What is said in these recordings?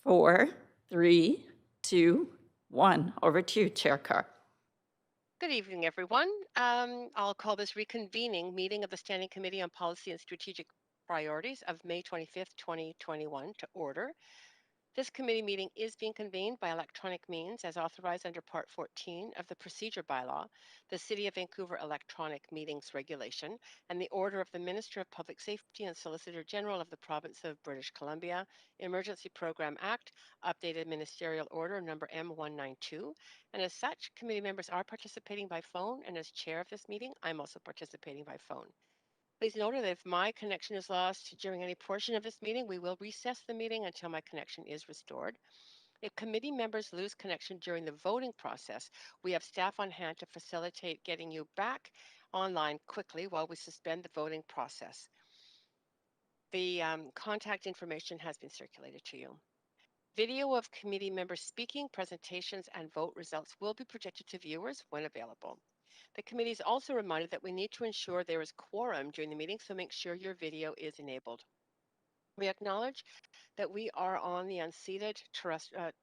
4, 3, 2, 1. Over to you, Chair Carr. Good evening, everyone. I'll call this reconvening meeting of the Standing Committee on Policy and Strategic Priorities of May 25th, 2021 to order. This committee meeting is being convened by electronic means as authorized under Part 14 of the Procedure Bylaw, the City of Vancouver Electronic Meetings Regulation, and the order of the Minister of Public Safety and Solicitor General of the Province of British Columbia, Emergency Program Act, updated Ministerial Order number M192. And as such, committee members are participating by phone, and as chair of this meeting, I'm also participating by phone. Please note that if my connection is lost during any portion of this meeting, we will recess the meeting until my connection is restored. If committee members lose connection during the voting process, we have staff on hand to facilitate getting you back online quickly while we suspend the voting process. The contact information has been circulated to you. Video of committee members speaking, presentations, and vote results will be projected to viewers when available. The committee is also reminded that we need to ensure there is quorum during the meeting, so make sure your video is enabled. We acknowledge that we are on the unceded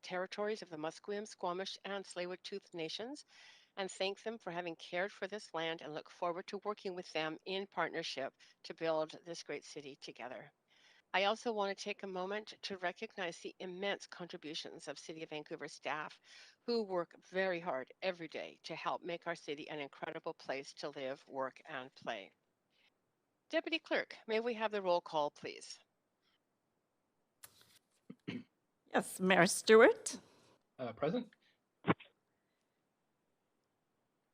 territories of the Musqueam, Squamish, and Tsleil-Waututh nations, and thank them for having cared for this land and look forward to working with them in partnership to build this great city together. I also want to take a moment to recognize the immense contributions of City of Vancouver staff who work very hard every day to help make our city an incredible place to live, work, and play. Deputy Clerk, may we have the roll call, please? Yes, Mayor Stewart. Present.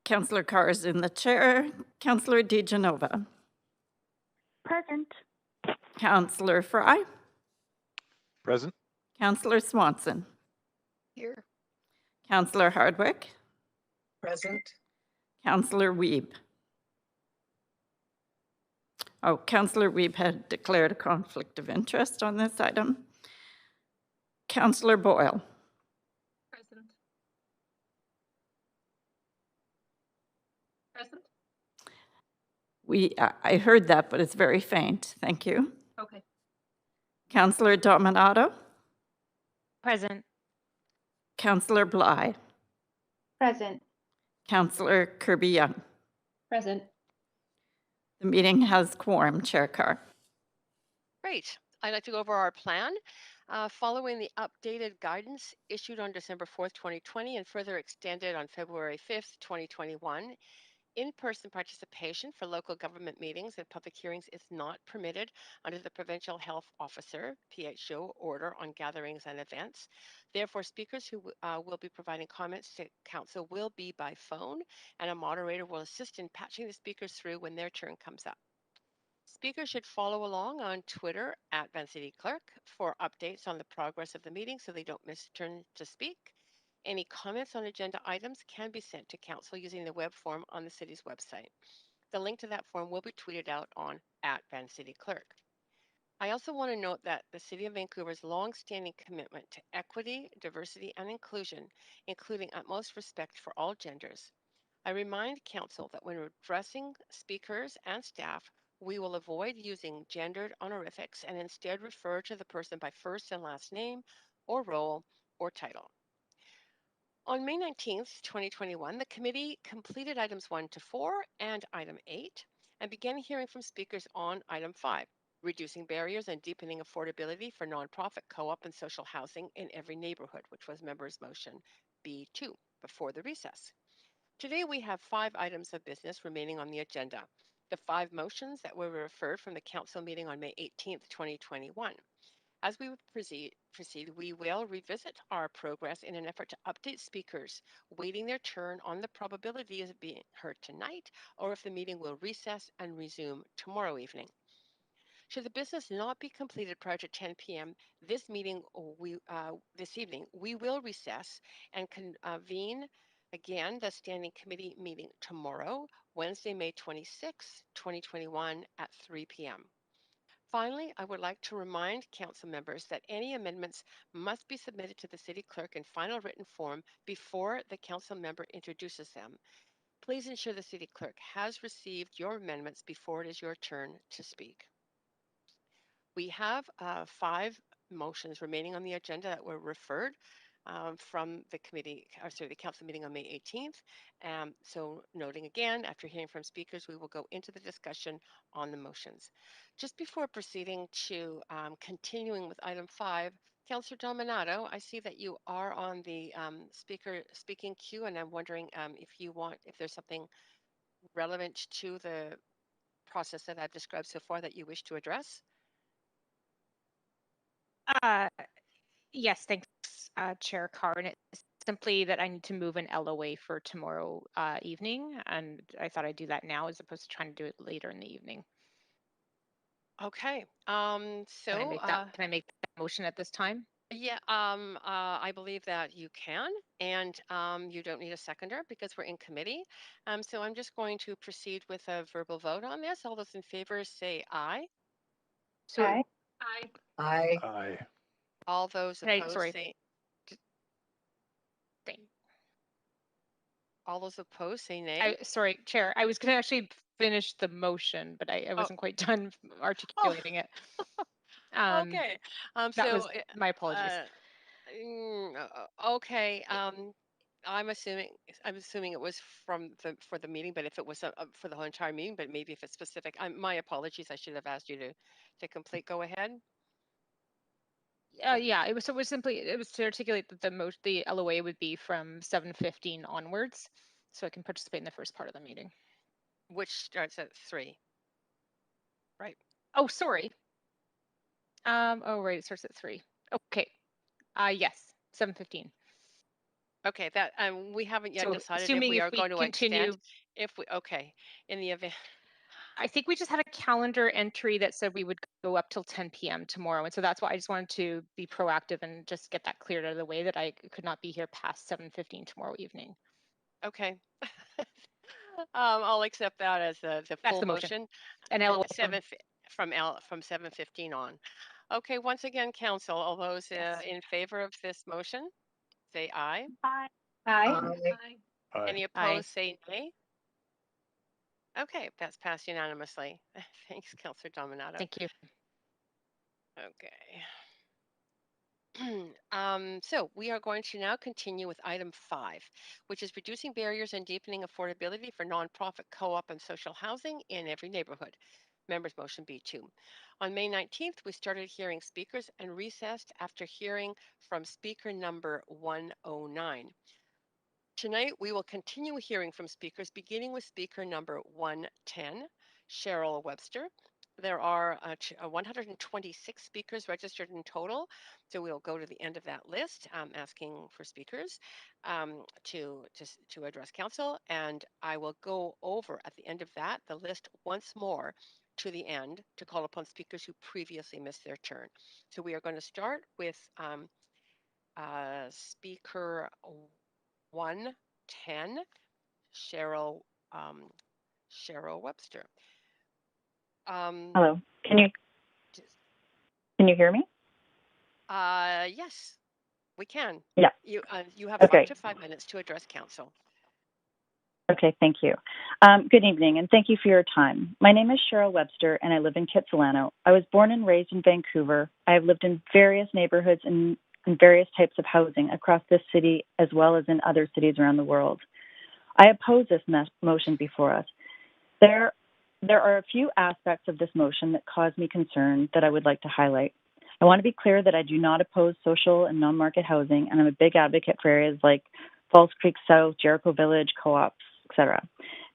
Councillor Carr is in the chair. Councillor DeGenova. Present. Councillor Fry. Present. Councillor Swanson. Here. Councillor Hardwick. Present. Councillor Wiebe. Oh, Councillor Wiebe had declared a conflict of interest on this item. Councillor Boyle. Present. Present. I heard that, but it's very faint. Thank you. Okay. Councillor Dominato. Present. Councillor Bligh. Present. Councillor Kirby Young. Present. The meeting has quorum, Chair Carr. Great. I'd like to go over our plan. Following the updated guidance issued on December 4th, 2020 and further extended on February 5th, 2021, in-person participation for local government meetings and public hearings is not permitted under the Provincial Health Officer (PHO) order on gatherings and events. Therefore, speakers who will be providing comments to Council will be by phone, and a moderator will assist in patching the speakers through when their turn comes up. Speakers should follow along on Twitter at @VancityClerk for updates on the progress of the meeting so they don't miss a turn to speak. Any comments on agenda items can be sent to Council using the web form on the city's website. The link to that form will be tweeted out on @VancityClerk. I also want to note that the City of Vancouver's long-standing commitment to equity, diversity, and inclusion, including utmost respect for all genders. I remind Council that when addressing speakers and staff, we will avoid using gendered honorifics and instead refer to the person by first and last name or role or title. On May 19th, 2021, the committee completed items 1 to 4 and item 8 and began hearing from speakers on item 5, reducing barriers and deepening affordability for nonprofit, co-op, and social housing in every neighborhood, which was members' motion B2 before the recess. Today, we have 5 items of business remaining on the agenda. The 5 motions that were referred from the council meeting on May 18th, 2021. As we proceed, we will revisit our progress in an effort to update speakers waiting their turn on the probability of being heard tonight, or if the meeting will recess and resume tomorrow evening. Should the business not be completed prior to 10 p.m. this evening, we will recess and convene again the Standing Committee meeting tomorrow, Wednesday, May 26, 2021 at 3 p.m. Finally, I would like to remind Council members that any amendments must be submitted to the City Clerk in final written form before the Council member introduces them. Please ensure the City Clerk has received your amendments before it is your turn to speak. We have 5 motions remaining on the agenda that were referred from the committee, or sorry, the council meeting on May 18th. So noting again, after hearing from speakers, we will go into the discussion on the motions. Just before proceeding to continuing with item 5, Councillor Dominato, I see that you are on the speaking queue, and I'm wondering if there's something relevant to the process that I've described so far that you wish to address. Yes, thanks, Chair Carr. And it's simply that I need to move an LOA for tomorrow evening, and I thought I'd do that now as opposed to trying to do it later in the evening. Okay. Can I make that motion at this time? Yeah, I believe that you can, and you don't need a seconder because we're in committee. So I'm just going to proceed with a verbal vote on this. All those in favor say aye. So, Aye. Aye. Aye. Aye. All those opposed say all those opposed say nay. Sorry, Chair. I was going to actually finish the motion, but I wasn't quite done articulating it. Okay. That was my apologies. Okay. I'm assuming it was for the meeting, but if it was for the whole entire meeting, but maybe if it's specific, my apologies. I should have asked you to complete. Go ahead. Yeah, it was to articulate that the LOA would be from 7:15 onwards, so I can participate in the first part of the meeting. Which starts at 3. Right. Oh, sorry. Oh, right, it starts at 3. Okay. Yes, 7:15. Okay, that we haven't yet So decided if assuming we if are we going to continue, extend. In the event. I think we just had a calendar entry that said we would go up till 10 p.m. tomorrow, and so that's why I just wanted to be proactive and just get that cleared out of the way that I could not be here past 7:15 tomorrow evening. Okay. I'll accept that as the full motion. And from 7:15 on. Okay, once again, council, all those in favor of this motion, say aye. Aye. Aye. Aye. Any opposed, say nay. Okay, that's passed unanimously. Thanks, Councillor Dominato. Thank you. Okay. So we are going to now continue with item 5, which is reducing barriers and deepening affordability for nonprofit co-op and social housing in every neighborhood. Members motion B2. On May 19th, we started hearing speakers and recessed after hearing from speaker number 109. Tonight, we will continue hearing from speakers, beginning with speaker number 110, Cheryl Webster. There are 126 speakers registered in total, so we'll go to the end of that list, asking for speakers to address council, and I will go over at the end of that the list once more to the end to call upon speakers who previously missed their turn. So we are going to start with speaker 110, Cheryl Webster. Hello. Can you hear me? Yes, we can. Yeah. You have Okay. up to 5 minutes to address council. Okay, thank you. Good evening, and thank you for your time. My name is Cheryl Webster, and I live in Kitsilano. I was born and raised in Vancouver. I have lived in various neighborhoods and in various types of housing across this city, as well as in other cities around the world. I oppose this motion before us. There are a few aspects of this motion that cause me concern that I would like to highlight. I want to be clear that I do not oppose social and non-market housing, and I'm a big advocate for areas like Falls Creek South, Jericho Village, co-ops, etc.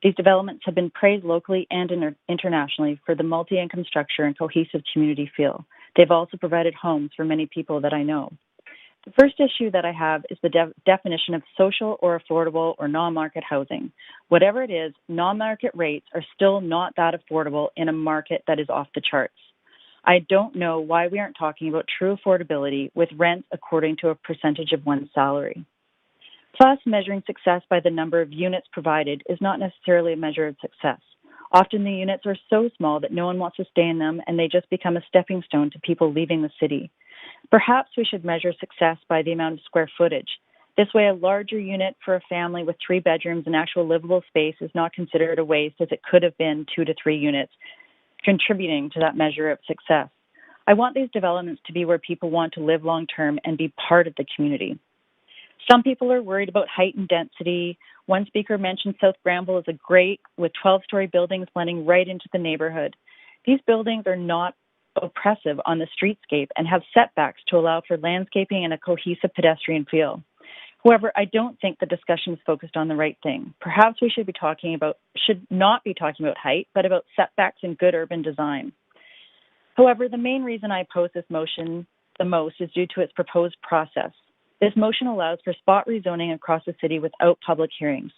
These developments have been praised locally and internationally for the multi-income structure and cohesive community feel. They've also provided homes for many people that I know. The first issue that I have is the definition of social or affordable or non-market housing. Whatever it is, non-market rates are still not that affordable in a market that is off the charts. I don't know why we aren't talking about true affordability with rents according to a percentage of one's salary. Plus, measuring success by the number of units provided is not necessarily a measure of success. Often the units are so small that no one wants to stay in them, and they just become a stepping stone to people leaving the city. Perhaps we should measure success by the amount of square footage. This way, a larger unit for a family with 3 bedrooms and actual livable space is not considered a waste, as it could have been 2 to 3 units, contributing to that measure of success. I want these developments to be where people want to live long-term and be part of the community. Some people are worried about height and density. One speaker mentioned South Granville as a great with 12-story buildings blending right into the neighborhood. These buildings are not oppressive on the streetscape and have setbacks to allow for landscaping and a cohesive pedestrian feel. However, I don't think the discussion is focused on the right thing. Perhaps we should not be talking about height, but about setbacks and good urban design. However, the main reason I oppose this motion the most is due to its proposed process. This motion allows for spot rezoning across the city without public hearings.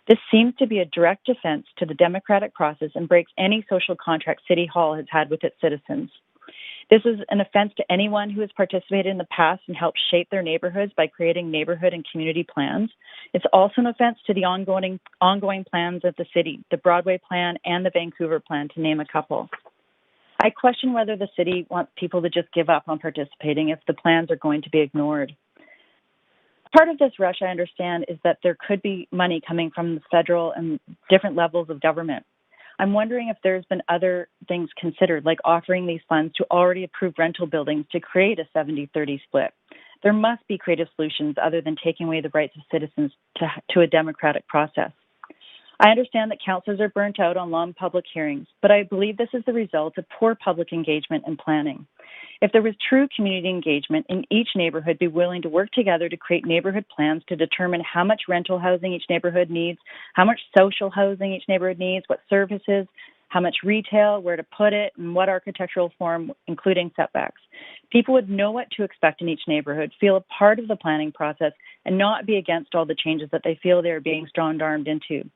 This seems to be a direct offense to the democratic process and breaks any social contract City Hall has had with its citizens. This is an offense to anyone who has participated in the past and helped shape their neighborhoods by creating neighborhood and community plans. It's also an offense to the ongoing plans of the city, the Broadway plan and the Vancouver plan, to name a couple. I question whether the city wants people to just give up on participating if the plans are going to be ignored. Part of this rush, I understand, is that there could be money coming from the federal and different levels of government. I'm wondering if there's been other things considered, like offering these funds to already approved rental buildings to create a 70-30 split. There must be creative solutions other than taking away the rights of citizens to a democratic process. I understand that councillors are burnt out on long public hearings, but I believe this is the result of poor public engagement and planning. If there was true community engagement in each neighborhood, be willing to work together to create neighborhood plans to determine how much rental housing each neighborhood needs, how much social housing each neighborhood needs, what services, how much retail, where to put it, and what architectural form, including setbacks. People would know what to expect in each neighborhood, feel a part of the planning process, and not be against all the changes that they feel they are being strong-armed into.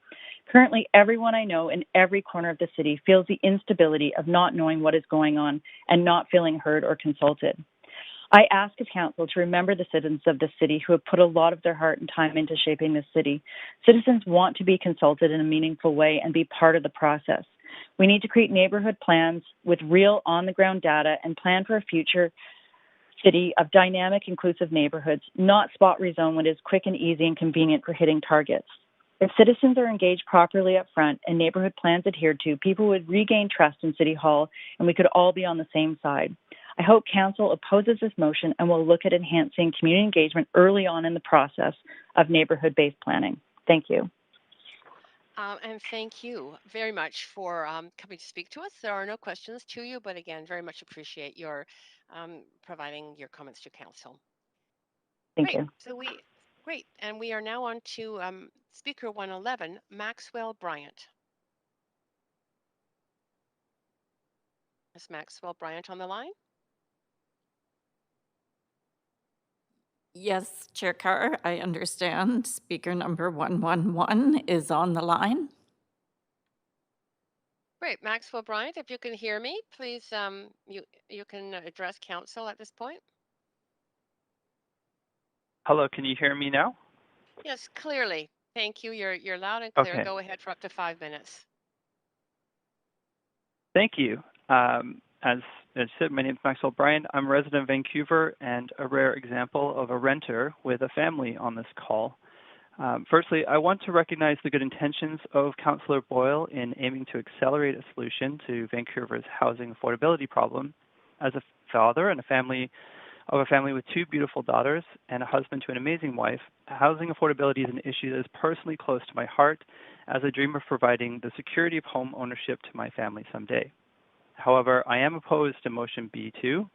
Currently, everyone I know in every corner of the city feels the instability of not knowing what is going on and not feeling heard or consulted. I ask of council to remember the citizens of the city who have put a lot of their heart and time into shaping this city. Citizens want to be consulted in a meaningful way and be part of the process. We need to create neighborhood plans with real on-the-ground data and plan for a future city of dynamic, inclusive neighborhoods, not spot rezone when it is quick and easy and convenient for hitting targets. If citizens are engaged properly up front and neighborhood plans adhered to, people would regain trust in City Hall and we could all be on the same side. I hope Council opposes this motion and will look at enhancing community engagement early on in the process of neighborhood-based planning. Thank you. And thank you very much for coming to speak to us. There are no questions to you, but again, very much appreciate your providing your comments to Council. Thank you. Great. And we are now on to Speaker 111, Maxwell Bryant. Is Maxwell Bryant on the line? Yes, Chair Carr, I understand. Speaker number 111 is on the line. Great. Maxwell Bryant, if you can hear me, please, you can address Council at this point. Hello, can you hear me now? Yes, clearly. Thank you. You're loud and clear. Okay. Go ahead for up to 5 minutes. Thank you. As said, my name is Maxwell Bryant. I'm a resident of Vancouver and a rare example of a renter with a family on this call. Firstly, I want to recognize the good intentions of Councillor Boyle in aiming to accelerate a solution to Vancouver's housing affordability problem. As a father and a family with two beautiful daughters and a husband to an amazing wife, housing affordability is an issue that is personally close to my heart as I dream of providing the security of home ownership to my family someday. However, I am opposed to motion B2.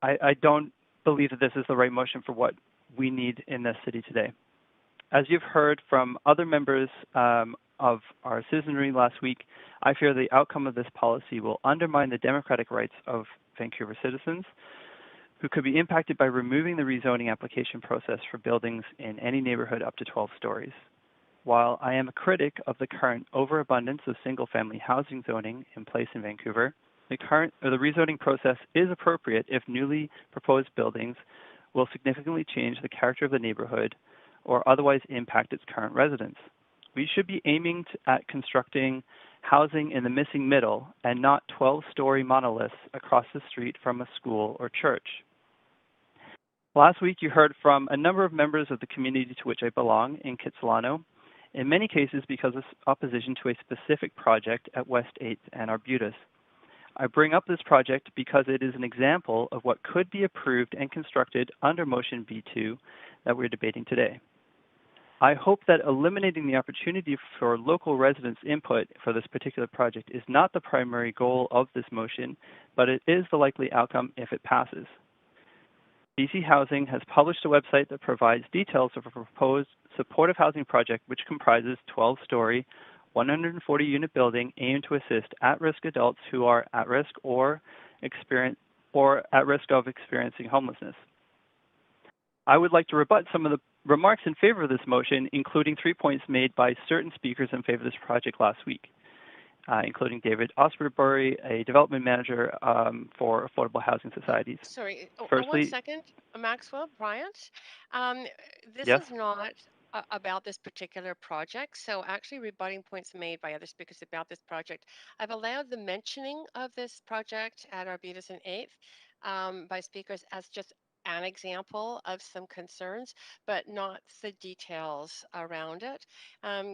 I don't believe that this is the right motion for what we need in this city today. As you've heard from other members of our citizenry last week, I fear the outcome of this policy will undermine the democratic rights of Vancouver citizens who could be impacted by removing the rezoning application process for buildings in any neighborhood up to 12 stories. While I am a critic of the current overabundance of single-family housing zoning in place in Vancouver, the rezoning process is appropriate if newly proposed buildings will significantly change the character of the neighborhood or otherwise impact its current residents. We should be aiming at constructing housing in the missing middle and not 12-story monoliths across the street from a school or church. Last week, you heard from a number of members of the community to which I belong in Kitsilano, in many cases because of opposition to a specific project at West 8th and Arbutus. I bring up this project because it is an example of what could be approved and constructed under Motion B2 that we're debating today. I hope that eliminating the opportunity for local residents' input for this particular project is not the primary goal of this motion, but it is the likely outcome if it passes. BC Housing has published a website that provides details of a proposed supportive housing project which comprises 12-story, 140-unit building aimed to assist at-risk adults who are at risk or at risk of experiencing homelessness. I would like to rebut some of the remarks in favor of this motion, including 3 points made by certain speakers in favor of this project last week, including David Osberbury, a development manager for Affordable Housing Societies. Sorry, Firstly, 1 second, Maxwell, Bryant. This yes? is not about this particular project. So actually rebutting points made by other speakers about this project. I've allowed the mentioning of this project at Arbutus and 8th by speakers as just an example of some concerns, but not the details around it.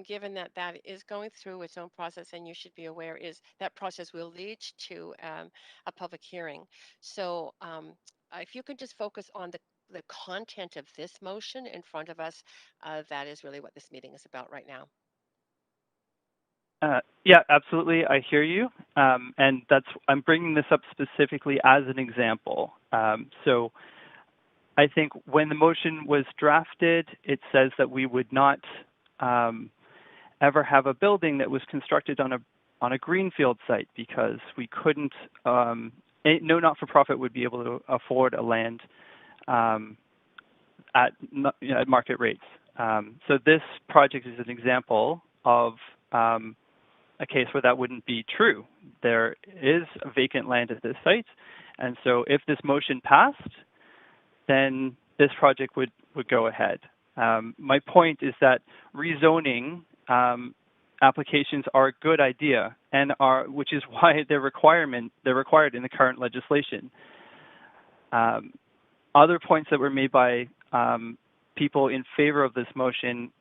Given that that is going through its own process, and you should be aware is that process will lead to a public hearing. So if you could just focus on the content of this motion in front of us, that is really what this meeting is about right now. Yeah, absolutely. I hear you. And I'm bringing this up specifically as an example. So I think when the motion was drafted, it says that we would not ever have a building that was constructed on a greenfield site because we couldn't, no not-for-profit would be able to afford a land at market rates. So this project is an example of a case where that wouldn't be true. There is vacant land at this site, and so if this motion passed, then this project would go ahead. My point is that rezoning applications are a good idea, and which is why they're required in the current legislation. Other points that were made by people in favor of this motion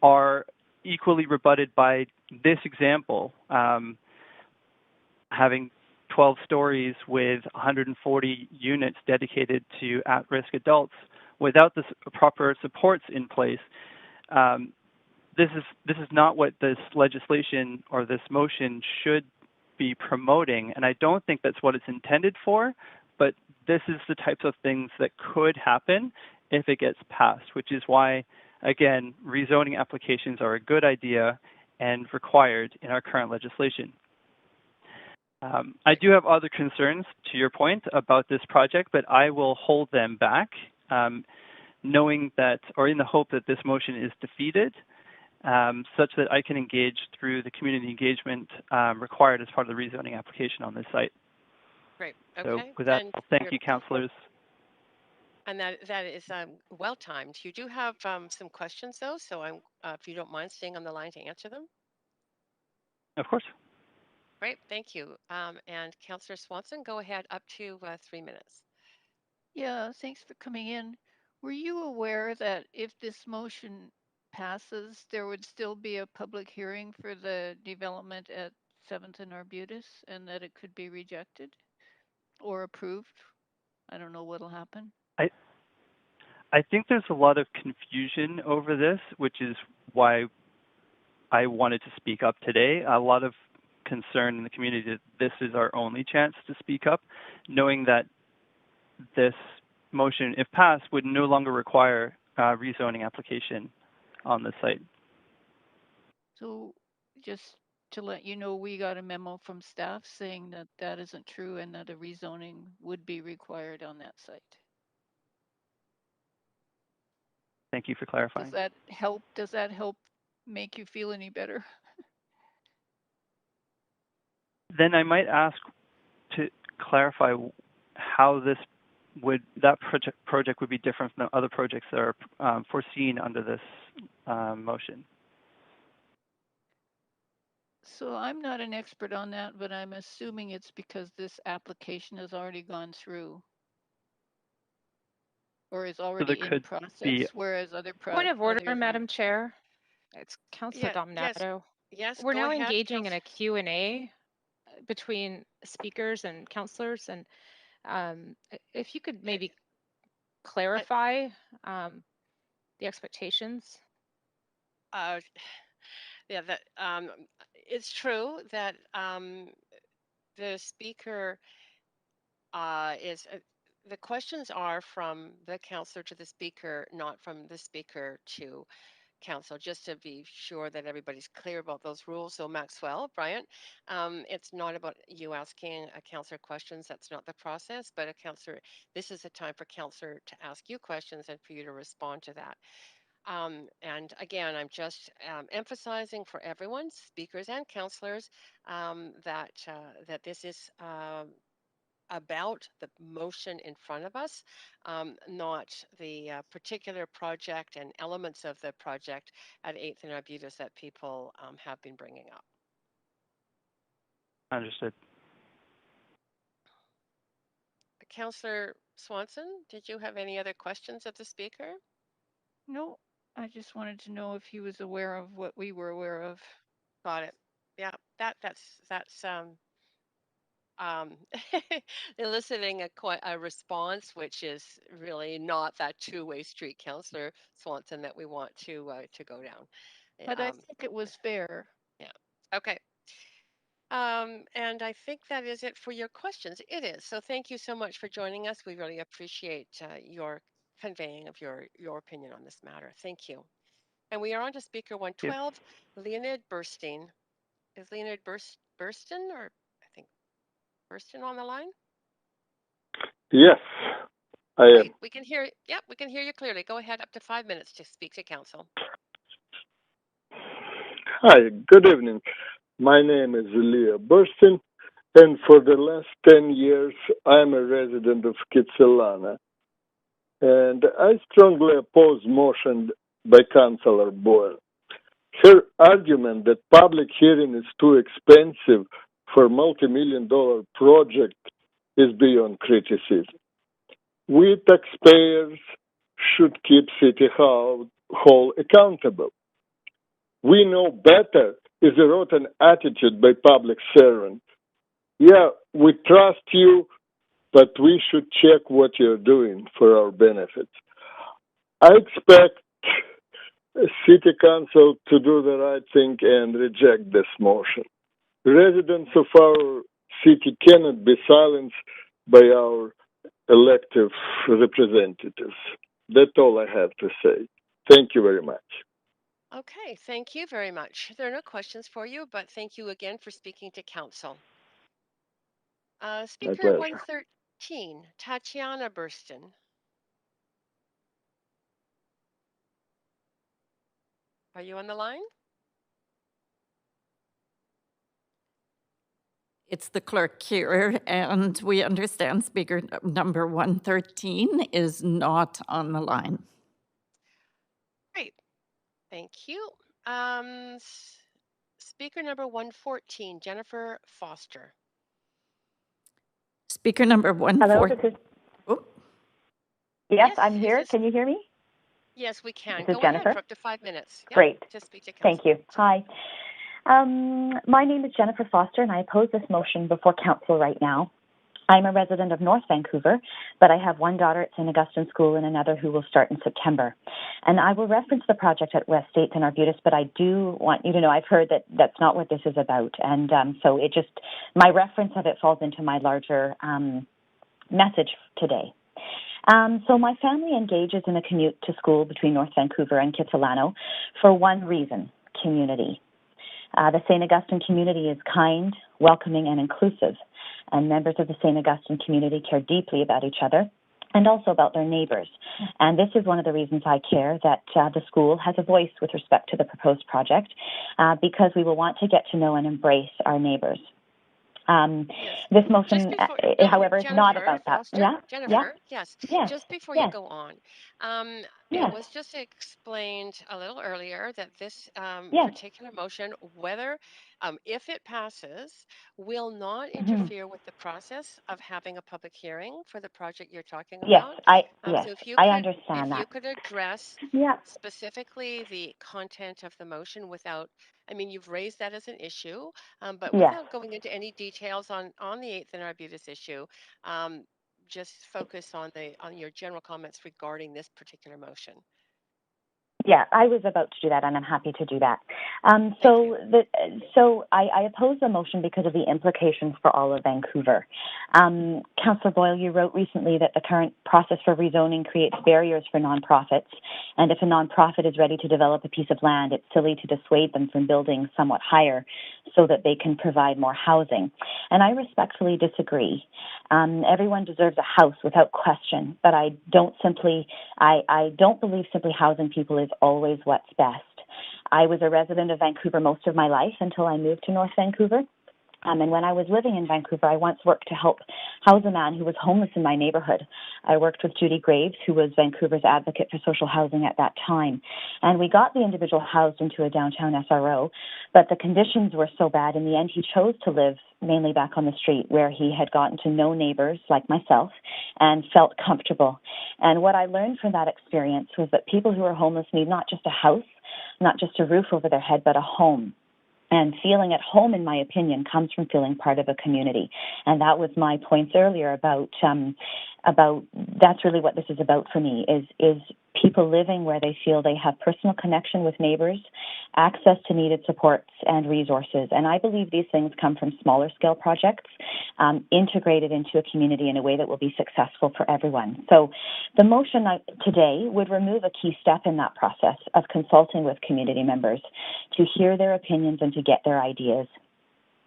are equally rebutted by this example, having 12 stories with 140 units dedicated to at-risk adults without the proper supports in place. This is not what this legislation or this motion should be promoting, and I don't think that's what it's intended for, but this is the types of things that could happen if it gets passed, which is why, again, rezoning applications are a good idea and required in our current legislation. I do have other concerns, to your point, about this project, but I will hold them back, knowing that, or in the hope that this motion is defeated, such that I can engage through the community engagement required as part of the rezoning application on this site. Great. Okay. So with that, thank you, councillors. And that is well timed. You do have some questions though, so if you don't mind staying on the line to answer them. Of course. Great, thank you. And Councillor Swanson, go ahead, up to 3 minutes. Yeah, thanks for coming in. Were you aware that if this motion passes, there would still be a public hearing for the development at 7th and Arbutus, and that it could be rejected or approved? I don't know what'll happen. I think there's a lot of confusion over this, which is why I wanted to speak up today. A lot of concern in the community that this is our only chance to speak up, knowing that this motion, if passed, would no longer require a rezoning application on the site. So just to let you know, we got a memo from staff saying that that isn't true and that a rezoning would be required on that site. Thank you for clarifying. Does that help? Does that help make you feel any better? Then I might ask to clarify how that project would be different from the other projects that are foreseen under this motion. So I'm not an expert on that, but I'm assuming it's because this application has already gone through or is already in process, whereas other projects. Point of order, Madam Chair. It's Councillor Yeah, Dominato. yes, We're go now ahead, engaging in a Q&A. between speakers and councillors, and if you could maybe clarify the expectations. Yeah, that it's true that the speaker is the questions are from the councillor to the speaker, not from the speaker to council, just to be sure that everybody's clear about those rules. So Maxwell, Bryant, it's not about you asking a councillor questions. That's not the process, but a councillor, this is a time for councillor to ask you questions and for you to respond to that. And again, I'm just emphasizing for everyone, speakers and councillors, that this is about the motion in front of us, not the particular project and elements of the project at 8th and Arbutus that people have been bringing up. Understood. Councillor Swanson, did you have any other questions of the speaker? No, I just wanted to know if he was aware of what we were aware of. Got it. Yeah, that's eliciting a response, which is really not that two-way street, Councillor Swanson, that we want to go down. But I think it was fair. Yeah. Okay. And I think that is it for your questions. It is. So thank you so much for joining us. We really appreciate your conveying of your opinion on this matter. Thank you. And we are on to speaker 112, Leonid Burstein. Is Leonid Burstein, or I think Burstein on the line? Yes, I am. Great. We can hear. Yep, we can hear you clearly. Go ahead. Up to 5 minutes to speak to council. Hi, good evening. My name is Leah Burstin, and for the last 10 years, I'm a resident of Kitsilano. And I strongly oppose motion by Councillor Boyle. Her argument that public hearing is too expensive for multi-million-dollar project is beyond criticism. We taxpayers should keep City Hall accountable. We know better is a rotten attitude by public servant. Yeah, we trust you, but we should check what you're doing for our benefit. I expect City Council to do the right thing and reject this motion. Residents of our city cannot be silenced by our elective representatives. That's all I have to say. Thank you very much. Okay, thank you very much. There are no questions for you, but thank you again for speaking to council. Speaker pleasure. 113, Tatiana Burstin. Are you on the line? It's the clerk here, and we understand speaker number 113 is not on the line. Great, thank you. Speaker number 114, Jennifer Foster. Speaker number 114. Hello, this is. Oh, Yes, Yes, I'm here. Can you hear me? Yes, we can. This is Go Jennifer. ahead for up to 5 minutes. Yep, Great. to speak to council. Thank you. Hi. My name is Jennifer Foster, and I oppose this motion before council right now. I'm a resident of North Vancouver, but I have one daughter at St. Augustine School and another who will start in September. And I will reference the project at West 8th and Arbutus, but I do want you to know I've heard that that's not what this is about. And so my reference of it falls into my larger message today. So my family engages in a commute to school between North Vancouver and Kitsilano for one reason: community. The St. Augustine community is kind, welcoming, and inclusive, and members of the St. Augustine community care deeply about each other and also about their neighbours. And this is one of the reasons I care that the school has a voice with respect to the proposed project, because we will want to get to know and embrace our neighbours. This motion, however, is not about that. Foster, Yeah? Jennifer, Yeah? yes. Just before you Yes. go on, Yes. it was just explained a little earlier that this Yes. particular motion, whether, if it passes, will not Mm-hmm. interfere with the process of having a public hearing for the project you're talking Yes, about. yes, So if you I could, understand if that. you could address Yeah. specifically the content of the motion without I mean, you've raised that as an issue, but Yes. without going into any details on the 8th and Arbutus issue, um, just focus on your general comments regarding this particular motion. Yeah, I was about to do that, and I'm happy to do that. Thank you. So I oppose the motion because of the implications for all of Vancouver. Councillor Boyle, you wrote recently that the current process for rezoning creates barriers for nonprofits, and if a nonprofit is ready to develop a piece of land, it's silly to dissuade them from building somewhat higher so that they can provide more housing. And I respectfully disagree. Everyone deserves a house without question, but I don't believe simply housing people is always what's best. I was a resident of Vancouver most of my life until I moved to North Vancouver. And when I was living in Vancouver, I once worked to help house a man who was homeless in my neighborhood. I worked with Judy Graves, who was Vancouver's advocate for social housing at that time. And we got the individual housed into a downtown SRO, but the conditions were so bad. In the end, he chose to live mainly back on the street where he had gotten to know neighbors like myself and felt comfortable. And what I learned from that experience was that people who are homeless need not just a house, not just a roof over their head, but a home. And feeling at home, in my opinion, comes from feeling part of a community. And that was my points earlier about that's really what this is about for me, is people living where they feel they have personal connection with neighbors, access to needed supports and resources. And I believe these things come from smaller scale projects integrated into a community in a way that will be successful for everyone. So the motion today would remove a key step in that process of consulting with community members to hear their opinions and to get their ideas.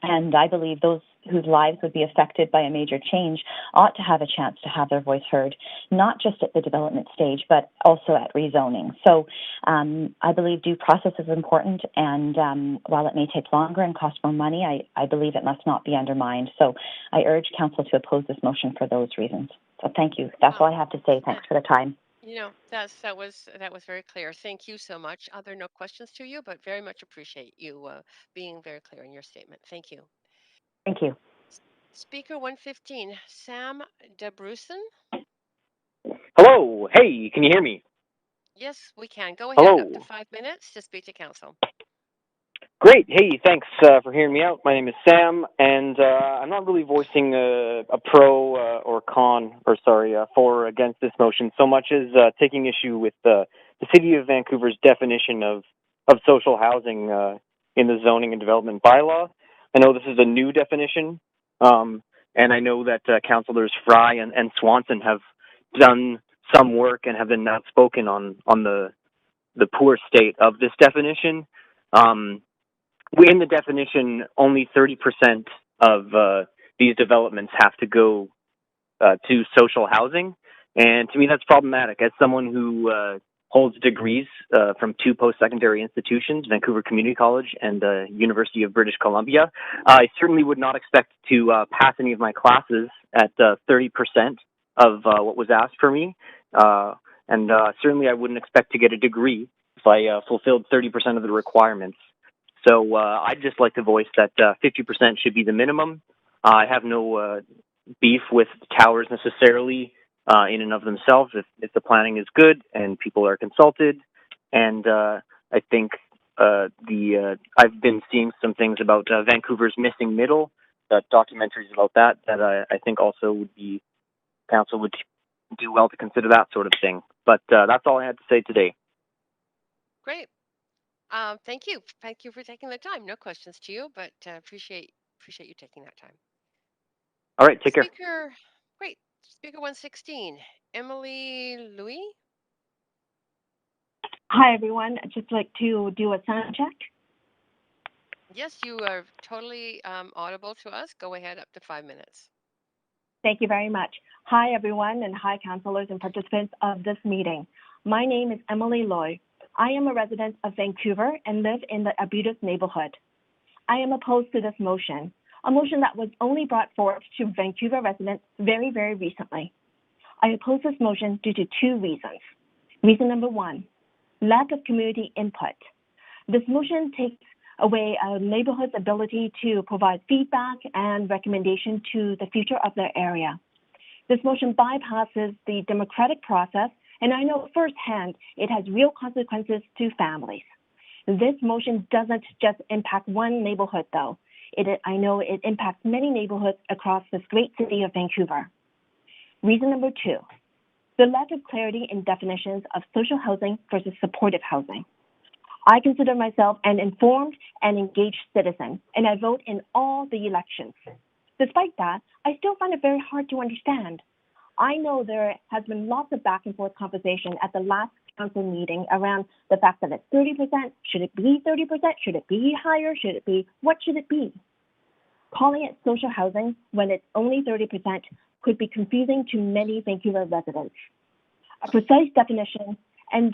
And I believe those whose lives would be affected by a major change ought to have a chance to have their voice heard, not just at the development stage, but also at rezoning. So I believe due process is important, and while it may take longer and cost more money, I believe it must not be undermined. So I urge Council to oppose this motion for those reasons. So thank you. That's all I have to say. Thanks for the time. You know, that was very clear. Thank you so much. There are no questions to you, but very much appreciate you being very clear in your statement. Thank you. Thank you. Speaker 115, Sam DeBrusen. Hello. Hey, can you hear me? Yes, we can. Go ahead. Hello. Up to 5 minutes to speak to council. Great. Hey, thanks for hearing me out. My name is Sam, and I'm not really voicing a pro or con, or sorry, for or against this motion so much as taking issue with the City of Vancouver's definition of social housing in the zoning and development bylaw. I know this is a new definition, and I know that Councillors Fry and Swanson have done some work and have been outspoken on the poor state of this definition. In the definition, only 30% of these developments have to go to social housing. And to me, that's problematic. As someone who holds degrees from two post-secondary institutions, Vancouver Community College and the University of British Columbia, I certainly would not expect to pass any of my classes at 30% of what was asked for me. And certainly I wouldn't expect to get a degree if I fulfilled 30% of the requirements. So I'd just like to voice that 50% should be the minimum. I have no beef with towers necessarily in and of themselves if the planning is good and people are consulted. And I think I've been seeing some things about Vancouver's missing middle, documentaries about that I think also would be, council would do well to consider that sort of thing. But that's all I had to say today. Great. Thank you. Thank you for taking the time. No questions to you, but appreciate you taking that time. All right, take care. Great. Speaker 116, Emily Louis. Hi, everyone. I'd just like to do a sound check. Yes, you are totally audible to us. Go ahead, up to 5 minutes. Thank you very much. Hi, everyone, and hi, councillors and participants of this meeting. My name is Emily Loy. I am a resident of Vancouver and live in the Arbutus neighborhood. I am opposed to this motion, a motion that was only brought forward to Vancouver residents very, very recently. I oppose this motion due to two reasons. Reason number one, lack of community input. This motion takes away a neighborhood's ability to provide feedback and recommendation to the future of their area. This motion bypasses the democratic process, and I know firsthand it has real consequences to families. This motion doesn't just impact one neighborhood, though. I know it impacts many neighborhoods across this great city of Vancouver. Reason number 2, the lack of clarity in definitions of social housing versus supportive housing. I consider myself an informed and engaged citizen, and I vote in all the elections. Despite that, I still find it very hard to understand. I know there has been lots of back and forth conversation at the last council meeting around the fact that it's 30%. Should it be 30%? Should it be higher? What should it be? Calling it social housing when it's only 30% could be confusing to many Vancouver residents. A precise definition and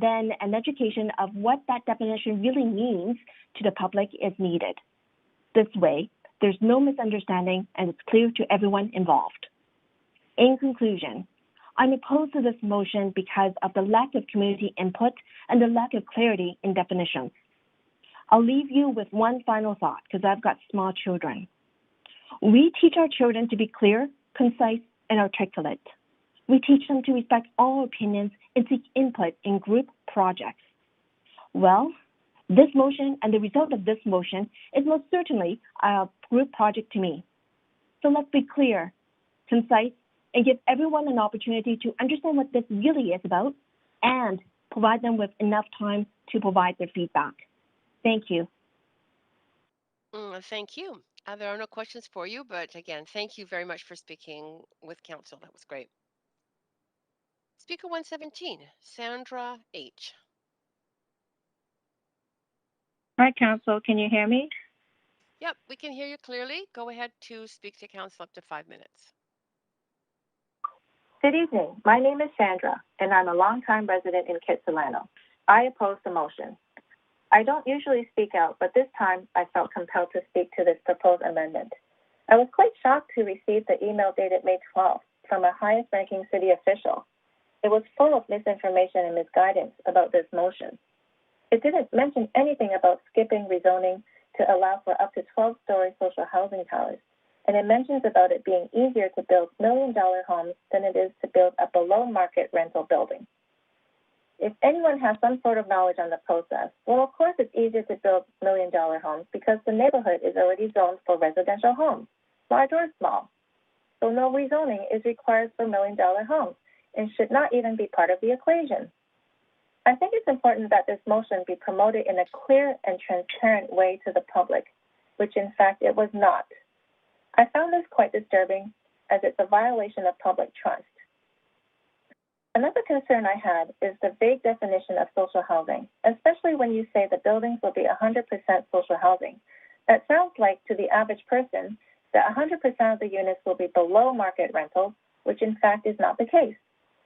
then an education of what that definition really means to the public is needed. This way, there's no misunderstanding and it's clear to everyone involved. In conclusion, I'm opposed to this motion because of the lack of community input and the lack of clarity in definitions. I'll leave you with one final thought because I've got small children. We teach our children to be clear, concise, and articulate. We teach them to respect all opinions and seek input in group projects. Well, this motion and the result of this motion is most certainly a group project to me. So let's be clear, concise, and give everyone an opportunity to understand what this really is about and provide them with enough time to provide their feedback. Thank you. Thank you. There are no questions for you, but again, thank you very much for speaking with council. That was great. Speaker 117, Sandra H. Hi, Council. Can you hear me? Yep, we can hear you clearly. Go ahead to speak to council up to 5 minutes. Good evening. My name is Sandra, and I'm a longtime resident in Kitsilano. I oppose the motion. I don't usually speak out, but this time I felt compelled to speak to this proposed amendment. I was quite shocked to receive the email dated May 12th from a highest-ranking city official. It was full of misinformation and misguidance about this motion. It didn't mention anything about skipping rezoning to allow for up to 12-story social housing towers, and it mentions about it being easier to build million-dollar homes than it is to build a below-market rental building. If anyone has some sort of knowledge on the process, well, of course it's easier to build million-dollar homes because the neighborhood is already zoned for residential homes, large or small. So no rezoning is required for million-dollar homes and should not even be part of the equation. I think it's important that this motion be promoted in a clear and transparent way to the public, which in fact it was not. I found this quite disturbing as it's a violation of public trust. Another concern I had is the vague definition of social housing, especially when you say the buildings will be 100% social housing. That sounds like to the average person that 100% of the units will be below market rentals, which in fact is not the case.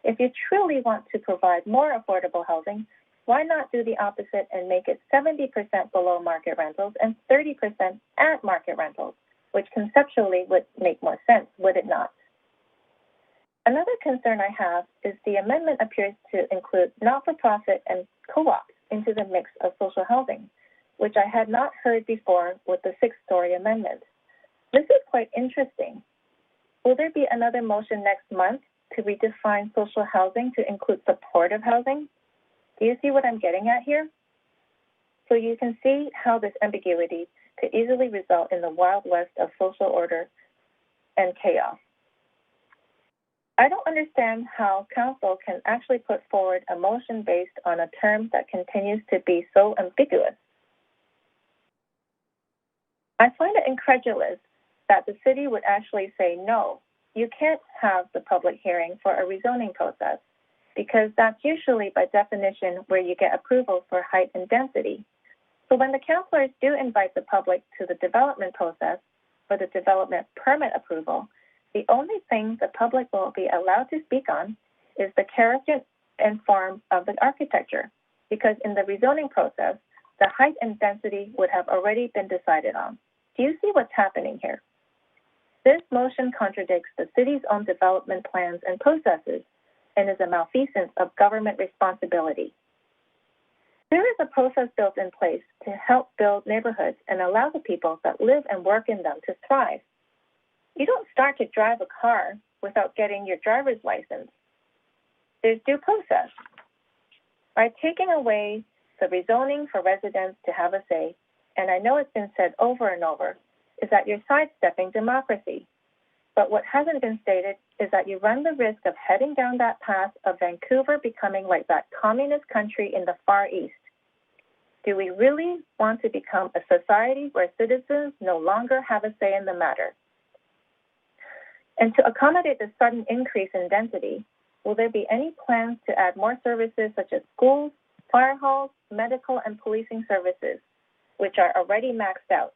If you truly want to provide more affordable housing, why not do the opposite and make it 70% below market rentals and 30% at market rentals, which conceptually would make more sense, would it not? Another concern I have is the amendment appears to include not-for-profit and co-ops into the mix of social housing, which I had not heard before with the 6-story amendment. This is quite interesting. Will there be another motion next month to redefine social housing to include supportive housing? Do you see what I'm getting at here? So you can see how this ambiguity could easily result in the wild west of social order and chaos. I don't understand how council can actually put forward a motion based on a term that continues to be so ambiguous. I find it incredulous that the city would actually say, no, you can't have the public hearing for a rezoning process, because that's usually by definition where you get approval for height and density. So when the councillors do invite the public to the development process for the development permit approval, the only thing the public will be allowed to speak on is the character and form of the architecture, because in the rezoning process, the height and density would have already been decided on. Do you see what's happening here? This motion contradicts the city's own development plans and processes and is a malfeasance of government responsibility. There is a process built in place to help build neighborhoods and allow the people that live and work in them to thrive. You don't start to drive a car without getting your driver's license. There's due process. By taking away The rezoning for residents to have a say, and I know it's been said over and over, is that you're sidestepping democracy. But what hasn't been stated is that you run the risk of heading down that path of Vancouver becoming like that communist country in the Far East. Do we really want to become a society where citizens no longer have a say in the matter? And to accommodate the sudden increase in density, will there be any plans to add more services such as schools, fire halls, medical and policing services, which are already maxed out?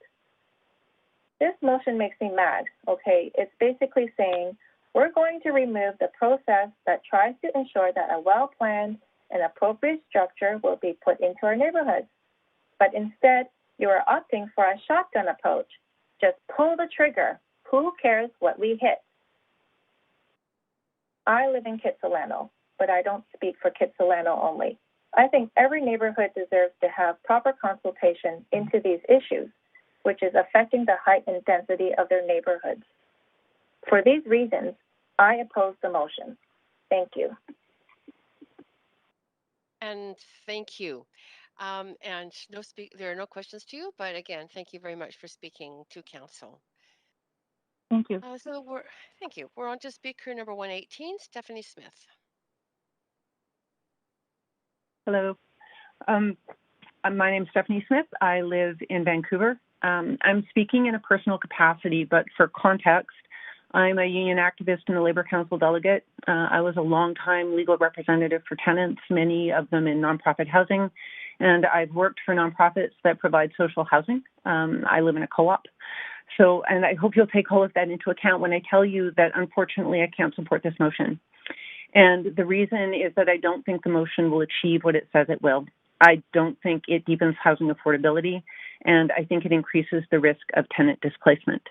This motion makes me mad, okay? It's basically saying we're going to remove the process that tries to ensure that a well-planned and appropriate structure will be put into our neighborhoods. But instead, you are opting for a shotgun approach. Just pull the trigger. Who cares what we hit? I live in Kitsilano, but I don't speak for Kitsilano only. I think every neighborhood deserves to have proper consultation into these issues, which is affecting the height and density of their neighborhoods. For these reasons, I oppose the motion. Thank you. And thank you. And there are no questions to you, but again, thank you very much for speaking to council. Thank you. Thank you. We're on to speaker number 118, Stephanie Smith. Hello. My name is Stephanie Smith. I live in Vancouver. I'm speaking in a personal capacity, but for context, I'm a union activist and a Labour Council delegate. I was a long-time legal representative for tenants, many of them in nonprofit housing, and I've worked for nonprofits that provide social housing. I live in a co-op. And I hope you'll take all of that into account when I tell you that, unfortunately, I can't support this motion. And the reason is that I don't think the motion will achieve what it says it will. I don't think it deepens housing affordability, and I think it increases the risk of tenant displacement.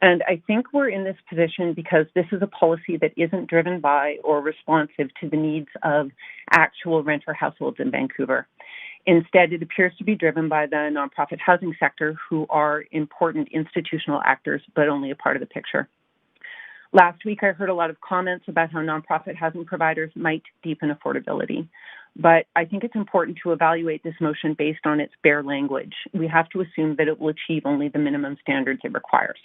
And I think we're in this position because this is a policy that isn't driven by or responsive to the needs of actual renter households in Vancouver. Instead, it appears to be driven by the nonprofit housing sector, who are important institutional actors, but only a part of the picture. Last week, I heard a lot of comments about how nonprofit housing providers might deepen affordability. But I think it's important to evaluate this motion based on its bare language. We have to assume that it will achieve only the minimum standards it requires.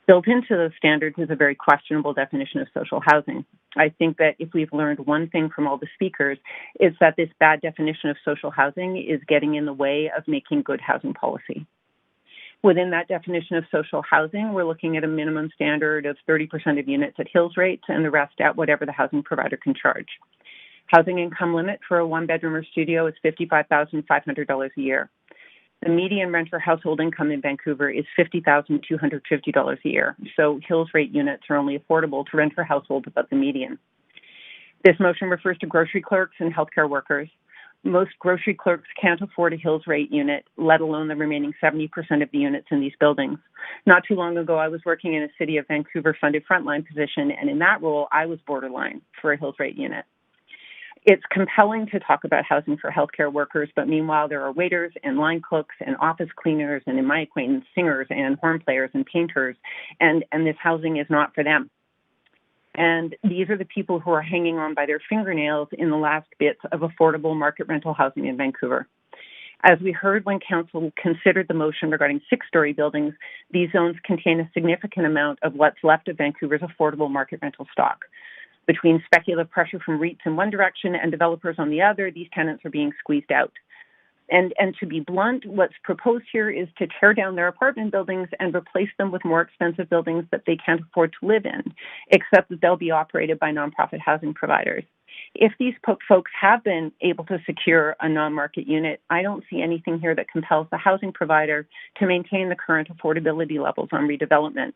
Built into those standards is a very questionable definition of social housing. I think that if we've learned one thing from all the speakers, it's that this bad definition of social housing is getting in the way of making good housing policy. Within that definition of social housing, we're looking at a minimum standard of 30% of units at Hills rates and the rest at whatever the housing provider can charge. Housing income limit for a one-bedroom or studio is $55,500 a year. The median renter household income in Vancouver is $50,250 a year. So Hills rate units are only affordable to renter households above the median. This motion refers to grocery clerks and healthcare workers. Most grocery clerks can't afford a Hills rate unit, let alone the remaining 70% of the units in these buildings. Not too long ago, I was working in a City of Vancouver funded frontline position, and in that role, I was borderline for a Hills rate unit. It's compelling to talk about housing for healthcare workers, but meanwhile, there are waiters and line cooks and office cleaners and, in my acquaintance, singers and horn players and painters, and this housing is not for them. And these are the people who are hanging on by their fingernails in the last bits of affordable market rental housing in Vancouver. As we heard when Council considered the motion regarding six-story buildings, these zones contain a significant amount of what's left of Vancouver's affordable market rental stock. Between speculative pressure from REITs in one direction and developers on the other, these tenants are being squeezed out. And to be blunt, what's proposed here is to tear down their apartment buildings and replace them with more expensive buildings that they can't afford to live in, except that they'll be operated by nonprofit housing providers. If these folks have been able to secure a non-market unit, I don't see anything here that compels the housing provider to maintain the current affordability levels on redevelopment.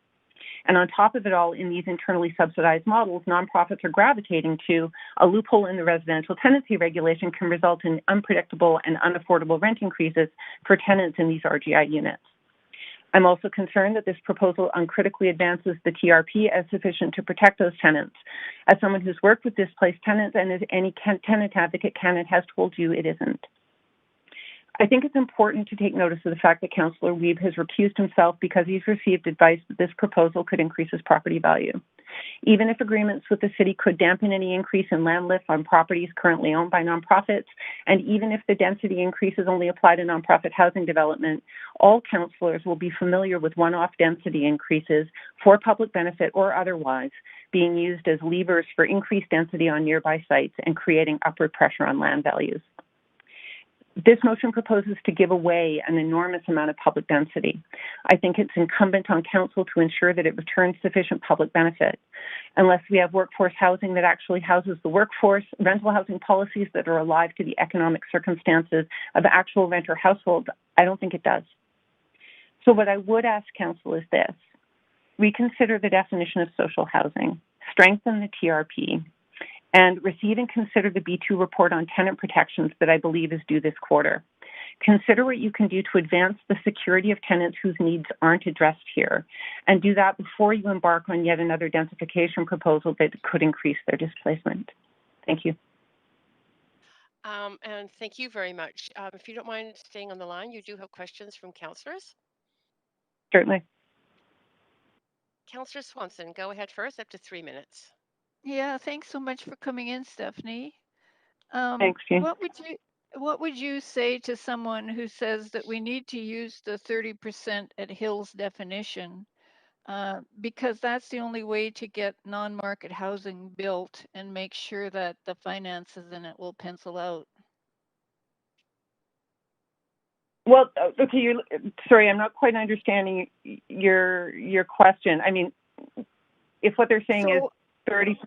And on top of it all, in these internally subsidized models, nonprofits are gravitating to a loophole in the residential tenancy regulation can result in unpredictable and unaffordable rent increases for tenants in these RGI units. I'm also concerned that this proposal uncritically advances the TRP as sufficient to protect those tenants. As someone who's worked with displaced tenants, and as any tenant advocate has told you, it isn't. I think it's important to take notice of the fact that Councillor Wiebe has recused himself because he's received advice that this proposal could increase his property value. Even if agreements with the city could dampen any increase in land lift on properties currently owned by nonprofits, and even if the density increases only apply to nonprofit housing development, all councillors will be familiar with one-off density increases for public benefit or otherwise being used as levers for increased density on nearby sites and creating upward pressure on land values. This motion proposes to give away an enormous amount of public density. I think it's incumbent on council to ensure that it returns sufficient public benefit. Unless we have workforce housing that actually houses the workforce, rental housing policies that are alive to the economic circumstances of actual renter households, I don't think it does. So what I would ask council is this: reconsider the definition of social housing, strengthen the TRP, and receive and consider the B2 report on tenant protections that I believe is due this quarter. Consider what you can do to advance the security of tenants whose needs aren't addressed here, and do that before you embark on yet another densification proposal that could increase their displacement. Thank you. And thank you very much. If you don't mind staying on the line, you do have questions from councillors. Certainly. Councillor Swanson, go ahead first, up to 3 minutes. Yeah, thanks so much for coming in, Stephanie. Thanks, Jean. What would you say to someone who says that we need to use the 30% at Hills definition because that's the only way to get non-market housing built and make sure that the finances in it will pencil out? Well, okay, sorry, I'm not quite understanding your question. I mean, if what they're saying is 30,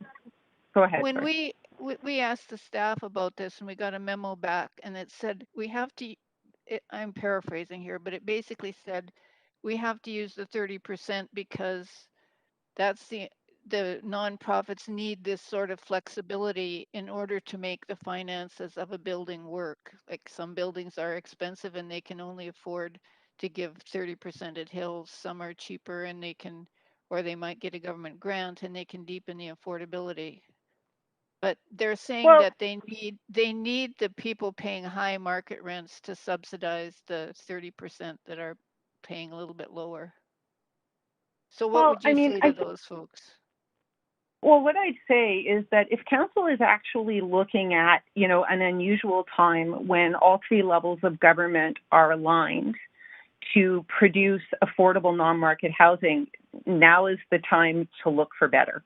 go ahead. When we asked the staff about this and we got a memo back and it said we have to, I'm paraphrasing here, but it basically said we have to use the 30% because that's the nonprofits need this sort of flexibility in order to make the finances of a building work. Like some buildings are expensive and they can only afford to give 30% at Hills. Some are cheaper and they can, or they might get a government grant and they can deepen the affordability. But they're saying that they need the people paying high market rents to subsidize the 30% that are paying a little bit lower. So what would you say to those folks? Well, what I'd say is that if council is actually looking at, an unusual time when all three levels of government are aligned to produce affordable non-market housing, now is the time to look for better.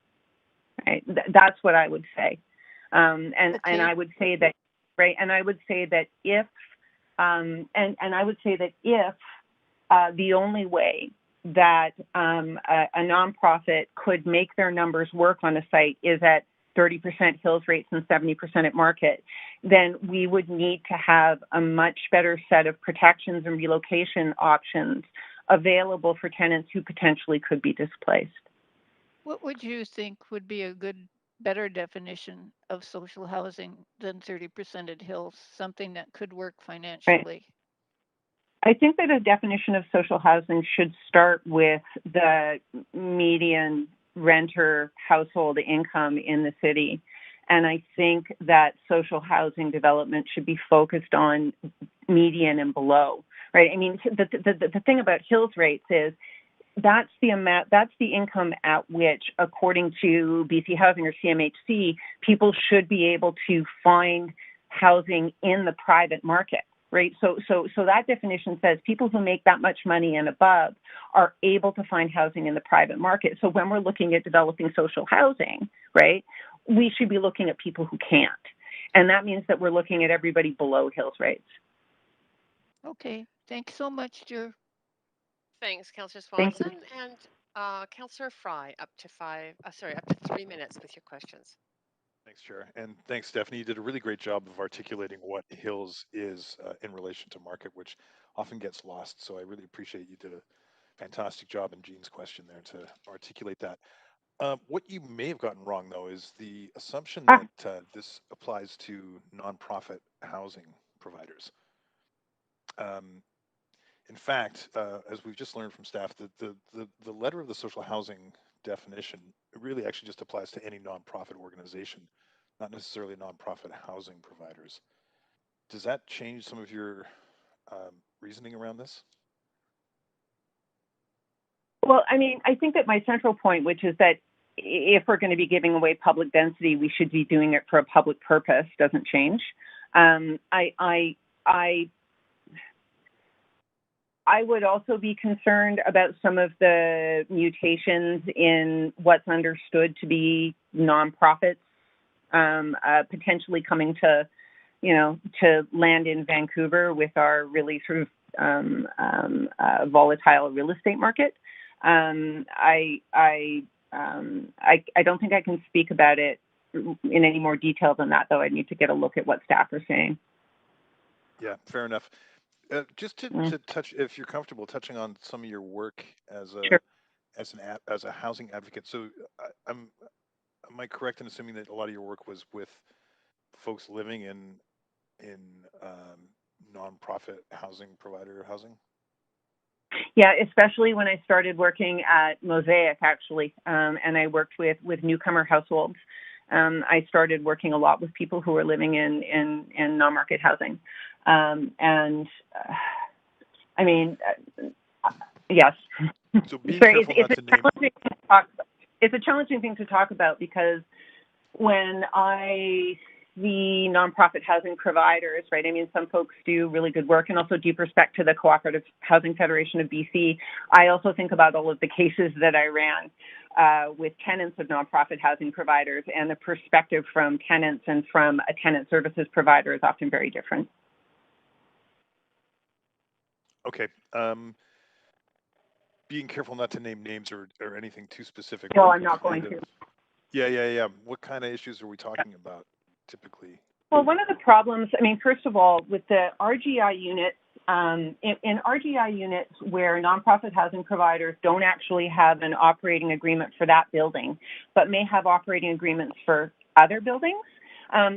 Right? That's what I would say. And I would say that, right, and I would say that if, the only way that a nonprofit could make their numbers work on a site is at 30% Hills rates and 70% at market, then we would need to have a much better set of protections and relocation options available for tenants who potentially could be displaced. What would you think would be a better definition of social housing than 30% at Hills, something that could work financially? Right. I think that a definition of social housing should start with the median renter household income in the city. And I think that social housing development should be focused on median and below, right? I mean, the thing about Hills rates is that's the income at which, according to BC Housing or CMHC, people should be able to find housing in the private market. Right. So that definition says people who make that much money and above are able to find housing in the private market. So when we're looking at developing social housing, right, we should be looking at people who can't. And that means that we're looking at everybody below Hills rates. Okay. Thanks so much, Jer. Thanks, Councillor Swanson. And Councillor Fry, up to 3 minutes with your questions. Thanks, Chair. And thanks, Stephanie. You did a really great job of articulating what Hills is in relation to market, which often gets lost. So I really appreciate you did a fantastic job in Jean's question there to articulate that. What you may have gotten wrong, though, is the assumption that this applies to nonprofit housing providers. In fact, as we've just learned from staff, the letter of the social housing definition really actually just applies to any nonprofit organization, not necessarily nonprofit housing providers. Does that change some of your reasoning around this? Well, I mean, I think that my central point, which is that if we're going to be giving away public density, we should be doing it for a public purpose. Doesn't change. I would also be concerned about some of the mutations in what's understood to be nonprofits potentially coming to, to land in Vancouver with our really sort of volatile real estate market. I don't think I can speak about it in any more detail than that, though. I need to get a look at what staff are saying. Yeah, fair enough. Just to touch, if you're comfortable touching on some of your work as a Sure. as a housing advocate. So, am I correct in assuming that a lot of your work was with folks living in nonprofit housing provider housing? Yeah, especially when I started working at Mosaic, actually, and I worked with newcomer households. I started working a lot with people who were living in non-market housing. I mean, yes. So be careful not to name. It's a challenging thing to talk about because when I see nonprofit housing providers, right? I mean, some folks do really good work, and also deep respect to the Cooperative Housing Federation of BC. I also think about all of the cases that I ran with tenants of nonprofit housing providers, and the perspective from tenants and from a tenant services provider is often very different. Okay. Being careful not to name names or anything too specific. No, I'm not going to. Yeah. What kind of issues are we talking about typically? Well, one of the problems, I mean, first of all, with the RGI units, in RGI units where nonprofit housing providers don't actually have an operating agreement for that building, but may have operating agreements for other buildings,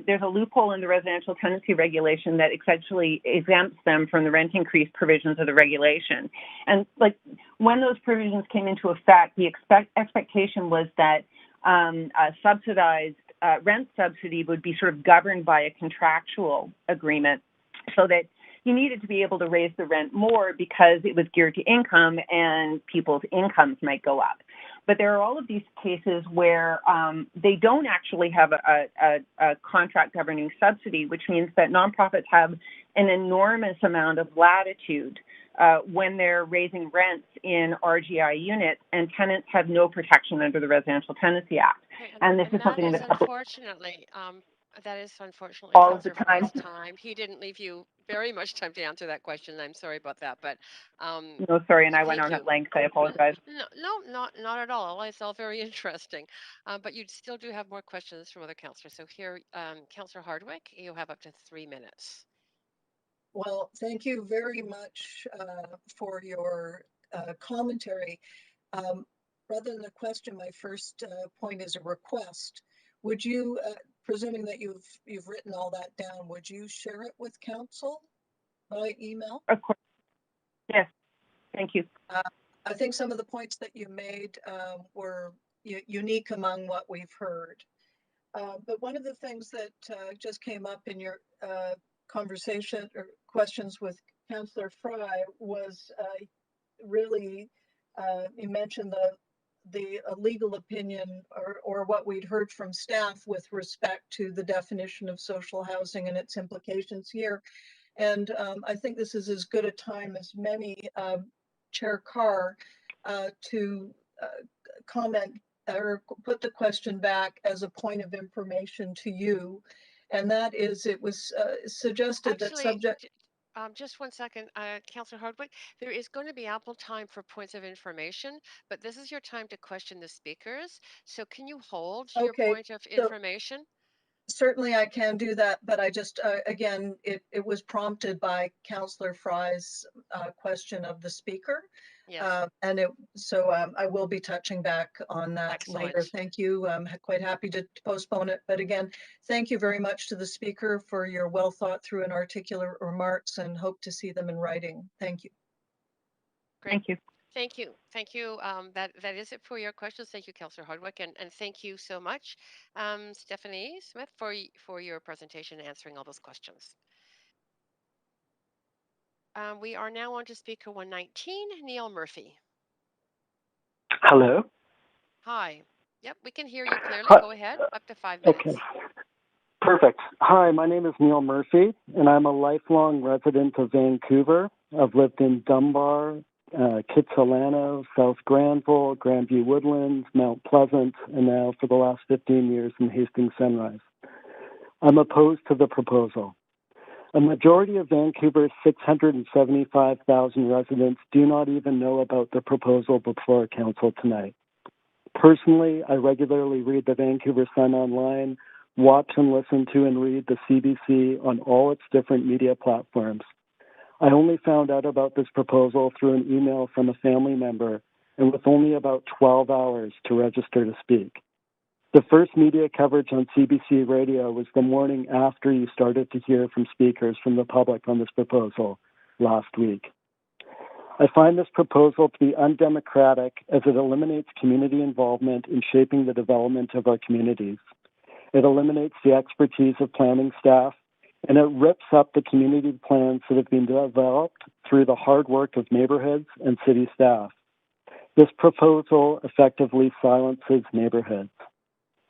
there's a loophole in the residential tenancy regulation that essentially exempts them from the rent increase provisions of the regulation. And like when those provisions came into effect, the expectation was that a subsidized rent subsidy would be sort of governed by a contractual agreement, so that you needed to be able to raise the rent more because it was geared to income and people's incomes might go up. But there are all of these cases where they don't actually have a contract governing subsidy, which means that nonprofits have an enormous amount of latitude when they're raising rents in RGI units, and tenants have no protection under the Residential Tenancy Act. And this is something that unfortunately, that is unfortunately all of the Councillor time. time. He didn't leave you very much time to answer that question. I'm sorry about that, but no, sorry, and I went on at length. I apologize. No, not at all. It's all very interesting. But you still do have more questions from other councillors. So here, Councillor Hardwick, you have up to 3 minutes. Well, thank you very much for your commentary. Rather than a question, my first point is a request. Would you, presuming that you've written all that down, would you share it with council by email? Of course. Yes. Thank you. I think some of the points that you made were unique among what we've heard. But one of the things that just came up in your conversation or questions with Councillor Fry was really, you mentioned the legal opinion or what we'd heard from staff with respect to the definition of social housing and its implications here. And I think this is as good a time as many, Chair Carr, to comment or put the question back as a point of information to you. And that is, it was suggested that subject. Just 1 second, Councillor Hardwick, there is going to be ample time for points of information, but this is your time to question the speakers. So can you hold your point of information? Certainly I can do that, but I just, again, it was prompted by Councillor Fry's question of the speaker. Yes. And so I will be touching back on that later. Thank you. I'm quite happy to postpone it. But again, thank you very much to the speaker for your well thought through and articulate remarks, and hope to see them in writing. Thank you. Great. Thank you. Thank you. Thank you. That is it for your questions. Thank you, Councillor Hardwick, and thank you so much, Stephanie Smith, for your presentation and answering all those questions. We are now on to speaker 119, Neil Murphy. Hello. Hi. Yep, we can hear you clearly. Hi. Go ahead. Up to 5 minutes. Okay. Perfect. Hi, my name is Neil Murphy, and I'm a lifelong resident of Vancouver. I've lived in Dunbar, Kitsilano, South Granville, Grandview Woodlands, Mount Pleasant, and now for the last 15 years in Hastings Sunrise. I'm opposed to the proposal. A majority of Vancouver's 675,000 residents do not even know about the proposal before council tonight. Personally, I regularly read the Vancouver Sun online, watch and listen to and read the CBC on all its different media platforms. I only found out about this proposal through an email from a family member and with only about 12 hours to register to speak. The first media coverage on CBC radio was the morning after you started to hear from speakers from the public on this proposal last week. I find this proposal to be undemocratic as it eliminates community involvement in shaping the development of our communities. It eliminates the expertise of planning staff, and it rips up the community plans that have been developed through the hard work of neighborhoods and city staff. This proposal effectively silences neighborhoods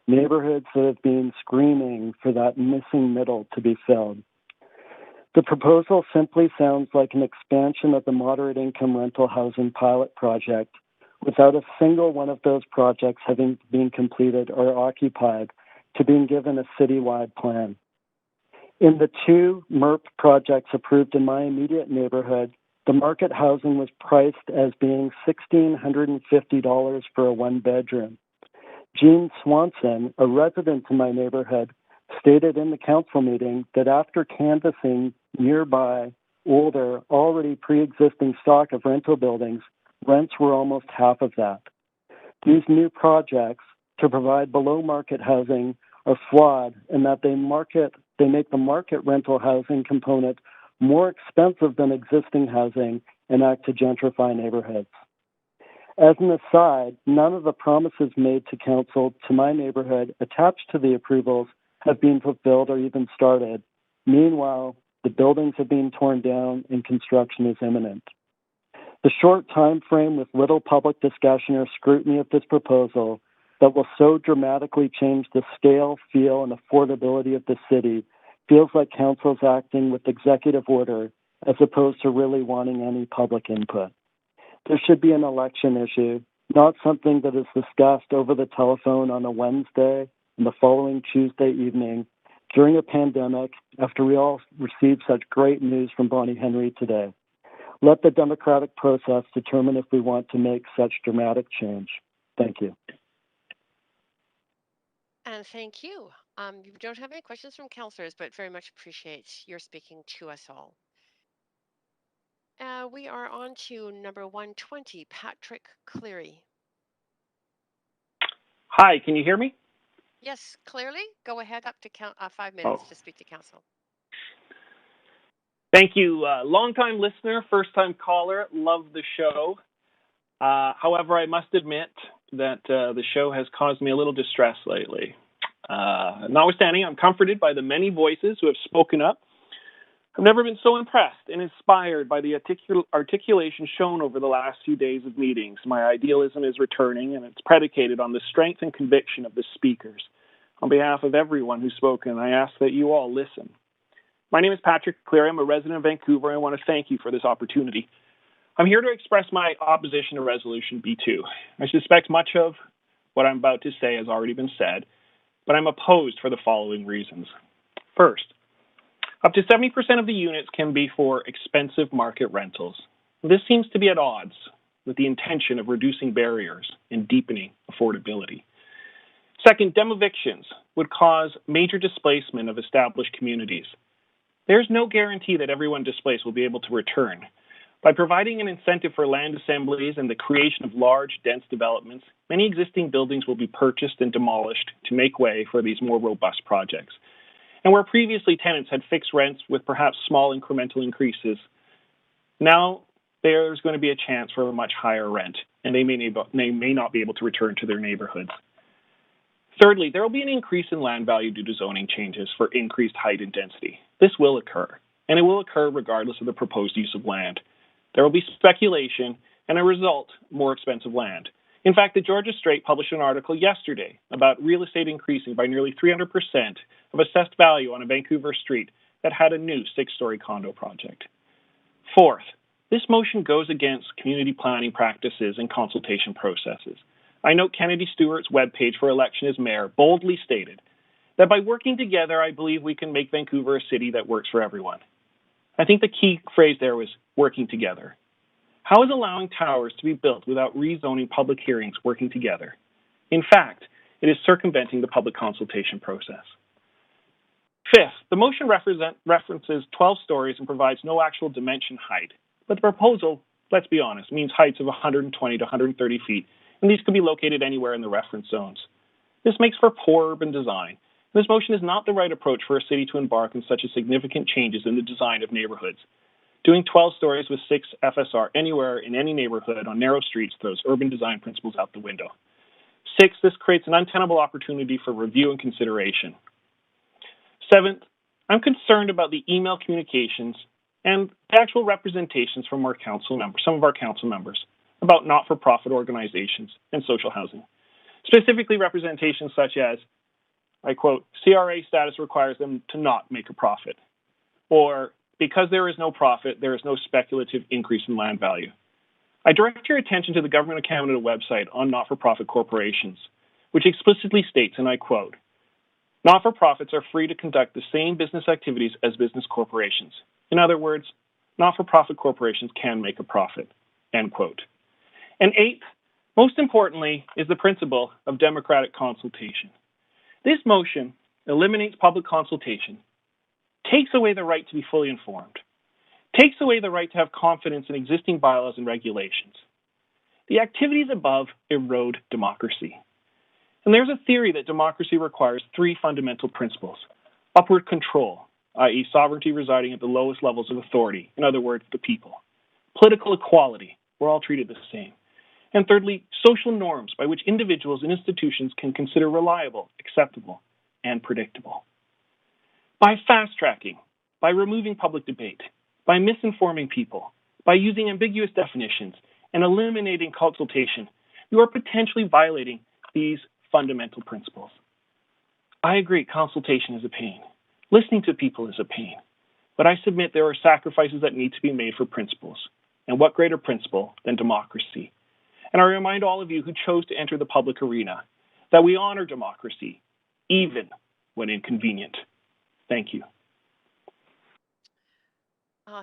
that have been screaming for that missing middle to be filled. The proposal simply sounds like an expansion of the moderate income rental housing pilot project without a single one of those projects having been completed or occupied to being given a citywide plan. In the 2 MERP projects approved in my immediate neighborhood, the market housing was priced as being $1,650 for a 1-bedroom. Jean Swanson, a resident in my neighborhood, stated in the council meeting that after canvassing nearby, older, already pre-existing stock of rental buildings, rents were almost half of that. These new projects to provide below-market housing are flawed in that they make the market rental housing component more expensive than existing housing and act to gentrify neighborhoods. As an aside, none of the promises made to council to my neighborhood attached to the approvals have been fulfilled or even started. Meanwhile, the buildings have been torn down and construction is imminent. The short time frame with little public discussion or scrutiny of this proposal that will so dramatically change the scale, feel, and affordability of the city feels like council's acting with executive order as opposed to really wanting any public input. There should be an election issue, not something that is discussed over the telephone on a Wednesday and the following Tuesday evening during a pandemic after we all received such great news from Bonnie Henry today. Let the democratic process determine if we want to make such dramatic change. Thank you. And thank you. We don't have any questions from councillors, but very much appreciate your speaking to us all. We are on to number 120, Patrick Cleary. Hi, can you hear me? Yes, clearly. Go ahead, up to 5 minutes to speak to council. Thank you. Long-time listener, first-time caller, love the show. However, I must admit that the show has caused me a little distress lately. Notwithstanding, I'm comforted by the many voices who have spoken up. I've never been so impressed and inspired by the articulation shown over the last few days of meetings. My idealism is returning, and it's predicated on the strength and conviction of the speakers. On behalf of everyone who's spoken, I ask that you all listen. My name is Patrick Cleary. I'm a resident of Vancouver, and I want to thank you for this opportunity. I'm here to express my opposition to Resolution B2. I suspect much of what I'm about to say has already been said, but I'm opposed for the following reasons. First, up to 70% of the units can be for expensive market rentals. This seems to be at odds with the intention of reducing barriers and deepening affordability. Second, demevictions would cause major displacement of established communities. There's no guarantee that everyone displaced will be able to return. By providing an incentive for land assemblies and the creation of large, dense developments, many existing buildings will be purchased and demolished to make way for these more robust projects. And where previously tenants had fixed rents with perhaps small incremental increases, now there's going to be a chance for a much higher rent, and they may not be able to return to their neighborhoods. Thirdly, there will be an increase in land value due to zoning changes for increased height and density. This will occur, and it will occur regardless of the proposed use of land. There will be speculation, and a result, more expensive land. In fact, the Georgia Straight published an article yesterday about real estate increasing by nearly 300% of assessed value on a Vancouver street that had a new 6-story condo project. Fourth, this motion goes against community planning practices and consultation processes. I note Kennedy Stewart's webpage for election as mayor boldly stated that by working together, I believe we can make Vancouver a city that works for everyone. I think the key phrase there was working together. How is allowing towers to be built without rezoning public hearings working together? In fact, it is circumventing the public consultation process. Fifth, the motion references 12 stories and provides no actual dimension height, but the proposal, let's be honest, means heights of 120 to 130 feet, and these could be located anywhere in the reference zones. This makes for poor urban design. This motion is not the right approach for a city to embark on such significant changes in the design of neighborhoods. Doing 12 stories with 6 FSR anywhere in any neighborhood on narrow streets throws urban design principles out the window. 6, this creates an untenable opportunity for review and consideration. 7th, I'm concerned about the email communications and actual representations from our council members, some of our council members, about not-for-profit organizations and social housing. Specifically representations such as, I quote, CRA status requires them to not make a profit, or because there is no profit, there is no speculative increase in land value. I direct your attention to the Government of Canada website on not-for-profit corporations, which explicitly states, and I quote, not-for-profits are free to conduct the same business activities as business corporations. In other words, not-for-profit corporations can make a profit, end quote. And 8th, most importantly, is the principle of democratic consultation. This motion eliminates public consultation, takes away the right to be fully informed, takes away the right to have confidence in existing bylaws and regulations. The activities above erode democracy. And there's a theory that democracy requires 3 fundamental principles. Upward control, i.e. sovereignty residing at the lowest levels of authority, in other words, the people. Political equality, we're all treated the same. And thirdly, social norms by which individuals and institutions can consider reliable, acceptable, and predictable. By fast-tracking, by removing public debate, by misinforming people, by using ambiguous definitions, and eliminating consultation, you are potentially violating these fundamental principles. I agree, consultation is a pain. Listening to people is a pain. But I submit there are sacrifices that need to be made for principles. And what greater principle than democracy? And I remind all of you who chose to enter the public arena that we honor democracy, even when inconvenient. Thank you.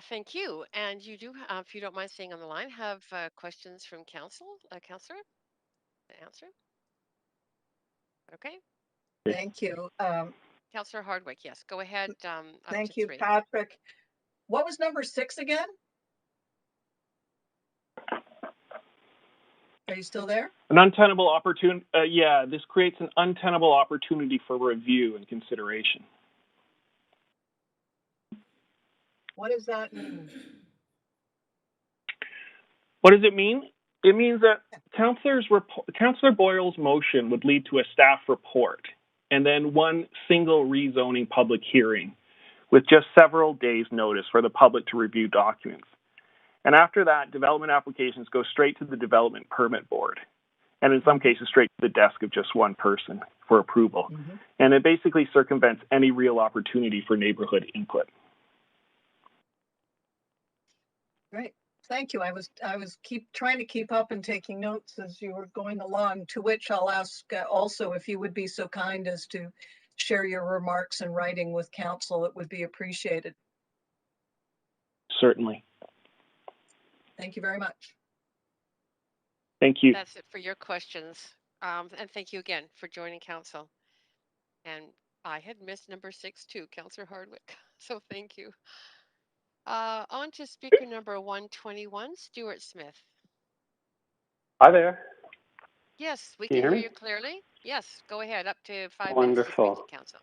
Thank you. And you do, if you don't mind staying on the line, have questions from council, Councillor, to answer? Okay. Thank you. Councillor Hardwick, yes, go ahead. Thank you, 3. Patrick. What was number 6 again? Are you still there? An untenable opportunity, this creates an untenable opportunity for review and consideration. What does that mean? What does it mean? It means that Councillor Boyle's motion would lead to a staff report and then one single rezoning public hearing with just several days' notice for the public to review documents. And after that, development applications go straight to the Development Permit Board, and in some cases straight to the desk of just one person for approval. Mm-hmm. And it basically circumvents any real opportunity for neighborhood input. Great. Thank you. I was trying to keep up and taking notes as you were going along, to which I'll ask also if you would be so kind as to share your remarks in writing with council. It would be appreciated. Certainly. Thank you very much. Thank you. That's it for your questions. And thank you again for joining council. And I had missed number 6 too, Councillor Hardwick. So thank you. On to speaker number 121, Stuart Smith. Hi there. Yes, we can hear you clearly. Yes, go ahead. Up to 5 minutes to speak to council.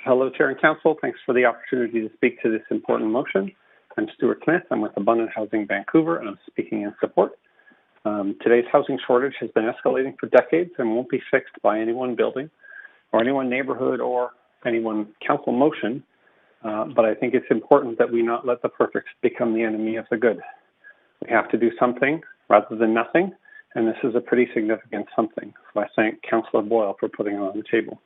Hello, Chair and Council. Thanks for the opportunity to speak to this important motion. I'm Stuart Smith. I'm with Abundant Housing Vancouver, and I'm speaking in support. Today's housing shortage has been escalating for decades and won't be fixed by any one building or any one neighborhood or any one council motion. But I think it's important that we not let the perfect become the enemy of the good. We have to do something rather than nothing, and this is a pretty significant something. So I thank Councillor Boyle for putting it on the table.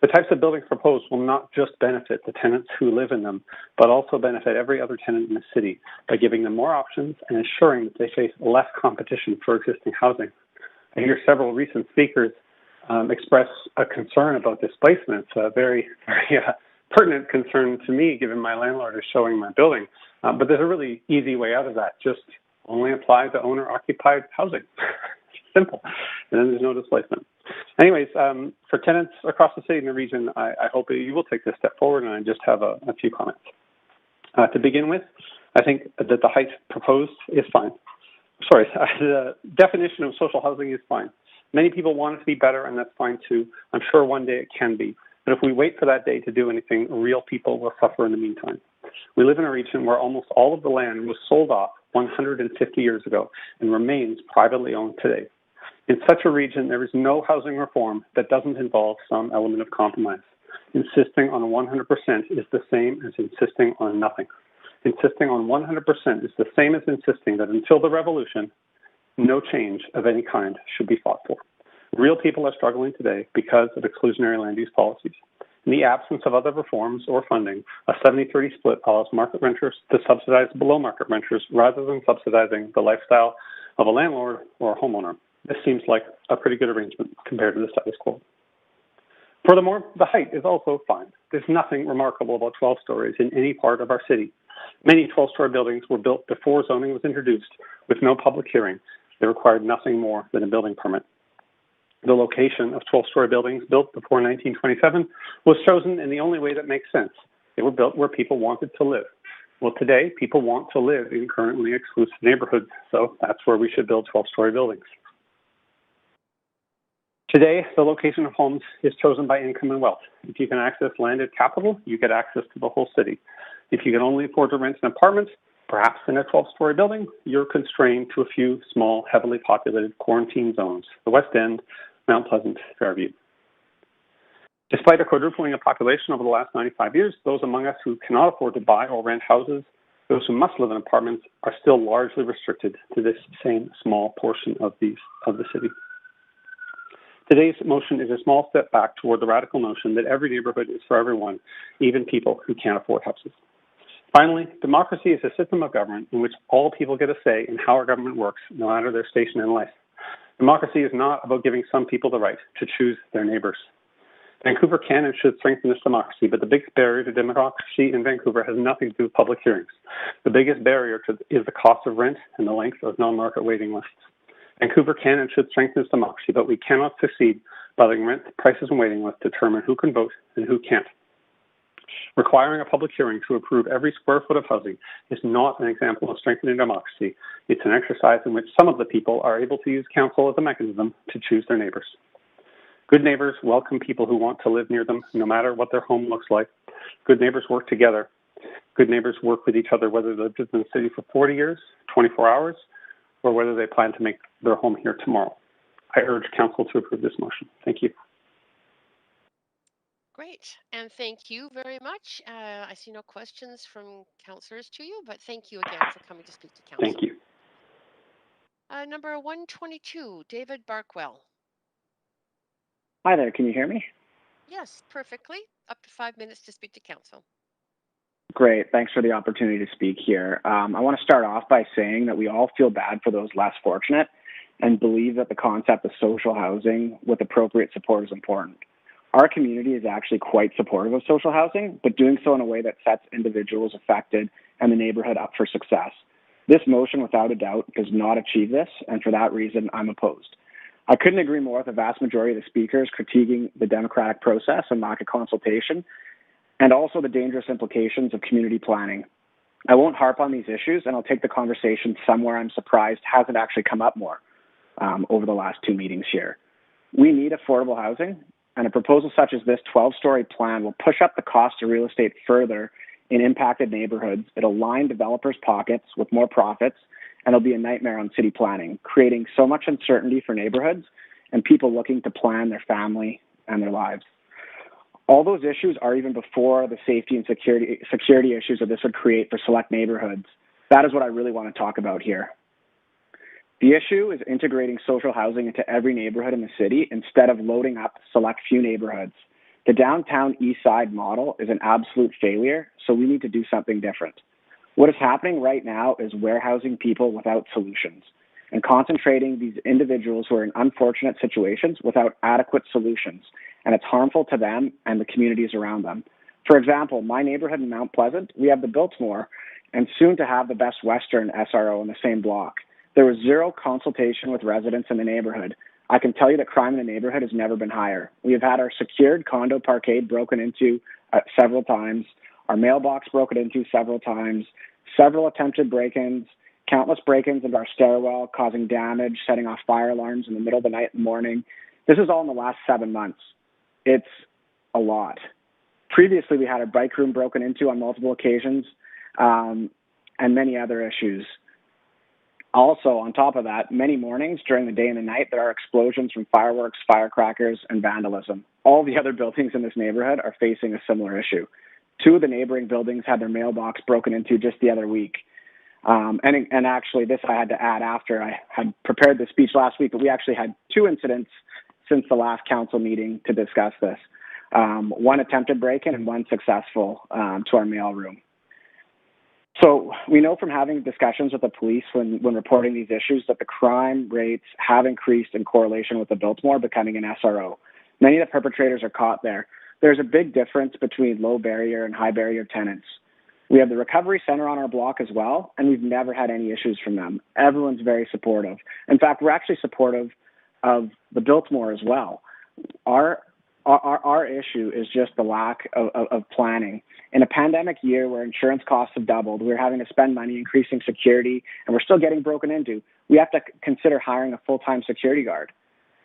The types of buildings proposed will not just benefit the tenants who live in them, but also benefit every other tenant in the city by giving them more options and ensuring that they face less competition for existing housing. I hear several recent speakers express a concern about displacement. It's a very pertinent concern to me, given my landlord is showing my building. But there's a really easy way out of that. Just only apply to owner-occupied housing. Simple. And then there's no displacement. Anyways, for tenants across the city and the region, I hope you will take this step forward, and I just have a few comments. To begin with, I think that the height proposed is fine. Sorry, the definition of social housing is fine. Many people want it to be better, and that's fine too. I'm sure one day it can be. But if we wait for that day to do anything, real people will suffer in the meantime. We live in a region where almost all of the land was sold off 150 years ago and remains privately owned today. In such a region, there is no housing reform that doesn't involve some element of compromise. Insisting on 100% is the same as insisting on nothing. Insisting on 100% is the same as insisting that until the revolution, no change of any kind should be fought for. Real people are struggling today because of exclusionary land use policies. In the absence of other reforms or funding, a 70-30 split allows market renters to subsidize below-market renters rather than subsidizing the lifestyle of a landlord or a homeowner. This seems like a pretty good arrangement compared to the status quo. Furthermore, the height is also fine. There's nothing remarkable about 12 stories in any part of our city. Many 12-story buildings were built before zoning was introduced with no public hearing. They required nothing more than a building permit. The location of 12-story buildings built before 1927 was chosen in the only way that makes sense. They were built where people wanted to live. Well, today, people want to live in currently exclusive neighborhoods, so that's where we should build 12-story buildings. Today, the location of homes is chosen by income and wealth. If you can access landed capital, you get access to the whole city. If you can only afford to rent an apartment, perhaps in a 12-story building, you're constrained to a few small, heavily populated quarantine zones, the West End, Mount Pleasant, Fairview. Despite a quadrupling of population over the last 95 years, those among us who cannot afford to buy or rent houses, those who must live in apartments, are still largely restricted to this same small portion of the city. Today's motion is a small step back toward the radical notion that every neighborhood is for everyone, even people who can't afford houses. Finally, democracy is a system of government in which all people get a say in how our government works, no matter their station in life. Democracy is not about giving some people the right to choose their neighbors. Vancouver can and should strengthen this democracy, but the biggest barrier to democracy in Vancouver has nothing to do with public hearings. The biggest barrier is the cost of rent and the length of non-market waiting lists. Vancouver can and should strengthen its democracy, but we cannot succeed by letting rent, prices, and waiting lists determine who can vote and who can't. Requiring a public hearing to approve every square foot of housing is not an example of strengthening democracy. It's an exercise in which some of the people are able to use council as a mechanism to choose their neighbors. Good neighbors welcome people who want to live near them, no matter what their home looks like. Good neighbors work together. Good neighbors work with each other, whether they've lived in the city for 40 years, 24 hours, or whether they plan to make their home here tomorrow. I urge council to approve this motion. Thank you. Great, and thank you very much. I see no questions from councillors to you, but thank you again for coming to speak to council. Thank you. Number 122, David Barkwell. Hi there, can you hear me? Yes, perfectly. Up to 5 minutes to speak to council. Great, thanks for the opportunity to speak here. I want to start off by saying that we all feel bad for those less fortunate and believe that the concept of social housing with appropriate support is important. Our community is actually quite supportive of social housing, but doing so in a way that sets individuals affected and the neighborhood up for success. This motion, without a doubt, does not achieve this, and for that reason, I'm opposed. I couldn't agree more with the vast majority of the speakers critiquing the democratic process and lack of consultation, and also the dangerous implications of community planning. I won't harp on these issues, and I'll take the conversation somewhere I'm surprised hasn't actually come up more over the last two meetings here. We need affordable housing, and a proposal such as this 12-story plan will push up the cost of real estate further in impacted neighborhoods. It'll line developers' pockets with more profits, and it'll be a nightmare on city planning, creating so much uncertainty for neighborhoods and people looking to plan their family and their lives. All those issues are even before the safety and security issues that this would create for select neighborhoods. That is what I really want to talk about here. The issue is integrating social housing into every neighborhood in the city instead of loading up select few neighborhoods. The downtown east side model is an absolute failure, so we need to do something different. What is happening right now is warehousing people without solutions and concentrating these individuals who are in unfortunate situations without adequate solutions, and it's harmful to them and the communities around them. For example, my neighborhood in Mount Pleasant, we have the Biltmore and soon to have the Best Western SRO in the same block. There was zero consultation with residents in the neighborhood. I can tell you that crime in the neighborhood has never been higher. We have had our secured condo parkade broken into several times, our mailbox broken into several times, several attempted break-ins, countless break-ins into our stairwell, causing damage, setting off fire alarms in the middle of the night and morning. This is all in the last 7 months. It's a lot. Previously, we had our bike room broken into on multiple occasions, and many other issues. Also, on top of that, many mornings during the day and the night, there are explosions from fireworks, firecrackers, and vandalism. All the other buildings in this neighborhood are facing a similar issue. 2 of the neighboring buildings had their mailbox broken into just the other week. And actually, this I had to add after I had prepared the speech last week, but we actually had 2 incidents since the last council meeting to discuss this. 1 attempted break-in and 1 successful to our mail room. So we know from having discussions with the police when reporting these issues that the crime rates have increased in correlation with the Biltmore becoming an SRO. Many of the perpetrators are caught there. There's a big difference between low barrier and high barrier tenants. We have the recovery center on our block as well, and we've never had any issues from them. Everyone's very supportive. In fact, we're actually supportive of the Biltmore as well. Our issue is just the lack of planning. In a pandemic year where insurance costs have doubled, we're having to spend money increasing security, and we're still getting broken into. We have to consider hiring a full-time security guard.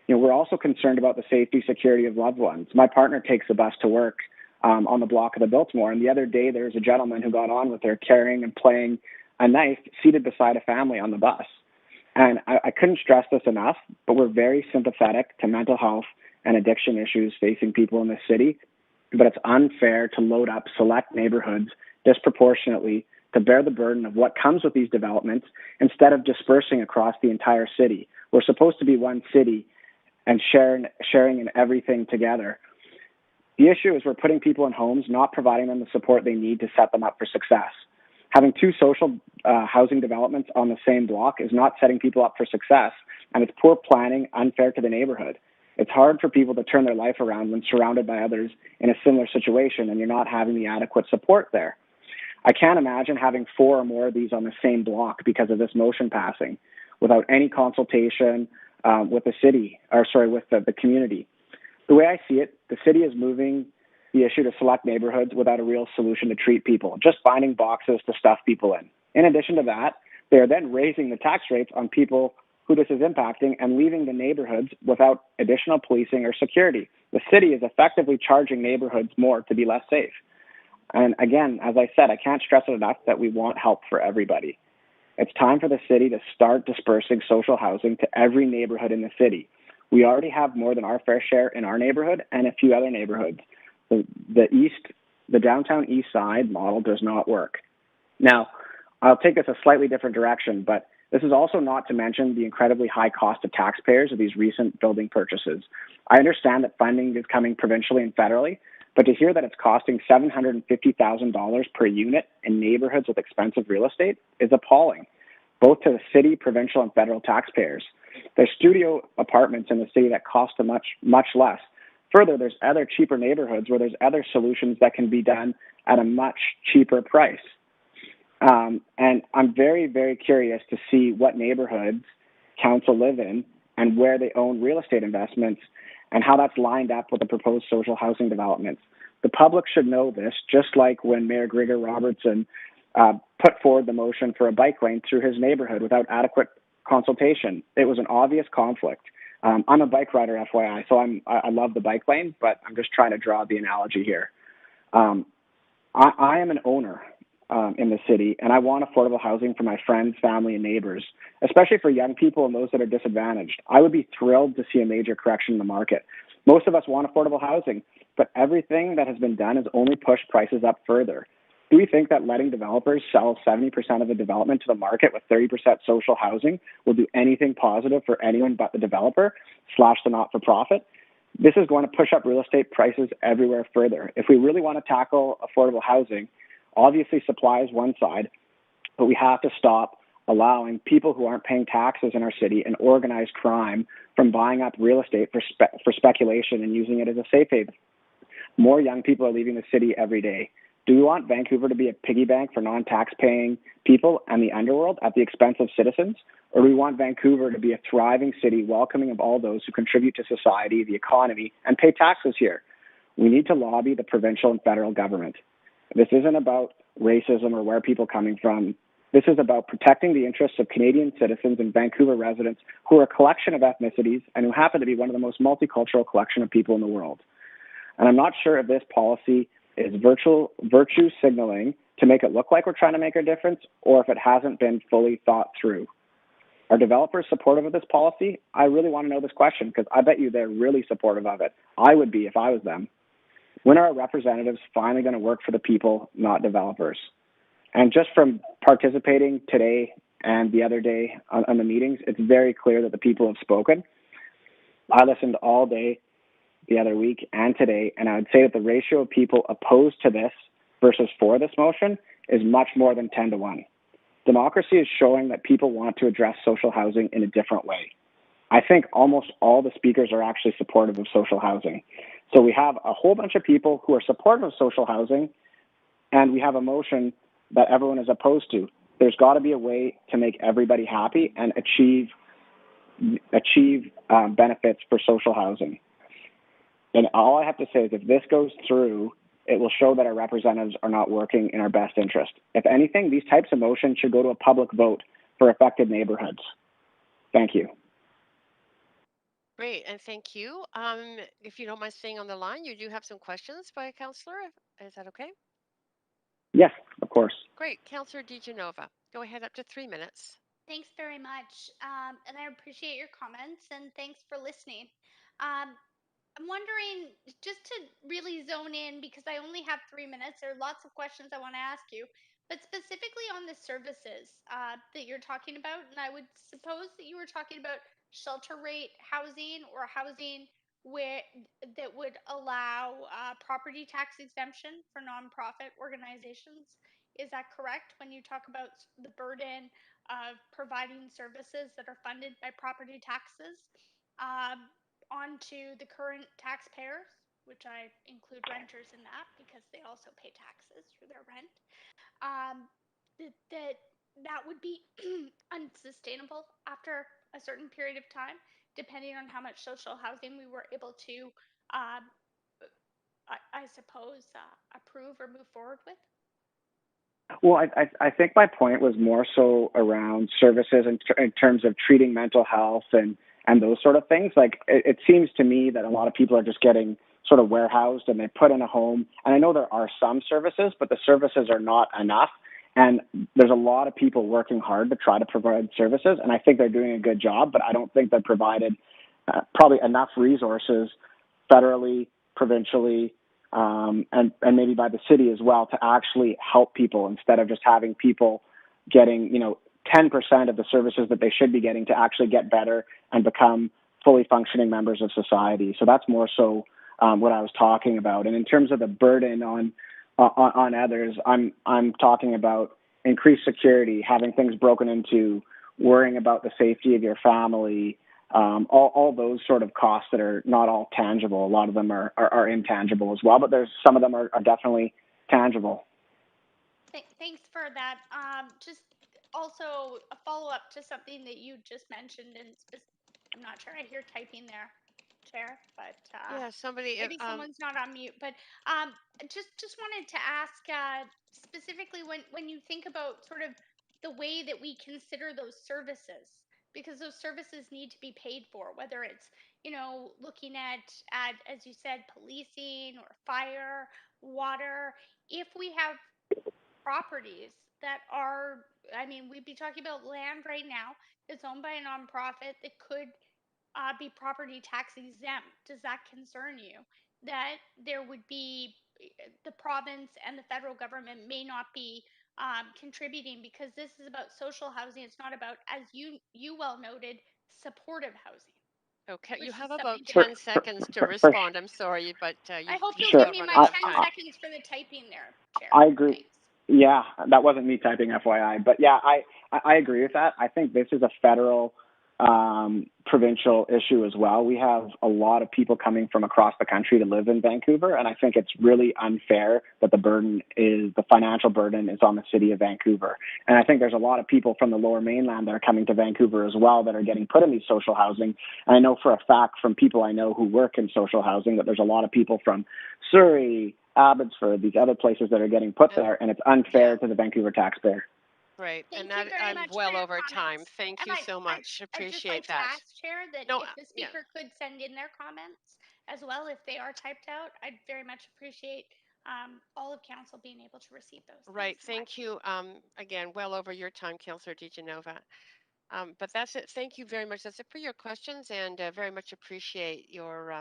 We're also concerned about the safety, security of loved ones. My partner takes the bus to work on the block of the Biltmore, and the other day there was a gentleman who got on with her carrying and playing a knife seated beside a family on the bus. And I couldn't stress this enough, but we're very sympathetic to mental health and addiction issues facing people in the city, but it's unfair to load up select neighborhoods disproportionately to bear the burden of what comes with these developments instead of dispersing across the entire city. We're supposed to be one city and sharing in everything together. The issue is we're putting people in homes, not providing them the support they need to set them up for success. Having 2 social housing developments on the same block is not setting people up for success, and it's poor planning, unfair to the neighborhood. It's hard for people to turn their life around when surrounded by others in a similar situation and you're not having the adequate support there. I can't imagine having 4 or more of these on the same block because of this motion passing without any consultation with the city, with the community. The way I see it, the city is moving the issue to select neighborhoods without a real solution to treat people, just finding boxes to stuff people in. In addition to that, they are then raising the tax rates on people who this is impacting and leaving the neighborhoods without additional policing or security. The city is effectively charging neighborhoods more to be less safe. And again, as I said, I can't stress it enough that we want help for everybody. It's time for the city to start dispersing social housing to every neighborhood in the city. We already have more than our fair share in our neighborhood and a few other neighborhoods. The downtown east side model does not work. Now, I'll take this a slightly different direction, but this is also not to mention the incredibly high cost of taxpayers of these recent building purchases. I understand that funding is coming provincially and federally, but to hear that it's costing $750,000 per unit in neighborhoods with expensive real estate is appalling, both to the city, provincial, and federal taxpayers. There's studio apartments in the city that cost much less. Further, there's other cheaper neighborhoods where there's other solutions that can be done at a much cheaper price. And I'm very, very curious to see what neighborhoods council live in and where they own real estate investments and how that's lined up with the proposed social housing developments. The public should know this, just like when Mayor Grigor Robertson put forward the motion for a bike lane through his neighborhood without adequate consultation. It was an obvious conflict. I'm a bike rider, FYI, so I love the bike lane, but I'm just trying to draw the analogy here. I am an owner in the city, and I want affordable housing for my friends, family, and neighbors, especially for young people and those that are disadvantaged. I would be thrilled to see a major correction in the market. Most of us want affordable housing, but everything that has been done has only pushed prices up further. Do we think that letting developers sell 70% of the development to the market with 30% social housing will do anything positive for anyone but the developer / the not-for-profit? This is going to push up real estate prices everywhere further. If we really want to tackle affordable housing, obviously supply is one side, but we have to stop allowing people who aren't paying taxes in our city and organized crime from buying up real estate for speculation and using it as a safe haven. More young people are leaving the city every day. Do we want Vancouver to be a piggy bank for non-tax-paying people and the underworld at the expense of citizens? Or do we want Vancouver to be a thriving city welcoming of all those who contribute to society, the economy, and pay taxes here? We need to lobby the provincial and federal government. This isn't about racism or where people are coming from. This is about protecting the interests of Canadian citizens and Vancouver residents who are a collection of ethnicities and who happen to be one of the most multicultural collection of people in the world. And I'm not sure if this policy is virtue signaling to make it look like we're trying to make a difference, or if it hasn't been fully thought through. Are developers supportive of this policy? I really want to know this question because I bet you they're really supportive of it. I would be if I was them. When are our representatives finally going to work for the people, not developers? And just from participating today and the other day on the meetings, it's very clear that the people have spoken. I listened all day the other week and today, and I would say that the ratio of people opposed to this versus for this motion is much more than 10 to 1. Democracy is showing that people want to address social housing in a different way. I think almost all the speakers are actually supportive of social housing. So we have a whole bunch of people who are supportive of social housing, and we have a motion that everyone is opposed to. There's got to be a way to make everybody happy and achieve benefits for social housing. And all I have to say is if this goes through, it will show that our representatives are not working in our best interest. If anything, these types of motions should go to a public vote for affected neighborhoods. Thank you. Great, and thank you. If you don't mind staying on the line, you do have some questions by a councillor. Is that okay? Yes, of course. Great. Councillor DeGenova, go ahead, up to 3 minutes. Thanks very much. And I appreciate your comments and thanks for listening. I'm wondering, just to really zone in, because I only have 3 minutes, there are lots of questions I want to ask you, but specifically on the services that you're talking about. And I would suppose that you were talking about shelter rate housing or housing where that would allow property tax exemption for nonprofit organizations. Is that correct when you talk about the burden of providing services that are funded by property taxes? Onto the current taxpayers, which I include renters in that because they also pay taxes for their rent, that would be unsustainable after a certain period of time, depending on how much social housing we were able to, I suppose, approve or move forward with. Well, I think my point was more so around services in terms of treating mental health and those sort of things. Like, it seems to me that a lot of people are just getting sort of warehoused and they put in a home. And I know there are some services, but the services are not enough. And there's a lot of people working hard to try to provide services. And I think they're doing a good job, but I don't think they're provided probably enough resources federally, provincially, and maybe by the city as well to actually help people instead of just having people getting, 10% of the services that they should be getting to actually get better and become fully functioning members of society. So that's more so what I was talking about. And in terms of the burden on others, I'm talking about increased security, having things broken into, worrying about the safety of your family, all those sort of costs that are not all tangible. A lot of them are intangible as well, but there's some of them are definitely tangible. Thanks for that. Just also a follow-up to something that you just mentioned, and I'm not sure I hear typing there, Chair, but yeah, maybe someone's not on mute. But just wanted to ask specifically when you think about sort of the way that we consider those services, because those services need to be paid for, whether it's looking at as you said, policing or fire, water. If we have properties that are, we'd be talking about land right now that's owned by a nonprofit that could be property tax exempt. Does that concern you? That there would be, the province and the federal government may not be contributing, because this is about social housing. It's not about, as you well noted, supportive housing. Okay, you Which have is about something 10 different. seconds to respond. I'm sorry, but I you've hope you'll still give have me run my out of 10 time. seconds for the typing there, Chair. I agree. Thanks. Yeah, that wasn't me typing, FYI. But yeah, I agree with that. I think this is a federal, provincial issue as well. We have a lot of people coming from across the country to live in Vancouver, and I think it's really unfair that the financial burden is on the city of Vancouver. And I think there's a lot of people from the Lower Mainland that are coming to Vancouver as well that are getting put in these social housing. And I know for a fact from people I know who work in social housing that there's a lot of people from Surrey, Abbotsford, these other places that are getting put there, and it's unfair to the Vancouver taxpayer. Right, Thank and you that very I'm much well for your over time. comments. Thank And you so much. I'd just Appreciate like to that. ask, Chair, that No, if the yeah. speaker could send in their comments as well, if they are typed out, I'd very much appreciate all of council being able to receive those. Right, Thanks so much. thank you. Again, well over your time, Councillor DeGenova. But that's it. Thank you very much. That's it for your questions, and very much appreciate your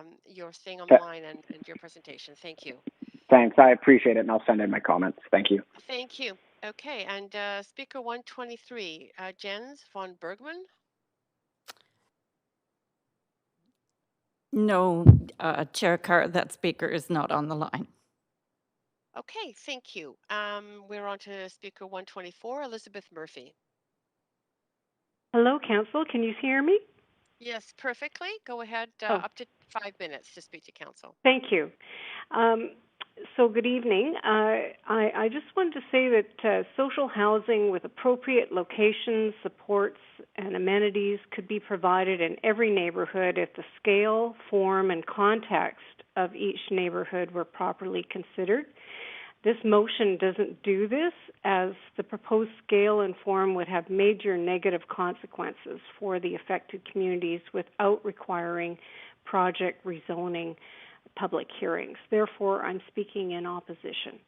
staying on the line and your presentation. Thank you. Thanks. I appreciate it, and I'll send in my comments. Thank you. Thank you. Okay, and Speaker 123, Jens von Bergman. No, Chair Carr, that speaker is not on the line. Okay, thank you. We're on to Speaker 124, Elizabeth Murphy. Hello, Council. Can you hear me? Yes, perfectly. Go ahead. Oh. Up to 5 minutes to speak to Council. Thank you. So good evening. I just wanted to say that social housing with appropriate locations, supports, and amenities could be provided in every neighborhood if the scale, form, and context of each neighborhood were properly considered. This motion doesn't do this, as the proposed scale and form would have major negative consequences for the affected communities without requiring project rezoning public hearings. Therefore, I'm speaking in opposition.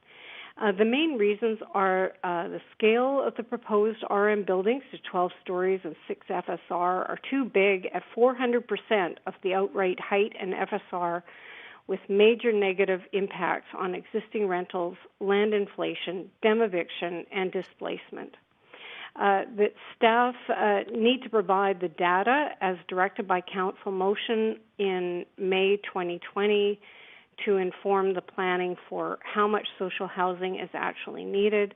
The main reasons are the scale of the proposed RM buildings to 12 stories and 6 FSR are too big at 400% of the outright height and FSR, with major negative impacts on existing rentals, land inflation, eviction, and displacement. That staff need to provide the data as directed by Council motion in May 2020 to inform the planning for how much social housing is actually needed.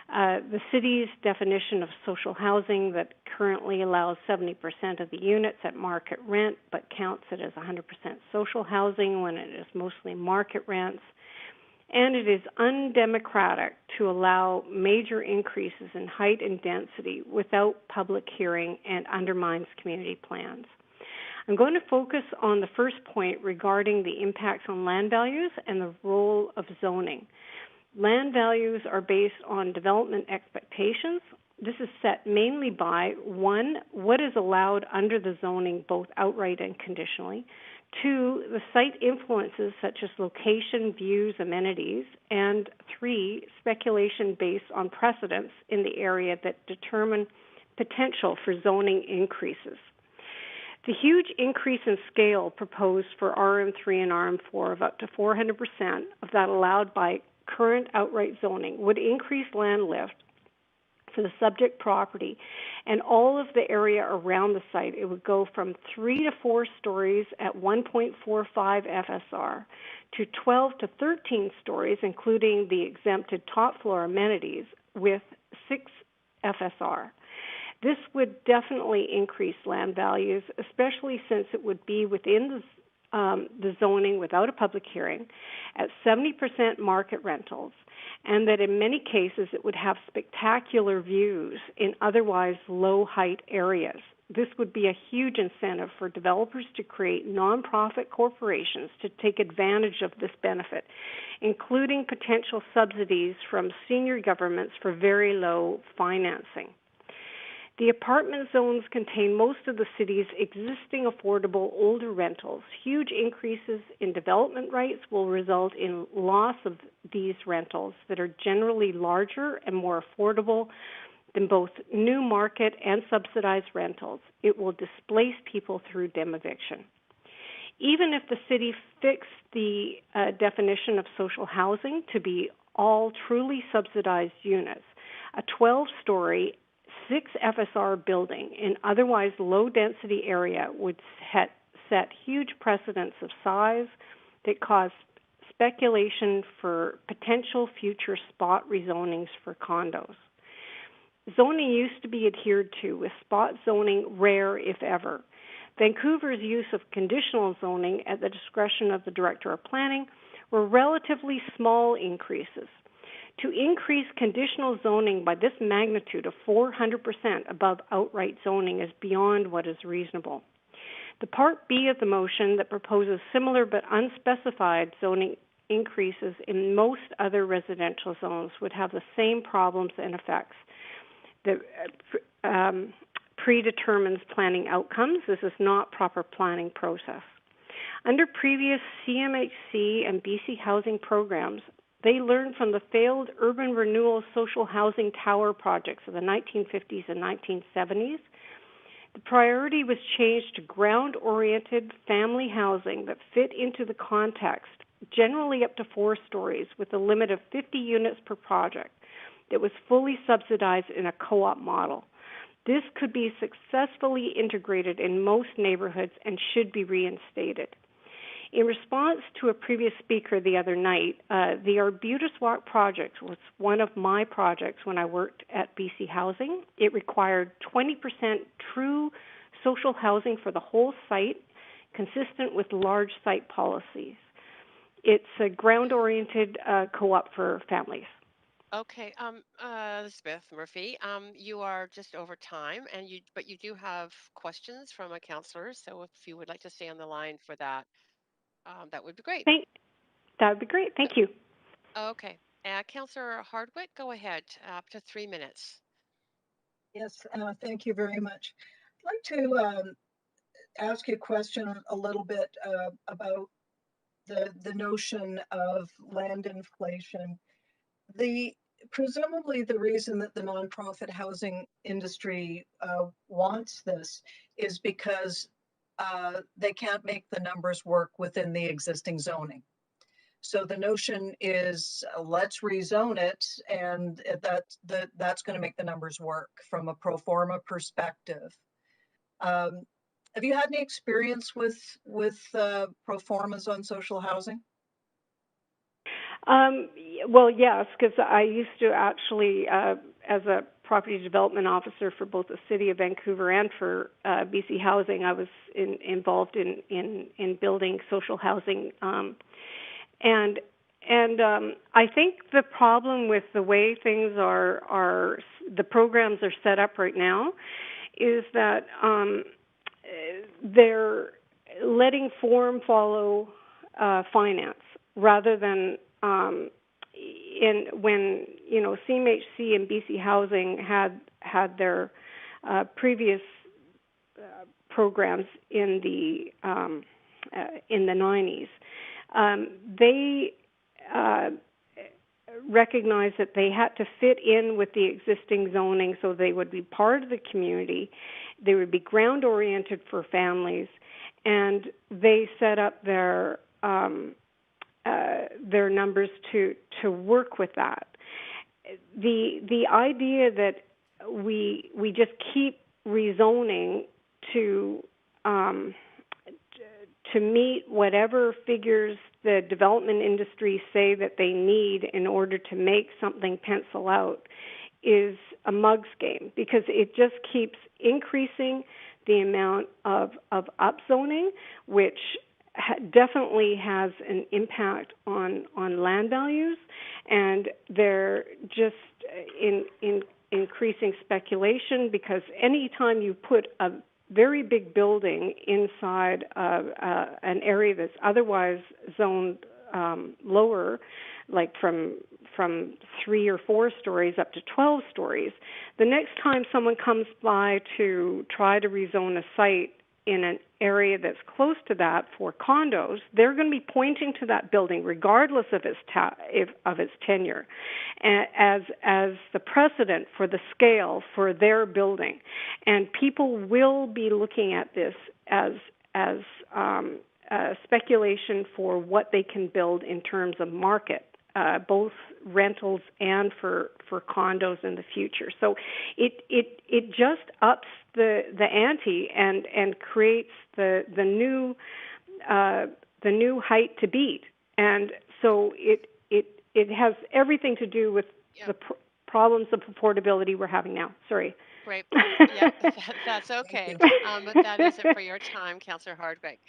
The city's definition of social housing that currently allows 70% of the units at market rent but counts it as 100% social housing when it is mostly market rents. And it is undemocratic to allow major increases in height and density without public hearing and undermines community plans. I'm going to focus on the first point regarding the impacts on land values and the role of zoning. Land values are based on development expectations. This is set mainly by, 1, what is allowed under the zoning both outright and conditionally, 2, the site influences such as location, views, amenities, and 3, speculation based on precedents in the area that determine potential for zoning increases. The huge increase in scale proposed for RM3 and RM4 of up to 400% of that allowed by current outright zoning would increase land lift for the subject property and all of the area around the site. It would go from 3 to 4 stories at 1.45 FSR to 12 to 13 stories, including the exempted top floor amenities, with 6 FSR. This would definitely increase land values, especially since it would be within the zoning without a public hearing at 70% market rentals, and that in many cases it would have spectacular views in otherwise low height areas. This would be a huge incentive for developers to create nonprofit corporations to take advantage of this benefit, including potential subsidies from senior governments for very low financing. The apartment zones contain most of the city's existing affordable older rentals. Huge increases in development rights will result in loss of these rentals that are generally larger and more affordable than both new market and subsidized rentals. It will displace people through eviction. Even if the city fixed the definition of social housing to be all truly subsidized units, a 12-story, 6 FSR building in otherwise low-density area would set huge precedents of size that cause speculation for potential future spot rezonings for condos. Zoning used to be adhered to, with spot zoning rare if ever. Vancouver's use of conditional zoning at the discretion of the Director of Planning were relatively small increases. To increase conditional zoning by this magnitude of 400% above outright zoning is beyond what is reasonable. The Part B of the motion that proposes similar but unspecified zoning increases in most other residential zones would have the same problems and effects. The predetermines planning outcomes. This is not proper planning process. Under previous CMHC and BC housing programs, they learned from the failed urban renewal social housing tower projects of the 1950s and 1970s. The priority was changed to ground-oriented family housing that fit into the context, generally up to 4 stories, with a limit of 50 units per project that was fully subsidized in a co-op model. This could be successfully integrated in most neighborhoods and should be reinstated. In response to a previous speaker the other night, the Arbutus Walk project was one of my projects when I worked at BC Housing. It required 20% true social housing for the whole site, consistent with large site policies. It's a ground-oriented co-op for families. Okay, Elizabeth Murphy, you are just over time, but you do have questions from a councillor. So if you would like to stay on the line for that, that would be great. That would be great. Thank you. Okay, Councillor Hardwick, go ahead. Up to 3 minutes. Yes, thank you very much. I'd like to ask you a question a little bit about the notion of land inflation. Presumably the reason that the nonprofit housing industry wants this is because they can't make the numbers work within the existing zoning. So the notion is let's rezone it, and that's going to make the numbers work from a pro forma perspective. Have you had any experience with pro formas on social housing? Well, yes, because I used to actually, as a property development officer for both the City of Vancouver and for BC Housing, I was involved in building social housing. And I think the problem with the way things are the programs are set up right now is that they're letting form follow finance rather than when CMHC and BC Housing had their previous programs in the 90s. They recognized that they had to fit in with the existing zoning so they would be part of the community. They would be ground-oriented for families, and they set up their numbers to work with that. The idea that we just keep rezoning to meet whatever figures the development industry say that they need in order to make something pencil out is a mug's game, because it just keeps increasing the amount of upzoning, which definitely has an impact on land values, and they're just in increasing speculation, because anytime you put a very big building inside an area that's otherwise zoned lower, like from 3 or 4 stories up to 12 stories, the next time someone comes by to try to rezone a site in an area that's close to that for condos, they're going to be pointing to that building regardless of its tenure as the precedent for the scale for their building. And people will be looking at this as speculation for what they can build in terms of market, both rentals and for condos in the future. So it just ups the ante and creates the new height to beat. And so it has everything to do with the problems of affordability we're having now. Sorry. Great. Yeah, that's okay. But that is it for your time, Councillor Hardwick.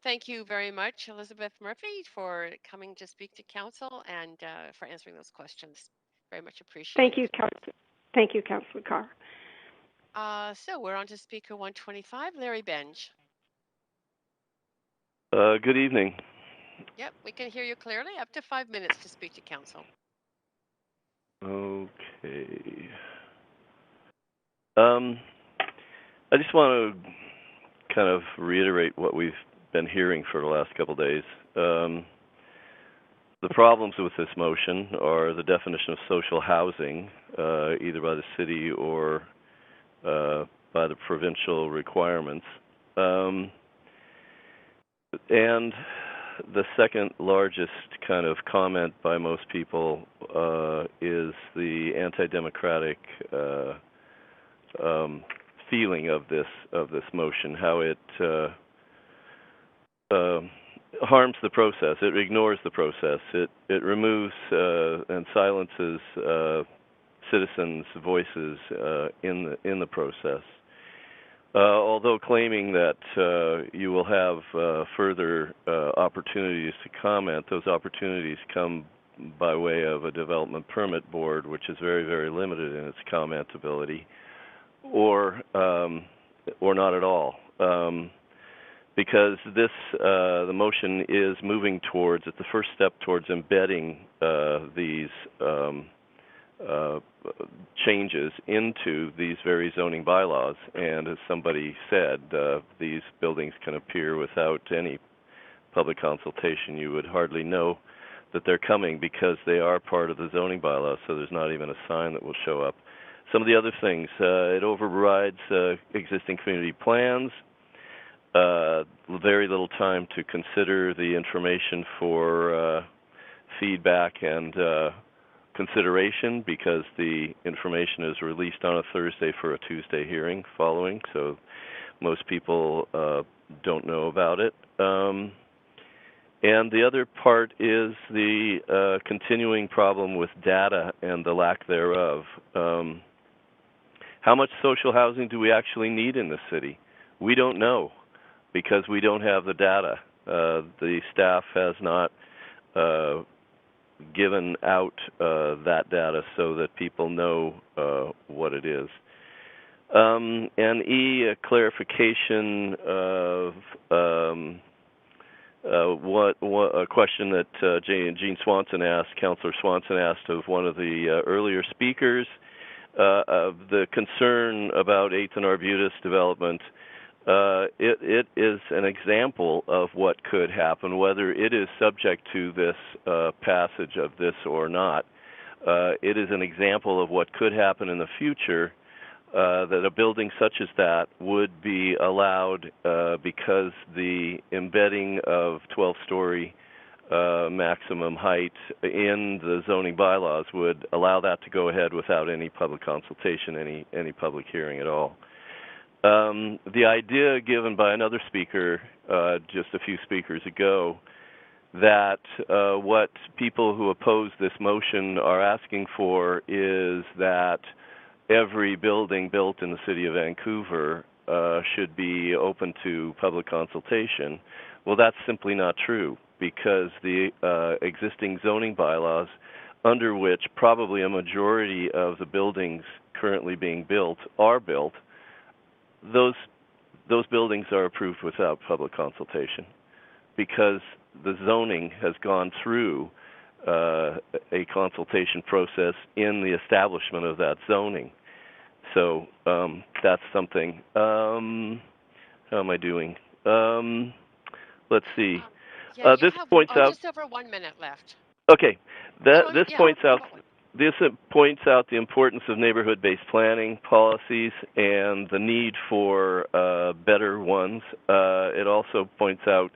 Thank you very much, Elizabeth Murphy, for coming to speak to Council and for answering those questions. Very much appreciated. Thank you, Councillor Carr. So we're on to Speaker 125, Larry Benge. Good evening. Yep, we can hear you clearly. Up to 5 minutes to speak to Council. Okay. I just want to kind of reiterate what we've been hearing for the last couple of days. The problems with this motion are the definition of social housing, either by the city or by the provincial requirements. And the second largest kind of comment by most people is the anti-democratic feeling of this motion, how it harms the process. It ignores the process. It removes and silences citizens' voices in the process. Although claiming that you will have further opportunities to comment, those opportunities come by way of a development permit board, which is very, very limited in its comment ability, or not at all. Because the motion is moving towards, it's the first step towards embedding these changes into these very zoning bylaws. And as somebody said, these buildings can appear without any public consultation. You would hardly know that they're coming because they are part of the zoning bylaws, so there's not even a sign that will show up. Some of the other things, it overrides existing community plans, very little time to consider the information for feedback and consideration, because the information is released on a Thursday for a Tuesday hearing following, so most people don't know about it. And the other part is the continuing problem with data and the lack thereof. How much social housing do we actually need in the city? We don't know, because we don't have the data. The staff has not given out that data so that people know what it is. And a clarification of a question that Jean Swanson asked, Councillor Swanson asked of one of the earlier speakers, of the concern about 8th and Arbutus development. It is an example of what could happen, whether it is subject to this passage of this or not. It is an example of what could happen in the future, that a building such as that would be allowed because the embedding of 12-story maximum height in the zoning bylaws would allow that to go ahead without any public consultation, any public hearing at all. The idea given by another speaker just a few speakers ago, that what people who oppose this motion are asking for is that every building built in the city of Vancouver should be open to public consultation. Well, that's simply not true, because the existing zoning bylaws, under which probably a majority of the buildings currently being built are built, those buildings are approved without public consultation, because the zoning has gone through a consultation process in the establishment of that zoning. So that's something. How am I doing? Let's see. Yeah, this points out just over 1 minute left. Okay, this points out the importance of neighborhood-based planning policies and the need for better ones. It also points out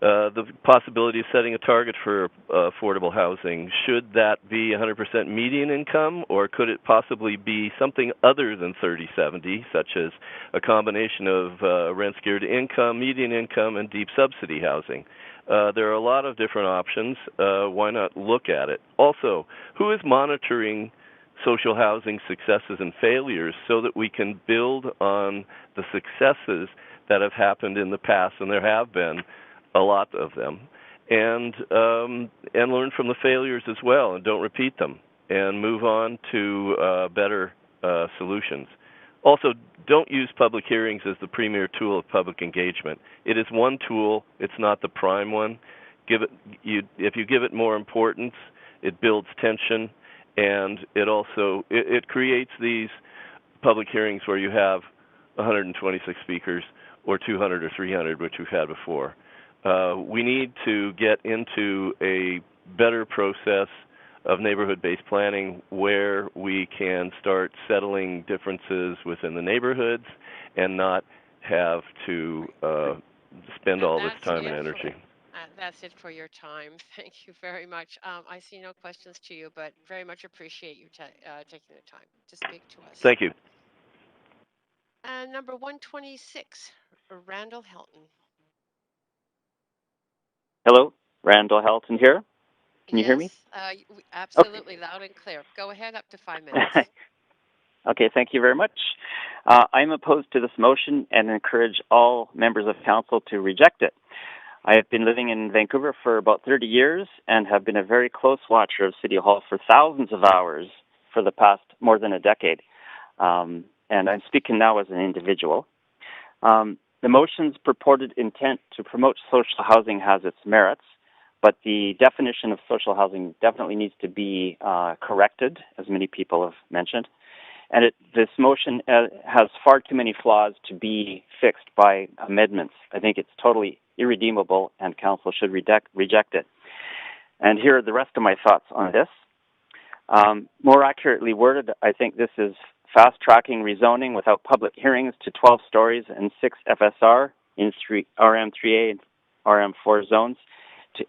The possibility of setting a target for affordable housing, should that be 100% median income, or could it possibly be something other than 30/70, such as a combination of rent-secured income, median income, and deep subsidy housing? There are a lot of different options. Why not look at it? Also, who is monitoring social housing successes and failures so that we can build on the successes that have happened in the past, and there have been a lot of them, and learn from the failures as well, and don't repeat them, and move on to better solutions. Also, don't use public hearings as the premier tool of public engagement. It is one tool; it's not the prime one. If you give it more importance, it builds tension, and it creates these public hearings where you have 126 speakers, or 200 or 300, which we've had before. We need to get into a better process of neighborhood-based planning where we can start settling differences within the neighborhoods and not have to spend all this time and energy. That's it for your time. Thank you very much. I see no questions to you, but very much appreciate you taking the time to speak to us. Thank you. And number 126, Randall Helton. Hello, Randall Helton here. Can you hear me? Absolutely, loud and clear. Go ahead, up to 5 minutes. Okay, thank you very much. I'm opposed to this motion and encourage all members of council to reject it. I have been living in Vancouver for about 30 years and have been a very close watcher of City Hall for thousands of hours for the past more than a decade. And I'm speaking now as an individual. The motion's purported intent to promote social housing has its merits, but the definition of social housing definitely needs to be corrected, as many people have mentioned. And this motion has far too many flaws to be fixed by amendments. I think it's totally irredeemable, and council should reject it. And here are the rest of my thoughts on this. More accurately worded, I think this is fast-tracking rezoning without public hearings to 12 stories and 6 FSR in RM3A and RM4 zones, to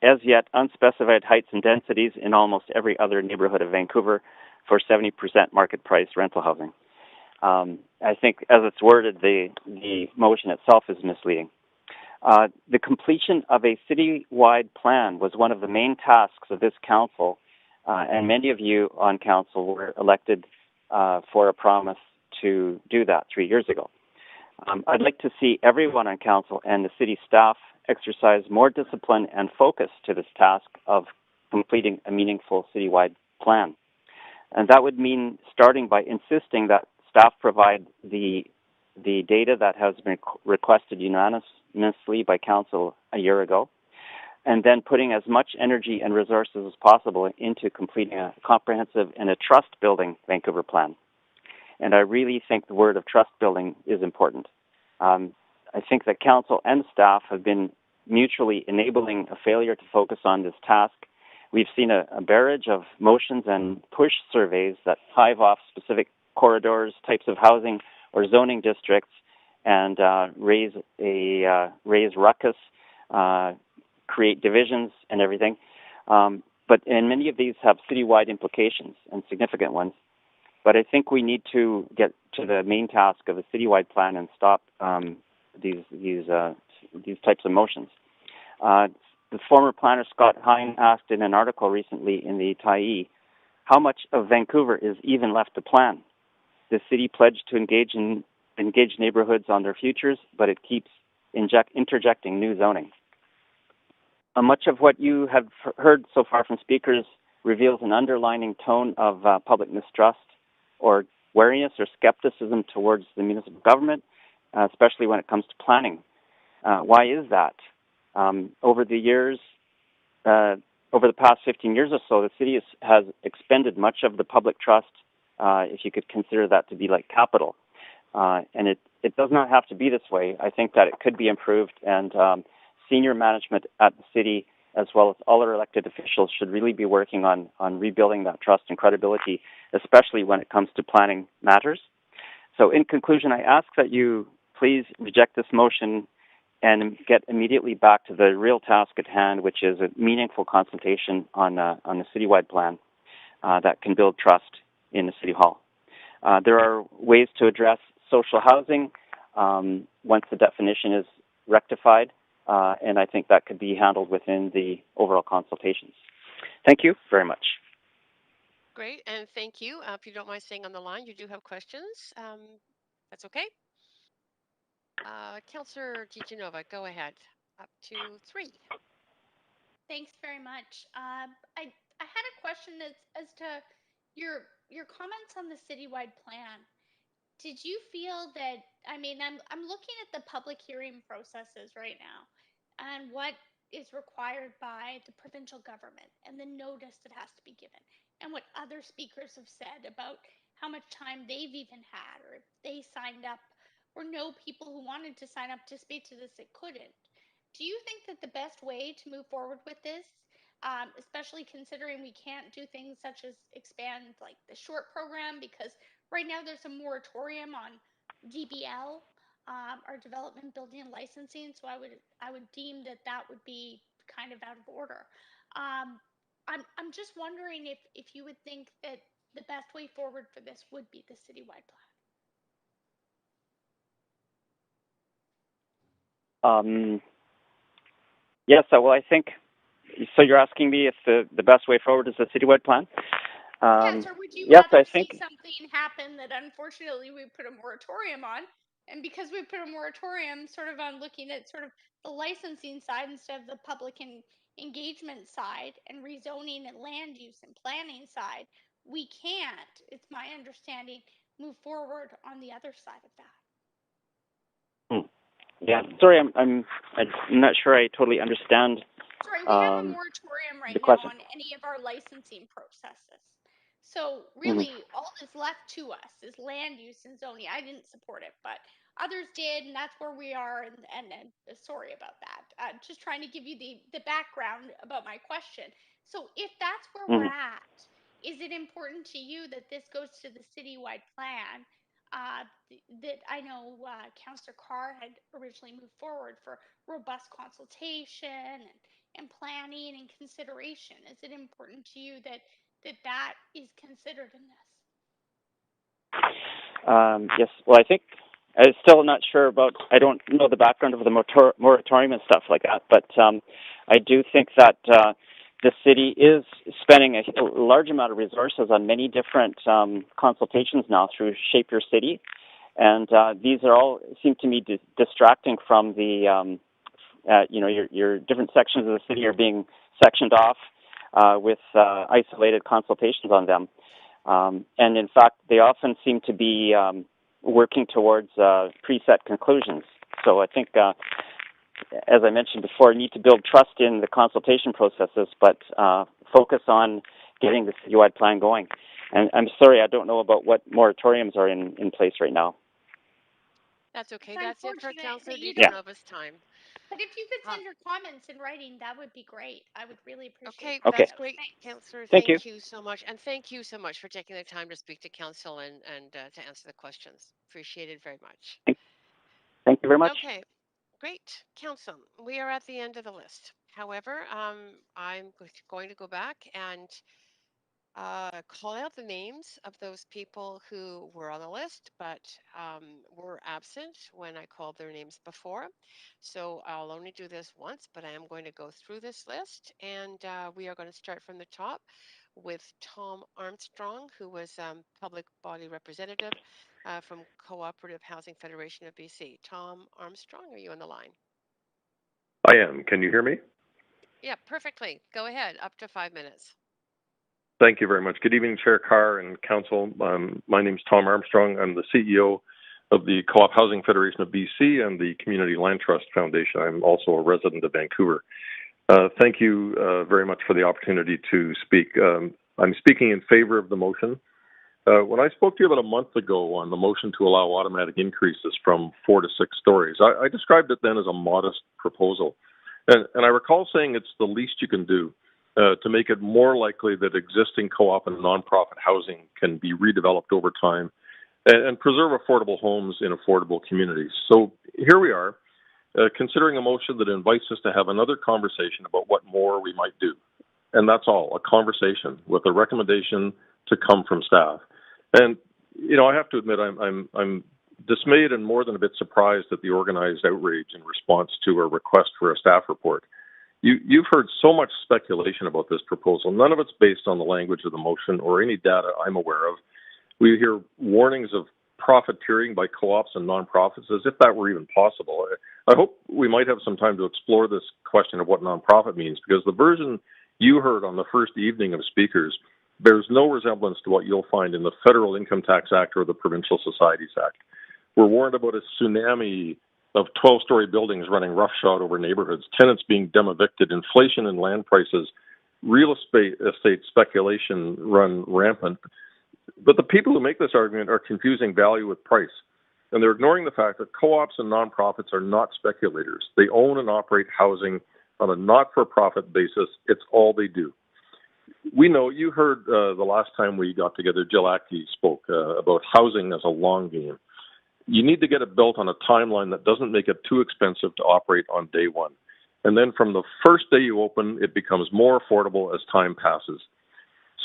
as yet unspecified heights and densities in almost every other neighborhood of Vancouver for 70% market price rental housing. I think as it's worded, the motion itself is misleading. The completion of a city-wide plan was one of the main tasks of this council, and many of you on council were elected for a promise to do that 3 years ago. I'd like to see everyone on council and the city staff exercise more discipline and focus to this task of completing a meaningful citywide plan. And that would mean starting by insisting that staff provide the data that has been requested unanimously by council a year ago, and then putting as much energy and resources as possible into completing a comprehensive and a trust-building Vancouver plan. And I really think the word of trust building is important. I think that council and staff have been mutually enabling a failure to focus on this task. We've seen a barrage of motions and push surveys that hive off specific corridors, types of housing, or zoning districts, and raise ruckus, create divisions and everything. And many of these have citywide implications and significant ones. But I think we need to get to the main task of a citywide plan and stop these types of motions. The former planner Scott Hine asked in an article recently in the Tyee, how much of Vancouver is even left to plan? The city pledged to engage neighborhoods on their futures, but it keeps interjecting new zoning. Much of what you have heard so far from speakers reveals an underlining tone of public mistrust or wariness or skepticism towards the municipal government, especially when it comes to planning. Why is that? Over the past 15 years or so, the city has expended much of the public trust, if you could consider that to be like capital. And it does not have to be this way. I think that it could be improved, and senior management at the city, as well as all our elected officials, should really be working on rebuilding that trust and credibility, especially when it comes to planning matters. So in conclusion, I ask that you please reject this motion and get immediately back to the real task at hand, which is a meaningful consultation on a citywide plan that can build trust in the City Hall. There are ways to address social housing once the definition is rectified, and I think that could be handled within the overall consultations. Thank you very much. Great, and thank you. If you don't mind staying on the line, you do have questions. That's okay. Councillor Gijanova, go ahead. Up to 3. Thanks very much. I had a question as to your comments on the citywide plan. Did you feel that, I mean, I'm looking at the public hearing processes right now and what is required by the provincial government and the notice that has to be given and what other speakers have said about how much time they've even had or if they signed up or know people who wanted to sign up to speak to this that couldn't. Do you think that the best way to move forward with this, especially considering we can't do things such as expand like the short program because right now there's a moratorium on DBL, our development, building, and licensing. So I would deem that would be kind of out of order. I'm just wondering if you would think that the best way forward for this would be the citywide plan. Yes, well, I think, so you're asking me if the best way forward is a citywide plan? Yes, or would you rather see something happen that unfortunately we put a moratorium on, and because we put a moratorium sort of on looking at sort of the licensing side instead of the public engagement side and rezoning and land use and planning side, we can't, it's my understanding, move forward on the other side of that. Yeah, sorry, I'm not sure I totally understand. Sorry, we have a moratorium right now on any of our licensing processes. So really, all that's left to us is land use and zoning. I didn't support it, but others did, and that's where we are. And sorry about that. Just trying to give you the background about my question. So if that's where we're at, is it important to you that this goes to the citywide plan? That I know Councillor Carr had originally moved forward for robust consultation and planning and consideration. Is it important to you that is considered in this? Yes, well, I think I'm still not sure about, I don't know the background of the moratorium and stuff like that, but I do think that the city is spending a large amount of resources on many different consultations now through Shape Your City, and these are all seem to me distracting from the, your different sections of the city are being sectioned off with isolated consultations on them. And in fact, they often seem to be working towards preset conclusions. So I think, as I mentioned before, need to build trust in the consultation processes, but focus on getting the citywide plan going. And I'm sorry, I don't know about what moratoriums are in place right now. That's okay. That's it for Councillor Gianova's time. But if you could send your comments in writing, that would be great. I would really appreciate it. Okay, that's great, Councillor. Thank you so much. And thank you so much for taking the time to speak to Council and to answer the questions. Appreciate it very much. Thank you very much. Okay, great. Council, we are at the end of the list. However, I'm going to go back and call out the names of those people who were on the list, but were absent when I called their names before. So I'll only do this once, but I am going to go through this list, and we are going to start from the top with Tom Armstrong, who was public body representative from Cooperative Housing Federation of BC. Tom Armstrong, are you on the line? I am. Can you hear me? Yeah, perfectly. Go ahead. Up to 5 minutes. Thank you very much. Good evening, Chair Carr and Council. My name is Tom Armstrong. I'm the CEO of the Co-op Housing Federation of BC and the Community Land Trust Foundation. I'm also a resident of Vancouver. Thank you very much for the opportunity to speak. I'm speaking in favor of the motion. When I spoke to you about a month ago on the motion to allow automatic increases from 4 to 6 stories, I described it then as a modest proposal. And I recall saying it's the least you can do to make it more likely that existing co-op and nonprofit housing can be redeveloped over time and preserve affordable homes in affordable communities. So here we are. considering a motion that invites us to have another conversation about what more we might do. And that's all, a conversation with a recommendation to come from staff. And, you know, I have to admit, I'm dismayed and more than a bit surprised at the organized outrage in response to a request for a staff report. You've heard so much speculation about this proposal. None of it's based on the language of the motion or any data I'm aware of. We hear warnings of profiteering by co-ops and nonprofits as if that were even possible. I hope we might have some time to explore this question of what nonprofit means, because the version you heard on the first evening of speakers bears no resemblance to what you'll find in the Federal Income Tax Act or the Provincial Societies Act. We're warned about a tsunami of 12-story buildings running roughshod over neighborhoods, tenants being dem-evicted, inflation in land prices, real estate speculation run rampant. But the people who make this argument are confusing value with price. And they're ignoring the fact that co-ops and nonprofits are not speculators. They own and operate housing on a not-for-profit basis. It's all they do. We know, you heard the last time we got together, Jill Ackey spoke about housing as a long game. You need to get it built on a timeline that doesn't make it too expensive to operate on day one. And then from the first day you open, it becomes more affordable as time passes.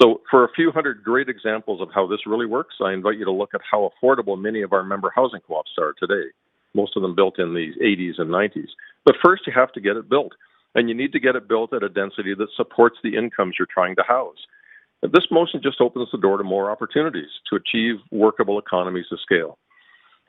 So for a few hundred great examples of how this really works, I invite you to look at how affordable many of our member housing co-ops are today, most of them built in the 80s and 90s. But first you have to get it built, and you need to get it built at a density that supports the incomes you're trying to house. This motion just opens the door to more opportunities to achieve workable economies of scale.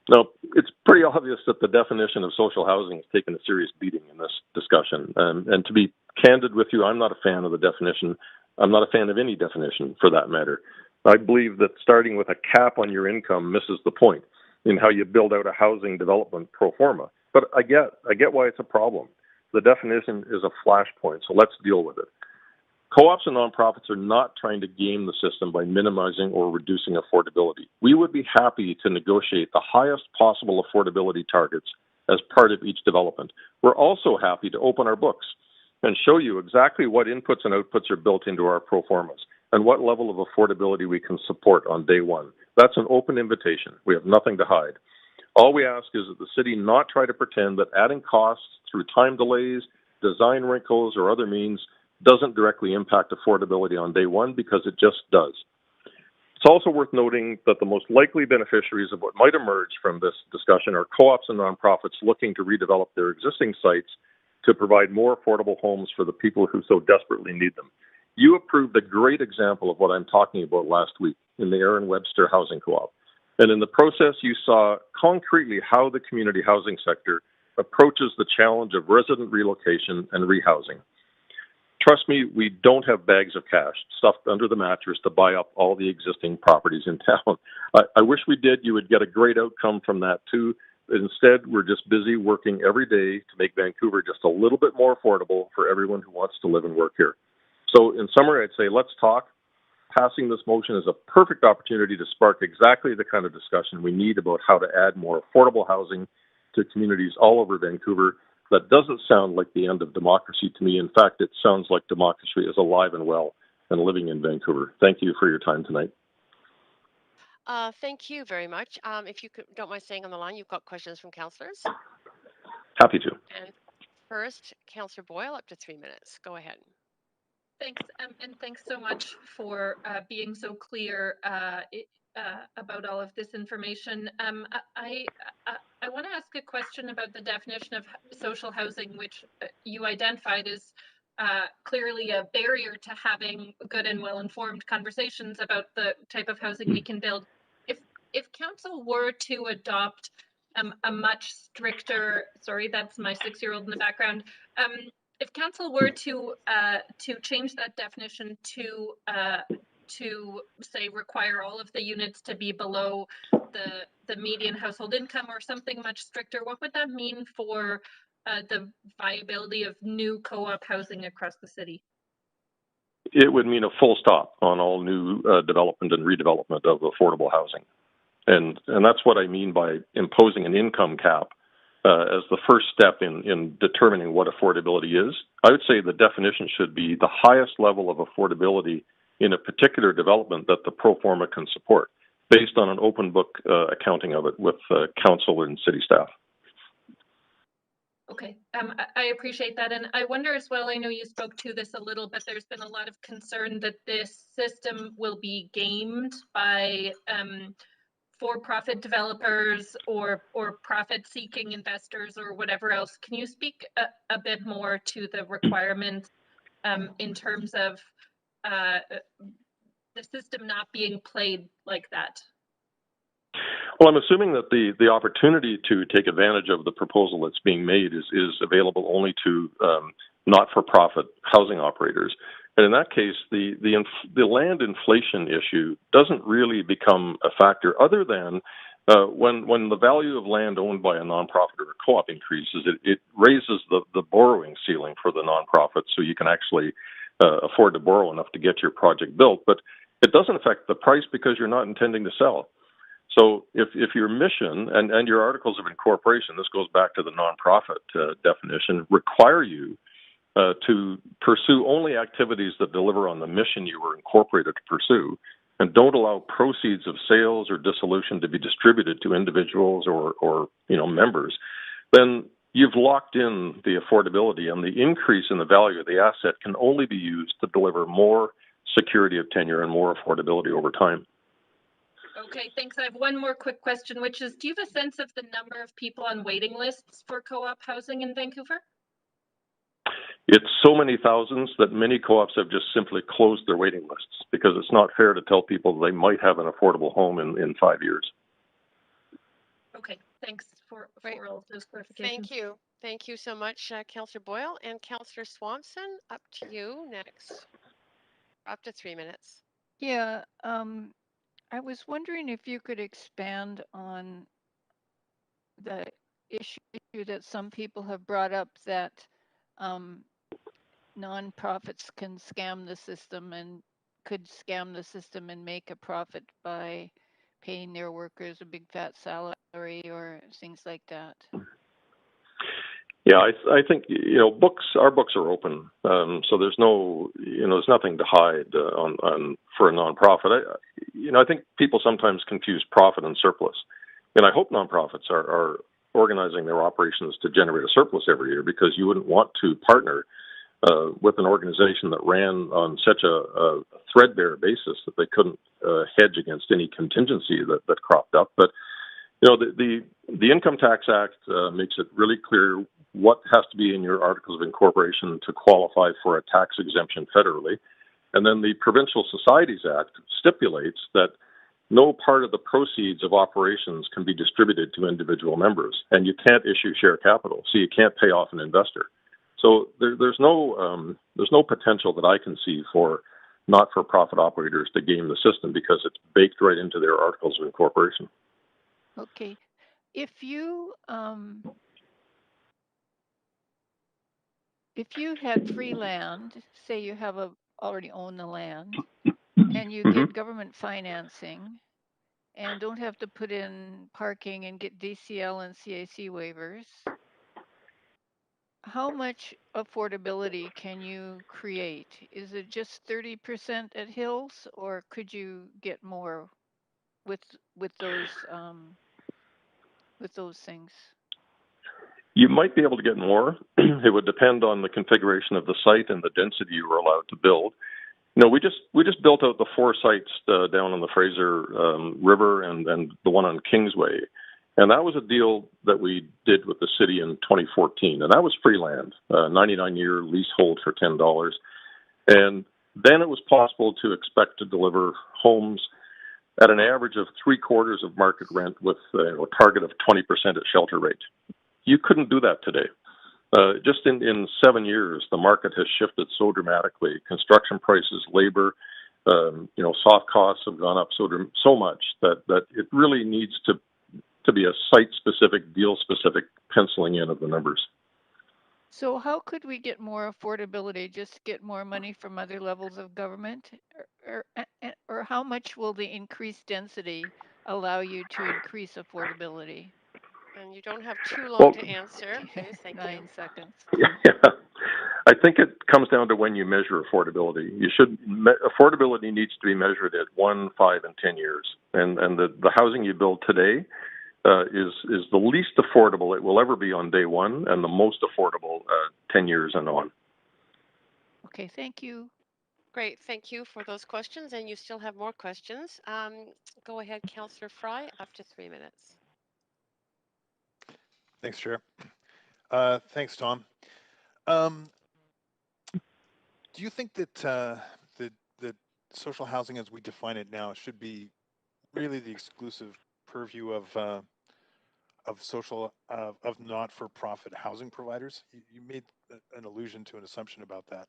Now, it's pretty obvious that the definition of social housing has taken a serious beating in this discussion. And to be candid with you, I'm not a fan of the definition. I'm not a fan of any definition, for that matter. I believe that starting with a cap on your income misses the point in how you build out a housing development pro forma. But I get why it's a problem. The definition is a flashpoint, so let's deal with it. Co-ops and nonprofits are not trying to game the system by minimizing or reducing affordability. We would be happy to negotiate the highest possible affordability targets as part of each development. We're also happy to open our books and show you exactly what inputs and outputs are built into our pro formas and what level of affordability we can support on day one. That's an open invitation. We have nothing to hide. All we ask is that the city not try to pretend that adding costs through time delays, design wrinkles, or other means doesn't directly impact affordability on day one, because it just does. It's also worth noting that the most likely beneficiaries of what might emerge from this discussion are co-ops and nonprofits looking to redevelop their existing sites to provide more affordable homes for the people who so desperately need them. You approved a great example of what I'm talking about last week in the Aaron Webster Housing Co-op. And in the process, you saw concretely how the community housing sector approaches the challenge of resident relocation and rehousing. Trust me, we don't have bags of cash stuffed under the mattress to buy up all the existing properties in town. I wish we did. You would get a great outcome from that too. Instead, we're just busy working every day to make Vancouver just a little bit more affordable for everyone who wants to live and work here. So in summary, I'd say let's talk. Passing this motion is a perfect opportunity to spark exactly the kind of discussion we need about how to add more affordable housing to communities all over Vancouver. That doesn't sound like the end of democracy to me. In fact, it sounds like democracy is alive and well and living in Vancouver. Thank you for your time tonight. Thank you very much. If you don't mind staying on the line, you've got questions from councillors. Happy to. And first, Councillor Boyle, up to 3 minutes. Go ahead. Thanks, and thanks so much for being so clear about all of this information. I want to ask a question about the definition of social housing, which you identified as clearly a barrier to having good and well-informed conversations about the type of housing we can build. If council were to adopt a much stricter, sorry, that's my 6-year-old in the background. If council were to change that definition to say require all of the units to be below the median household income or something much stricter, what would that mean for the viability of new co-op housing across the city? It would mean a full stop on all new development and redevelopment of affordable housing. And that's what I mean by imposing an income cap as the first step in determining what affordability is. I would say the definition should be the highest level of affordability in a particular development that the pro forma can support, based on an open book accounting of it with council and city staff. Okay, I appreciate that. And I wonder as well, I know you spoke to this a little, but there's been a lot of concern that this system will be gamed by for-profit developers or profit-seeking investors or whatever else. Can you speak a bit more to the requirements in terms of the system not being played like that? Well, I'm assuming that the opportunity to take advantage of the proposal that's being made is available only to not-for-profit housing operators. And in that case, the land inflation issue doesn't really become a factor, other than when the value of land owned by a nonprofit or a co-op increases, it raises the borrowing ceiling for the nonprofit, so you can actually afford to borrow enough to get your project built. But it doesn't affect the price because you're not intending to sell. So if your mission and your articles of incorporation, this goes back to the nonprofit definition, require you to pursue only activities that deliver on the mission you were incorporated to pursue, and don't allow proceeds of sales or dissolution to be distributed to individuals or members, then you've locked in the affordability, and the increase in the value of the asset can only be used to deliver more security of tenure and more affordability over time. Okay, thanks. I have one more quick question, which is, do you have a sense of the number of people on waiting lists for co-op housing in Vancouver? It's so many thousands that many co-ops have just simply closed their waiting lists because it's not fair to tell people they might have an affordable home in 5 years. Okay, thanks for all those clarifications. Thank you. Thank you so much, Councillor Boyle. And Councillor Swanson, up to you next. Up to 3 minutes. Yeah, I was wondering if you could expand on the issue that some people have brought up, that nonprofits can scam the system and could scam the system and make a profit by paying their workers a big fat salary or things like that. Yeah, I think our books are open, so there's there's nothing to hide on for a nonprofit. I think people sometimes confuse profit and surplus, and I hope nonprofits are organizing their operations to generate a surplus every year, because you wouldn't want to partner with an organization that ran on such a threadbare basis that they couldn't hedge against any contingency that cropped up. But the Income Tax Act makes it really clear what has to be in your articles of incorporation to qualify for a tax exemption federally. And then the Provincial Societies Act stipulates that no part of the proceeds of operations can be distributed to individual members, and you can't issue share capital, so you can't pay off an investor. So there's no potential that I can see for not-for-profit operators to game the system, because it's baked right into their articles of incorporation. Okay, if you had free land, say you have already own the land, and you get government financing and don't have to put in parking and get DCL and CAC waivers, how much affordability can you create? Is it just 30% at Hills, or could you get more with those things? You might be able to get more. It would depend on the configuration of the site and the density you were allowed to build. We just built out the 4 sites down on the Fraser River and the one on Kingsway. And that was a deal that we did with the city in 2014. And that was free land, 99-year leasehold for $10. And then it was possible to expect to deliver homes at an average of 3/4 of market rent with a target of 20% at shelter rate. You couldn't do that today. Just in 7 years, the market has shifted so dramatically. Construction prices, labor, soft costs have gone up so much that it really needs to be a site-specific, deal-specific penciling in of the numbers. So how could we get more affordability? Just get more money from other levels of government? Or how much will the increased density allow you to increase affordability? And you don't have too long to answer. Okay, thank 9 seconds. Yeah. I think it comes down to when you measure affordability. Affordability needs to be measured at 1, 5, and 10 years. And the housing you build today is the least affordable it will ever be on day one, and the most affordable 10 years and on. Okay, thank you. Great, thank you for those questions, and you still have more questions. Go ahead, Councillor Fry, up to 3 minutes. Thanks, Chair. Thanks, Tom. Do you think that that social housing, as we define it now, should be really the exclusive purview of not-for-profit housing providers? You made an allusion to an assumption about that.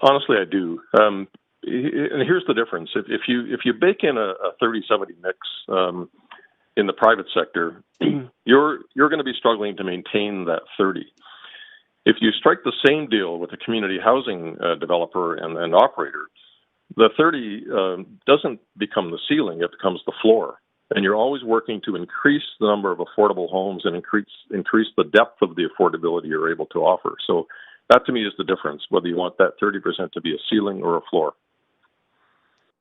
Honestly, I do. And here's the difference: if you bake in a 30-70 mix in the private sector, you're going to be struggling to maintain that 30. If you strike the same deal with a community housing developer and operator, the 30 doesn't become the ceiling; it becomes the floor. And you're always working to increase the number of affordable homes and increase the depth of the affordability you're able to offer. So that, to me, is the difference, whether you want that 30% to be a ceiling or a floor.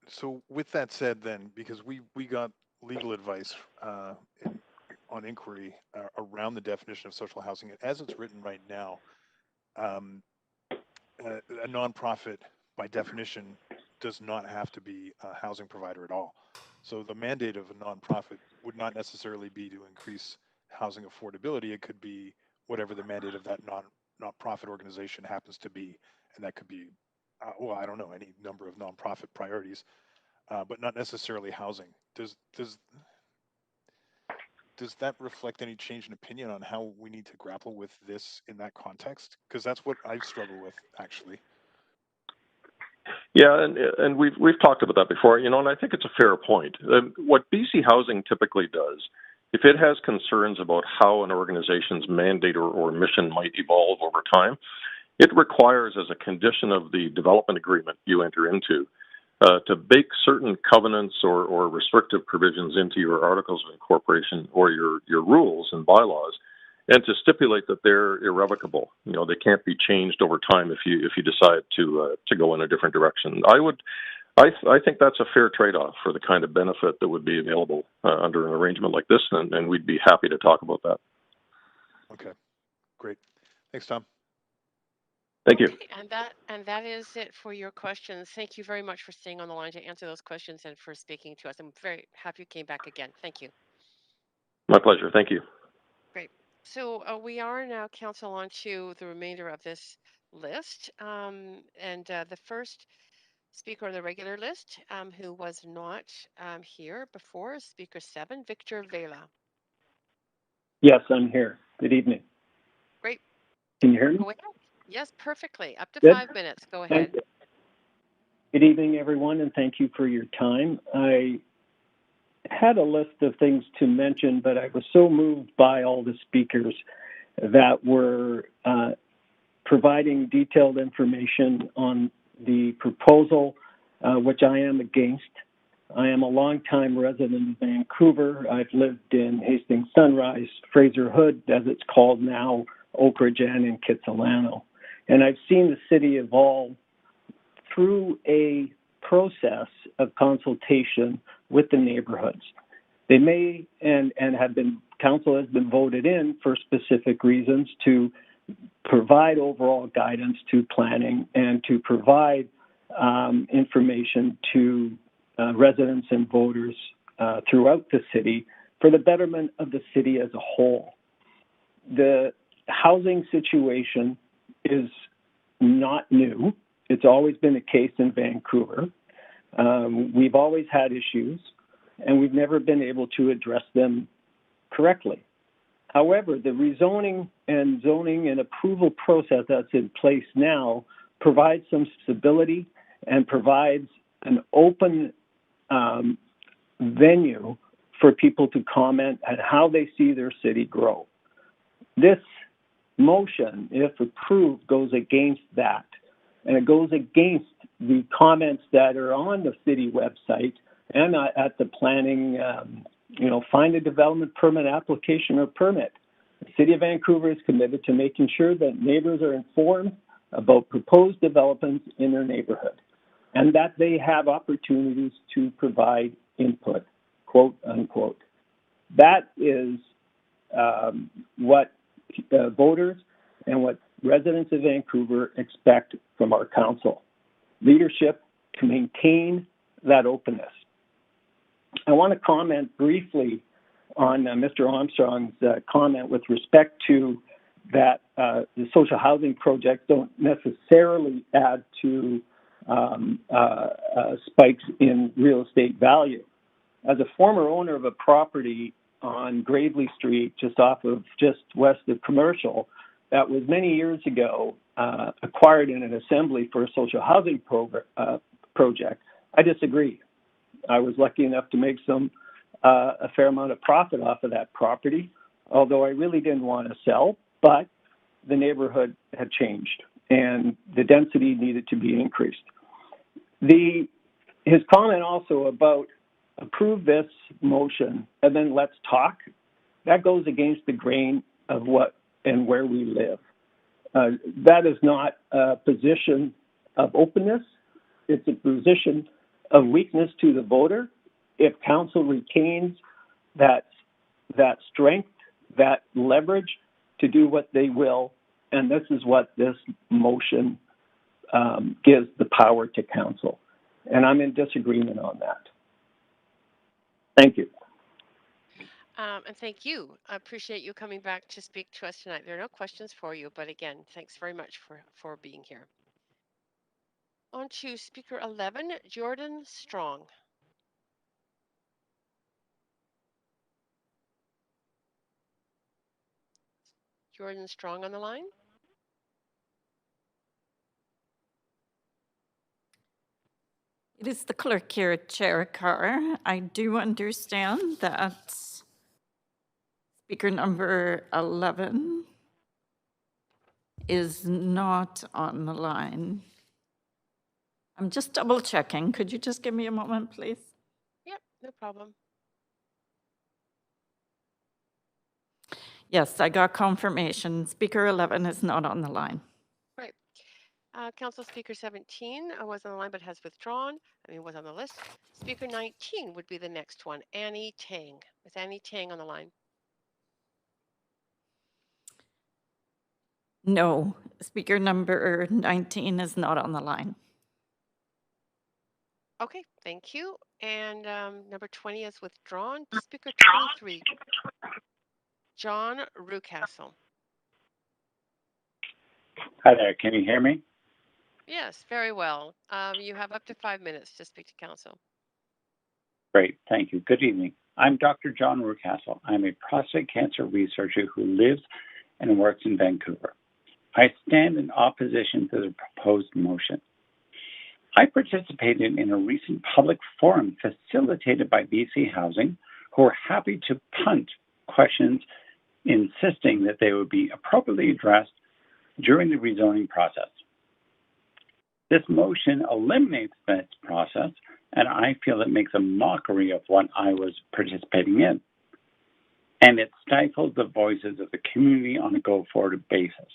So with that said, then, because we got legal advice on inquiry around the definition of social housing, as it's written right now, a nonprofit, by definition, does not have to be a housing provider at all. So the mandate of a nonprofit would not necessarily be to increase housing affordability. It could be whatever the mandate of that nonprofit organization happens to be, and that could be, I don't know, any number of nonprofit priorities, but not necessarily housing. Does that reflect any change in opinion on how we need to grapple with this in that context? Because that's what I struggle with, actually. Yeah, and we've talked about that before, and I think it's a fair point. What BC Housing typically does, if it has concerns about how an organization's mandate or mission might evolve over time, it requires, as a condition of the development agreement you enter into, to bake certain covenants or restrictive provisions into your articles of incorporation or your rules and bylaws, and to stipulate that they're irrevocable. They can't be changed over time if you decide to go in a different direction. I think that's a fair trade-off for the kind of benefit that would be available under an arrangement like this, and we'd be happy to talk about that. Okay, great. Thanks, Tom. Thank you. And that is it for your questions. Thank you very much for staying on the line to answer those questions and for speaking to us. I'm very happy you came back again. Thank you. My pleasure. Thank you. Great. So we are now, Council, on to the remainder of this list. The first speaker on the regular list, who was not here before, is Speaker 7, Victor Vela. Yes, I'm here. Good evening. Great. Can you hear me? Go ahead. Yes, perfectly. Up to Good. 5 minutes. Go ahead. Good evening, everyone, and thank you for your time. I had a list of things to mention, but I was so moved by all the speakers that were providing detailed information on the proposal, which I am against. I am a longtime resident of Vancouver. I've lived in Hastings Sunrise, Fraser Hood, as it's called now, Oak Ridge, and in Kitsilano. And I've seen the city evolve through a process of consultation with the neighborhoods. They may and have been, council has been voted in for specific reasons to provide overall guidance to planning and to provide information to residents and voters throughout the city for the betterment of the city as a whole. The housing situation is not new. It's always been a case in Vancouver. We've always had issues, and we've never been able to address them correctly. However, the rezoning and zoning and approval process that's in place now provides some stability and provides an open venue for people to comment on how they see their city grow. This motion, if approved, goes against that. And it goes against the comments that are on the city website and at the planning, find a development permit application or permit. The City of Vancouver is committed to making sure that neighbors are informed about proposed developments in their neighborhood and that they have opportunities to provide input. quote unquote. That is what voters and what residents of Vancouver expect from our council. Leadership to maintain that openness. I want to comment briefly on Mr. Armstrong's comment with respect to that the social housing projects don't necessarily add to spikes in real estate value. As a former owner of a property on Gravely Street, just west of Commercial, that was many years ago acquired in an assembly for a social housing project, I disagree. I was lucky enough to make a fair amount of profit off of that property, although I really didn't want to sell, but the neighborhood had changed and the density needed to be increased. His comment also about approve this motion and then let's talk, that goes against the grain of what and where we live. That is not a position of openness. It's a position of weakness to the voter. If council retains that strength, that leverage to do what they will, and this is what this motion gives the power to council. And I'm in disagreement on that. Thank you. And thank you. I appreciate you coming back to speak to us tonight. There are no questions for you, but again, thanks very much for being here. On to speaker 11, Jordan Strong. Jordan Strong on the line. It is the clerk here, Chair Carr. I do understand that speaker number 11 is not on the line. I'm just double checking. Could you just give me a moment, please? Yep, no problem. Yes, I got confirmation. Speaker 11 is not on the line. Right. Council Speaker 17 was on the line but has withdrawn. Was on the list. Speaker 19 would be the next one, Annie Tang. Is Annie Tang on the line? No, speaker number 19 is not on the line. Okay, thank you. And number 20 is withdrawn. Speaker 23, John Rucastle. Hi there, can you hear me? Yes, very well. You have up to 5 minutes to speak to council. Great, thank you. Good evening. I'm Dr. John Rucastle. I'm a prostate cancer researcher who lives and works in Vancouver. I stand in opposition to the proposed motion. I participated in a recent public forum facilitated by BC Housing, who were happy to punt questions, insisting that they would be appropriately addressed during the rezoning process. This motion eliminates that process, and I feel it makes a mockery of what I was participating in. And it stifles the voices of the community on a go-forward basis.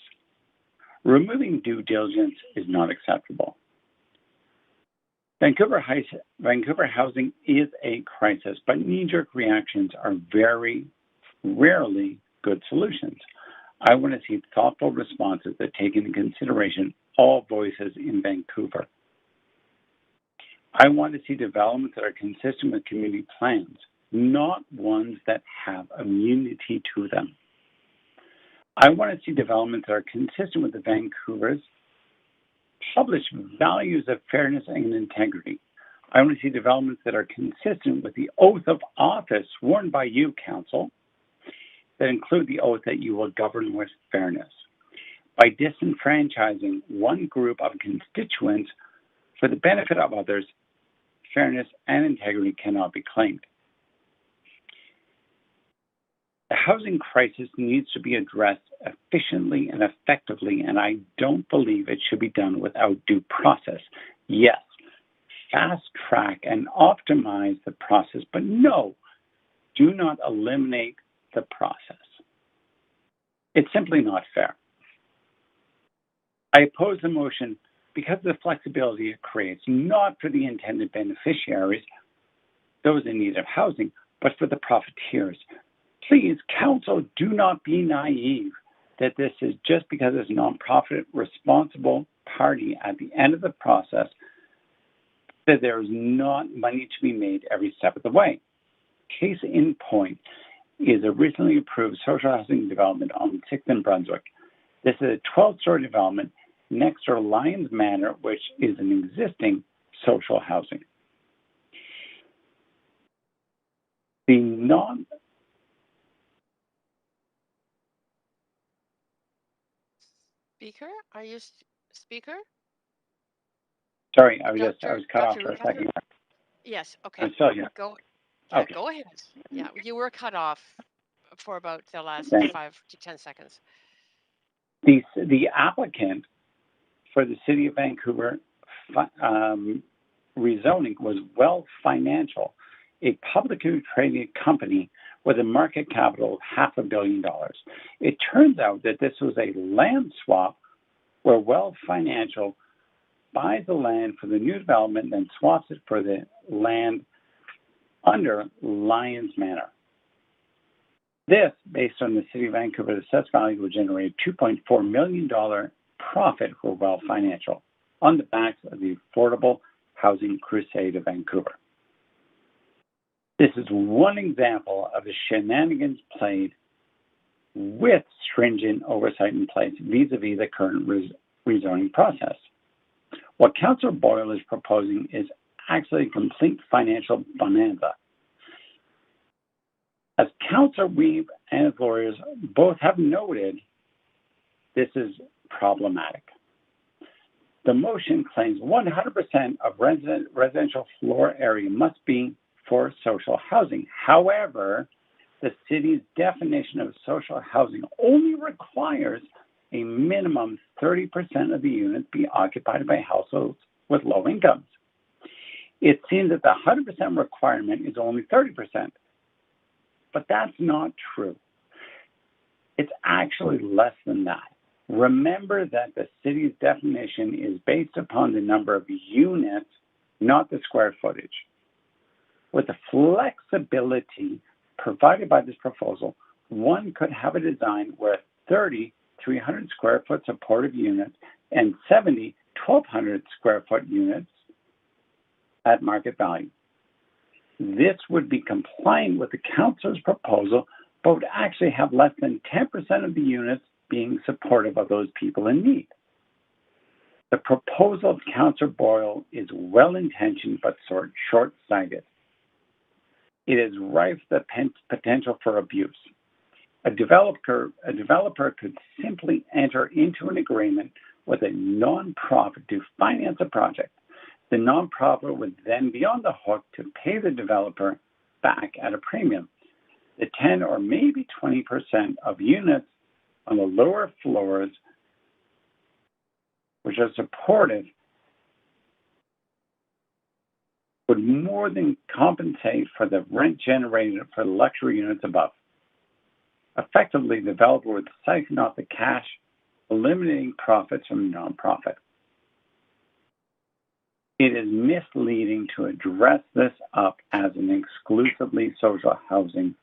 Removing due diligence is not acceptable. Vancouver housing is a crisis, but knee-jerk reactions are very rarely good solutions. I want to see thoughtful responses that take into consideration all voices in Vancouver. I want to see developments that are consistent with community plans, not ones that have immunity to them. I want to see developments that are consistent with the Vancouver's published values of fairness and integrity. I want to see developments that are consistent with the oath of office sworn by you, Council, that include the oath that you will govern with fairness. By disenfranchising one group of constituents for the benefit of others, fairness and integrity cannot be claimed. The housing crisis needs to be addressed efficiently and effectively, and I don't believe it should be done without due process. Yes, fast track and optimize the process, but no, do not eliminate the process. It's simply not fair. I oppose the motion because of the flexibility it creates, not for the intended beneficiaries, those in need of housing, but for the profiteers. Please, council, do not be naive that this is just because it's a nonprofit responsible party at the end of the process that there is not money to be made every step of the way. Case in point is a recently approved social housing development on 6th and Brunswick. This is a 12-story development next to Lions Manor, which is an existing social housing. Speaker, are you speaker? Sorry, I was cut off for a second. Yes, okay. I'm still here. Go ahead. Yeah, you were cut off for about the last 5 to 10 seconds. The applicant for the City of Vancouver rezoning was Wealth Financial, a publicly traded company with a market capital of $500 million. It turns out that this was a land swap where Wealth Financial buys the land for the new development and then swaps it for the land under Lions Manor. This, based on the City of Vancouver's assessed value, will generate a $2.4 million profit for Wealth Financial on the backs of the Affordable Housing Crusade of Vancouver. This is one example of the shenanigans played with stringent oversight in place vis-a-vis the current rezoning process. What Councillor Boyle is proposing is actually a complete financial bonanza. As Councillor Weeb and his lawyers both have noted, this is problematic. The motion claims 100% of residential floor area must be for social housing. However, the city's definition of social housing only requires a minimum 30% of the units be occupied by households with low incomes. It seems that the 100% requirement is only 30%, but that's not true. It's actually less than that. Remember that the city's definition is based upon the number of units, not the square footage. With the flexibility provided by this proposal, one could have a design where 30 300 square foot supportive units and 70 1,200 square foot units at market value. This would be compliant with the council's proposal, but would actually have less than 10% of the units being supportive of those people in need. The proposal of Councillor Boyle is well-intentioned but short-sighted. It is rife with the potential for abuse. A developer could simply enter into an agreement with a nonprofit to finance a project. The nonprofit would then be on the hook to pay the developer back at a premium. The 10 or maybe 20% of units on the lower floors which are supportive would more than compensate for the rent generated for the luxury units above. Effectively, the developer would siphon off the cash, eliminating profits from the nonprofit. It is misleading to dress this up as an exclusively social housing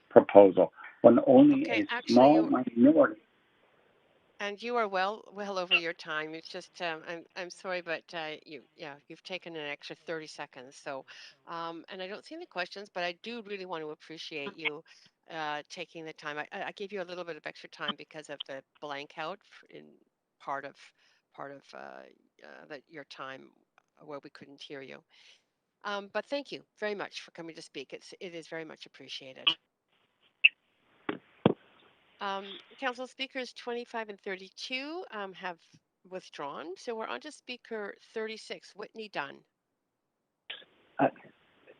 proposal when only a small minority. And you are well over your time. It's just I'm sorry, but you've taken an extra 30 seconds. So, and I don't see any questions, but I do really want to appreciate you taking the time. I gave you a little bit of extra time because of the blank out in part of your time where we couldn't hear you. But thank you very much for coming to speak. It is very much appreciated. Council speakers 25 and 32 have withdrawn. So we're on to speaker 36, Whitney Dunn.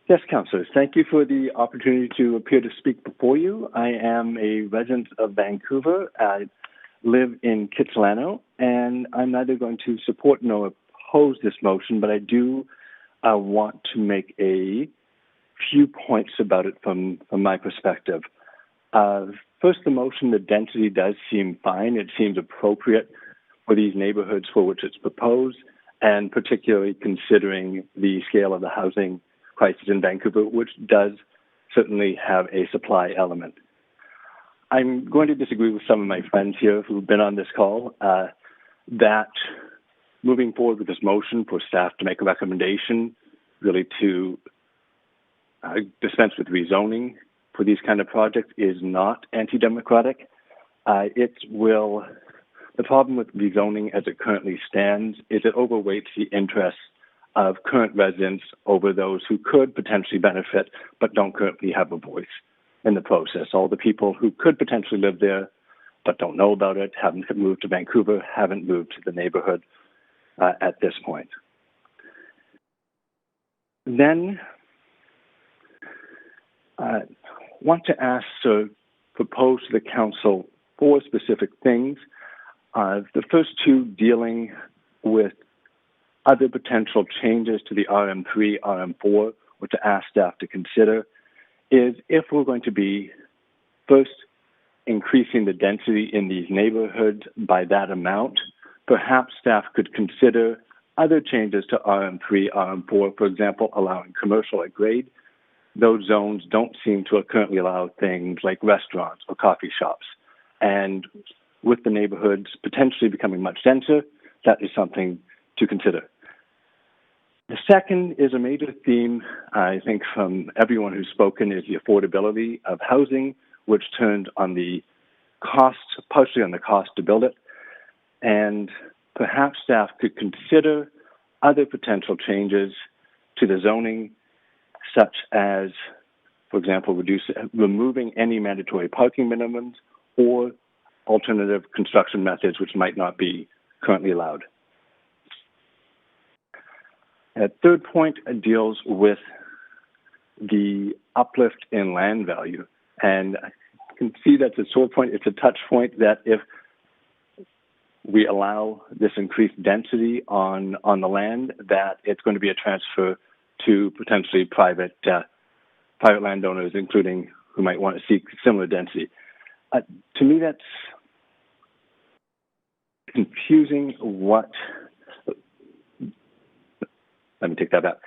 Yes, councillors, thank you for the opportunity to appear to speak before you. I am a resident of Vancouver. I live in Kitsilano, and I'm neither going to support nor oppose this motion, but I do want to make a few points about it from my perspective. First, the motion, the density does seem fine. It seems appropriate for these neighborhoods for which it's proposed, and particularly considering the scale of the housing crisis in Vancouver, which does certainly have a supply element. I'm going to disagree with some of my friends here who've been on this call that moving forward with this motion for staff to make a recommendation really to dispense with rezoning for these kind of projects is not anti-democratic. The problem with rezoning as it currently stands is it overweights the interests of current residents over those who could potentially benefit but don't currently have a voice in the process. All the people who could potentially live there but don't know about it, haven't moved to Vancouver, haven't moved to the neighborhood at this point. Then I want to ask or propose to the council 4 specific things. The first 2 dealing with other potential changes to the RM3, RM4, or to ask staff to consider, is if we're going to be first increasing the density in these neighborhoods by that amount, perhaps staff could consider other changes to RM3, RM4, for example, allowing commercial at grade. Those zones don't seem to currently allow things like restaurants or coffee shops. And with the neighborhoods potentially becoming much denser, that is something to consider. The second is a major theme, I think, from everyone who's spoken, is the affordability of housing, which turned on the cost, partially on the cost to build it. And perhaps staff could consider other potential changes to the zoning, such as, for example, removing any mandatory parking minimums or alternative construction methods which might not be currently allowed. A third point deals with the uplift in land value. And I can see that's a sore point. It's a touch point that if we allow this increased density on the land, that it's going to be a transfer to potentially private landowners, including who might want to seek similar density. To me, that's confusing. Let me take that back.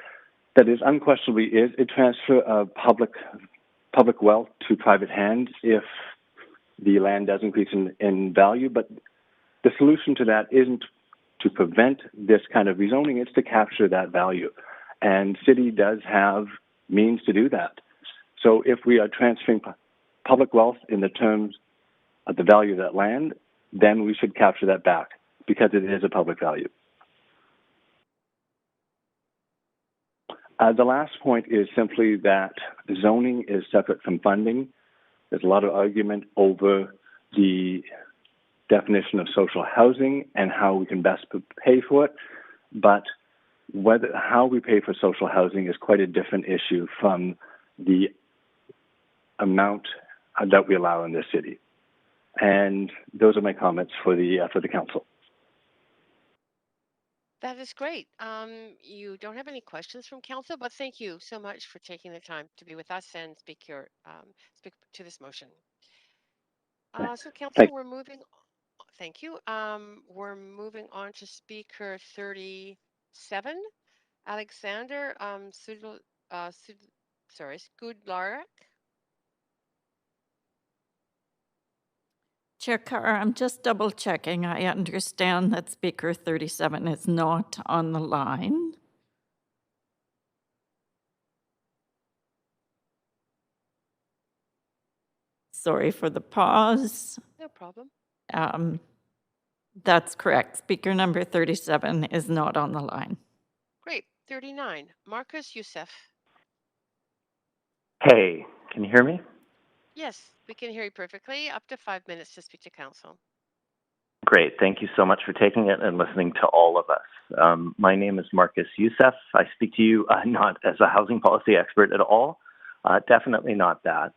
That is unquestionably is a transfer of public wealth to private hands if the land does increase in value. But the solution to that isn't to prevent this kind of rezoning, it's to capture that value. And city does have means to do that. So if we are transferring public wealth in the terms of the value of that land, then we should capture that back because it is a public value. The last point is simply that zoning is separate from funding. There's a lot of argument over the definition of social housing and how we can best pay for it, but how we pay for social housing is quite a different issue from the amount that we allow in this city. And those are my comments for the council. That is great. You don't have any questions from council, but thank you so much for taking the time to be with us and speak to this motion. So council, we're moving. Thank you. We're moving on to speaker 37, Alexander Skudlarek. Chair Carr, I'm just double checking. I understand that speaker 37 is not on the line. Sorry for the pause. No problem. That's correct. Speaker number 37 is not on the line. Great. 39, Marcus Youssef. Hey, can you hear me? Yes, we can hear you perfectly. Up to 5 minutes to speak to council. Great. Thank you so much for taking it and listening to all of us. My name is Marcus Youssef. I speak to you not as a housing policy expert at all, definitely not that,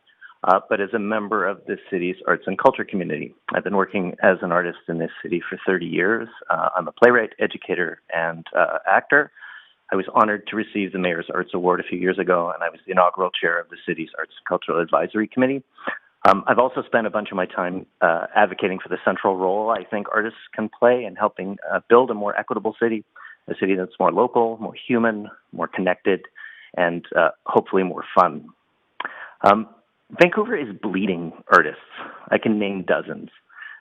but as a member of this city's arts and culture community. I've been working as an artist in this city for 30 years. I'm a playwright, educator, and actor. I was honored to receive the Mayor's Arts Award a few years ago, and I was the inaugural chair of the city's Arts and Cultural Advisory Committee. I've also spent a bunch of my time advocating for the central role I think artists can play in helping build a more equitable city, a city that's more local, more human, more connected, and hopefully more fun. Vancouver is bleeding artists. I can name dozens.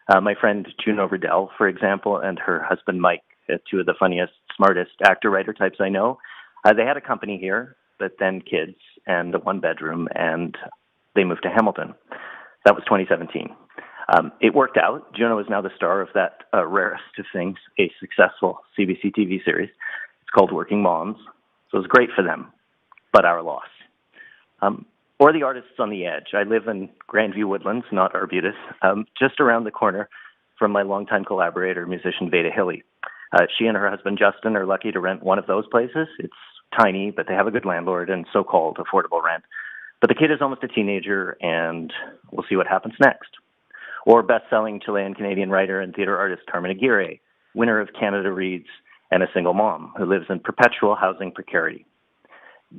My friend Juno Riddell, for example, and her husband Mike, two of the funniest, smartest actor-writer types I know. They had a company here, but then kids and a one-bedroom, and they moved to Hamilton. That was 2017. It worked out. Juno is now the star of that rarest of things, a successful CBC TV series. It's called Working Moms. So it was great for them, but our loss. Or the artists on the edge. I live in Grandview Woodlands, not Arbutus, just around the corner from my longtime collaborator, musician Veda Hilly. She and her husband Justin are lucky to rent one of those places. It's tiny, but they have a good landlord and so-called affordable rent. But the kid is almost a teenager, and we'll see what happens next. Or best-selling Chilean-Canadian writer and theater artist Carmen Aguirre, winner of Canada Reads, and a single mom who lives in perpetual housing precarity.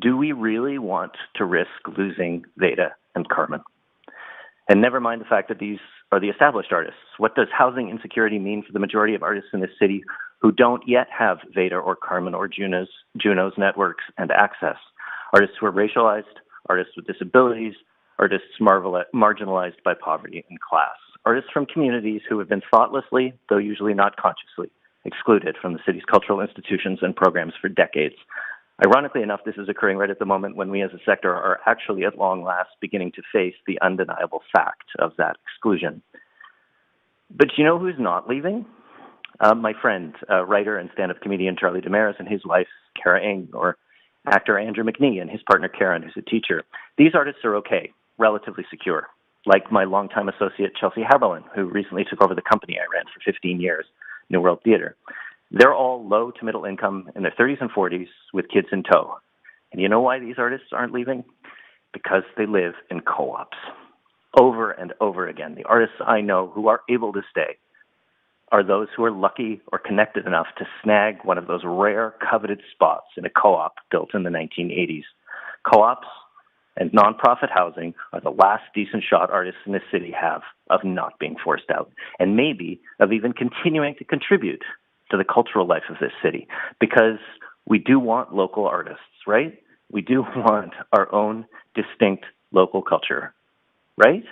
Do we really want to risk losing Veda and Carmen? And never mind the fact that these are the established artists. What does housing insecurity mean for the majority of artists in this city who don't yet have Veda or Carmen or Juno's networks and access? Artists who are racialized, artists with disabilities, artists marginalized by poverty and class, artists from communities who have been thoughtlessly, though usually not consciously, excluded from the city's cultural institutions and programs for decades. Ironically enough, this is occurring right at the moment when we as a sector are actually at long last beginning to face the undeniable fact of that exclusion. But you know who's not leaving? My friend, writer and stand-up comedian Charlie Damaris and his wife, Cara Ng, or actor Andrew McNee and his partner Karen, who's a teacher. These artists are okay, relatively secure, like my longtime associate Chelsea Haberlin, who recently took over the company I ran for 15 years, New World Theatre. They're all low to middle income in their 30s and 40s with kids in tow. And you know why these artists aren't leaving? Because they live in co-ops. Over and over again, the artists I know who are able to stay are those who are lucky or connected enough to snag one of those rare coveted spots in a co-op built in the 1980s. Co-ops and nonprofit housing are the last decent shot artists in this city have of not being forced out, and maybe of even continuing to contribute to the cultural life of this city, because we do want local artists, right? We do want our own distinct local culture, right?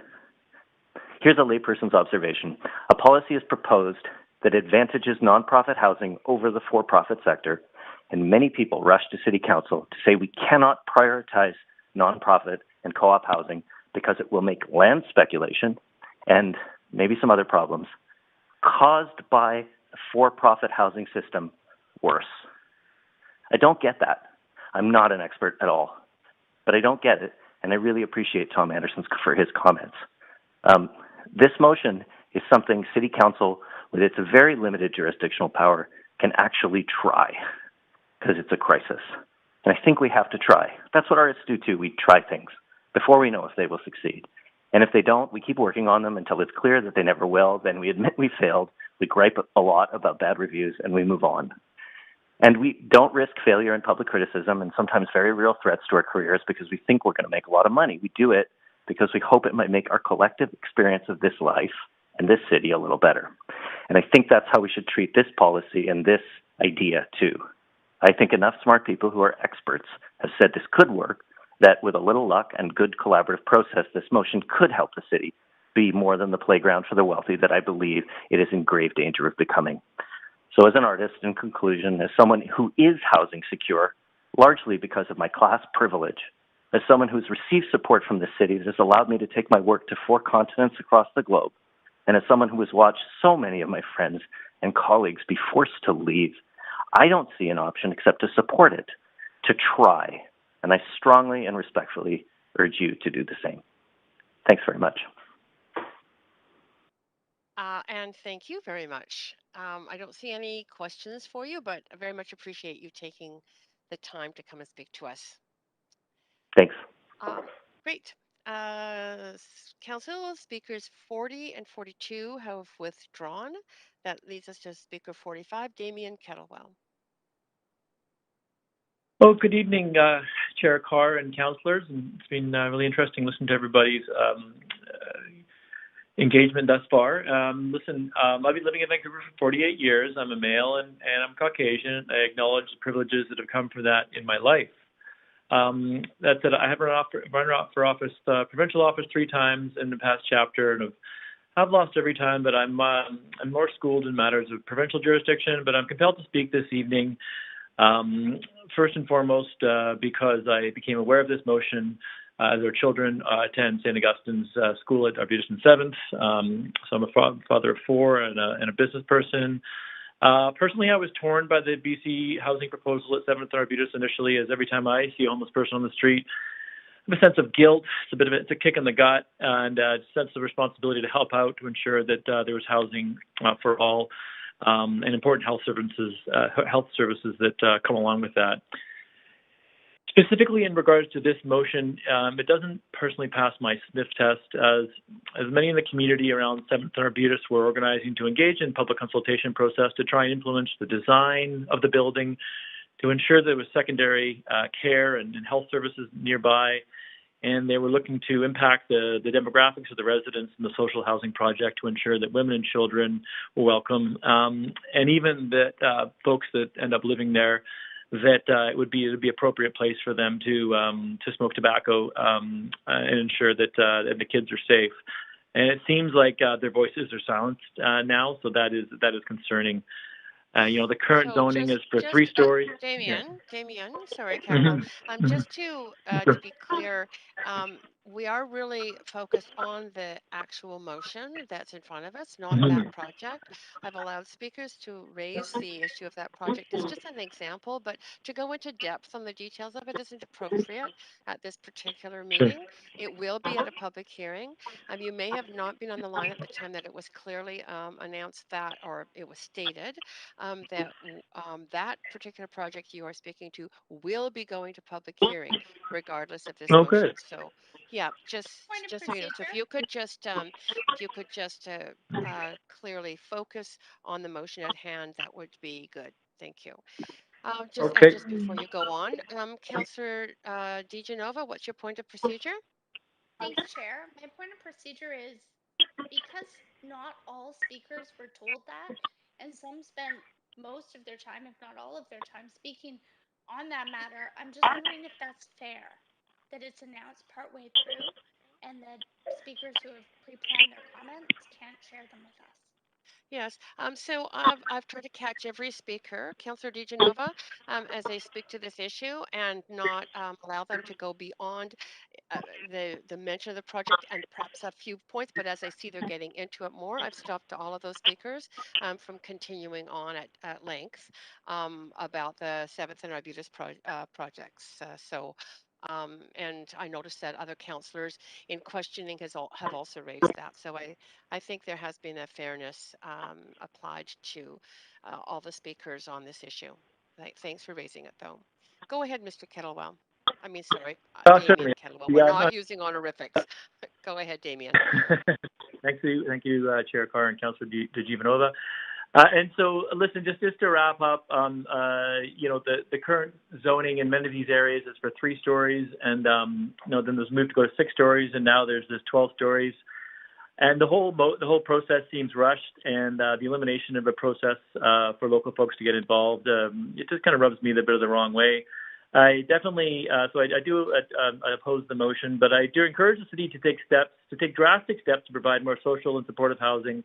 Here's a layperson's observation. A policy is proposed that advantages nonprofit housing over the for-profit sector, and many people rush to City Council to say we cannot prioritize nonprofit and co-op housing because it will make land speculation and maybe some other problems caused by a for-profit housing system worse. I don't get that. I'm not an expert at all, but I don't get it, and I really appreciate Tom Anderson for his comments. This motion is something City Council, with its very limited jurisdictional power, can actually try, because it's a crisis. And I think we have to try. That's what artists do too. We try things before we know if they will succeed. And if they don't, we keep working on them until it's clear that they never will. Then we admit we failed. We gripe a lot about bad reviews, and we move on. And we don't risk failure and public criticism and sometimes very real threats to our careers because we think we're going to make a lot of money. We do it because we hope it might make our collective experience of this life and this city a little better. And I think that's how we should treat this policy and this idea too. I think enough smart people who are experts have said this could work, that with a little luck and good collaborative process, this motion could help the city be more than the playground for the wealthy that I believe it is in grave danger of becoming. So as an artist, in conclusion, as someone who is housing secure, largely because of my class privilege, as someone who's received support from the city that has allowed me to take my work to 4 continents across the globe, and as someone who has watched so many of my friends and colleagues be forced to leave, I don't see an option except to support it, to try. And I strongly and respectfully urge you to do the same. Thanks very much. And thank you very much. I don't see any questions for you, but I very much appreciate you taking the time to come and speak to us. Thanks. Great. Council speakers 40 and 42 have withdrawn. That leads us to speaker 45, Damien Kettlewell. Well, good evening, Chair Carr and councillors. And it's been really interesting listening to everybody's engagement thus far. I've been living in Vancouver for 48 years. I'm a male and I'm Caucasian. I acknowledge the privileges that have come from that in my life. That said, I have run for office, provincial office 3 times in the past chapter, and I've lost every time. But I'm more schooled in matters of provincial jurisdiction. But I'm compelled to speak this evening, first and foremost, because I became aware of this motion as our children attend St. Augustine's school at Arbutus and 7th. So I'm a father of 4 and a business person. Personally, I was torn by the BC housing proposal at 7th and Arbutus initially, as every time I see a homeless person on the street, I have a sense of guilt. It's a kick in the gut, and a sense of responsibility to help out to ensure that there was housing for all, and important health services that come along with that. Specifically in regards to this motion, it doesn't personally pass my sniff test, as many in the community around 7th and Arbutus were organizing to engage in public consultation process to try and influence the design of the building, to ensure there was secondary care and health services nearby, and they were looking to impact the demographics of the residents in the social housing project to ensure that women and children were welcome, and even that folks that end up living there, that it would be an appropriate place for them to smoke tobacco and ensure that the kids are safe. And it seems like their voices are silenced now, so that is concerning. The current zoning is for 3 stories. Damien, sorry, Carol. Just to be clear, we are really focused on the actual motion that's in front of us, not that project. I've allowed speakers to raise the issue of that project. It's just an example, but to go into depth on the details of it isn't appropriate at this particular meeting. It will be at a public hearing. You may have not been on the line at the time that it was clearly announced that, or it was stated that particular project you are speaking to will be going to public hearing regardless of this motion. So yeah, just so you know. So if you could just clearly focus on the motion at hand, that would be good. Thank you. Just before you go on, Councillor DeGenova, what's your point of procedure? Thanks, Chair. My point of procedure is, because not all speakers were told that, and some spent most of their time, if not all of their time, speaking on that matter, I'm just wondering if that's fair, that it's announced partway through, and that speakers who have pre-planned their comments can't share them with us. Yes. So I've tried to catch every speaker, Councillor DeGenova, as they speak to this issue, and not allow them to go beyond the mention of the project and perhaps a few points. But as I see they're getting into it more, I've stopped all of those speakers from continuing on at length about the 7th and Arbutus projects. And I noticed that other councillors in questioning have also raised that. So I think there has been a fairness applied to all the speakers on this issue. Thanks for raising it, though. Go ahead, Mr. Kettlewell. Sorry, Damien Kettlewell. We're not using honorifics. Go ahead, Damien. Thank you, Chair Carr and Councillor DeGenova. And so, listen, just to wrap up, the current zoning in many of these areas is for 3 stories, and then there's moved to go to 6 stories, and now there's this 12 stories, and the whole process seems rushed, and the elimination of a process for local folks to get involved, it just kind of rubs me a bit of the wrong way. I definitely, I do oppose the motion, but I do encourage the city to take drastic steps to provide more social and supportive housing.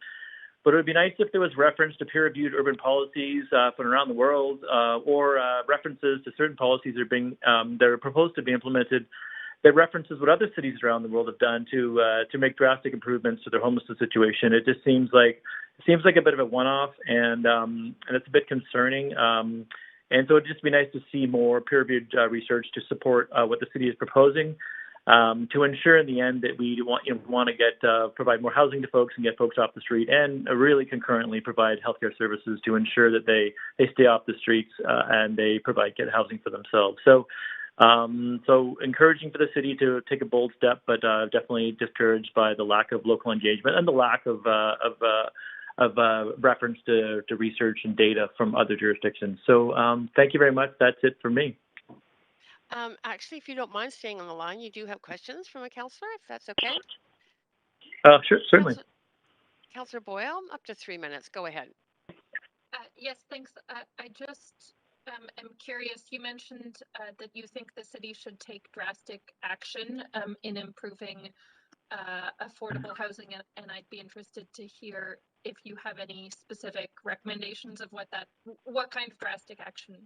But it would be nice if there was reference to peer-reviewed urban policies from around the world, or references to certain policies that are proposed to be implemented that references what other cities around the world have done to make drastic improvements to their homelessness situation. It just seems like a bit of a one-off, and it's a bit concerning. And so it'd just be nice to see more peer-reviewed research to support what the city is proposing, to ensure in the end that we want to get provide more housing to folks and get folks off the street, and really concurrently provide healthcare services to ensure that they stay off the streets and they get housing for themselves. So encouraging for the city to take a bold step, but definitely discouraged by the lack of local engagement and the lack of reference to research and data from other jurisdictions. So thank you very much. That's it for me. Actually, if you don't mind staying on the line, you do have questions from a councillor, if that's okay? Sure, certainly. Councillor Boyle, up to 3 minutes. Go ahead. Yes, thanks. I just am curious. You mentioned that you think the city should take drastic action in improving affordable housing, and I'd be interested to hear if you have any specific recommendations of what kind of drastic action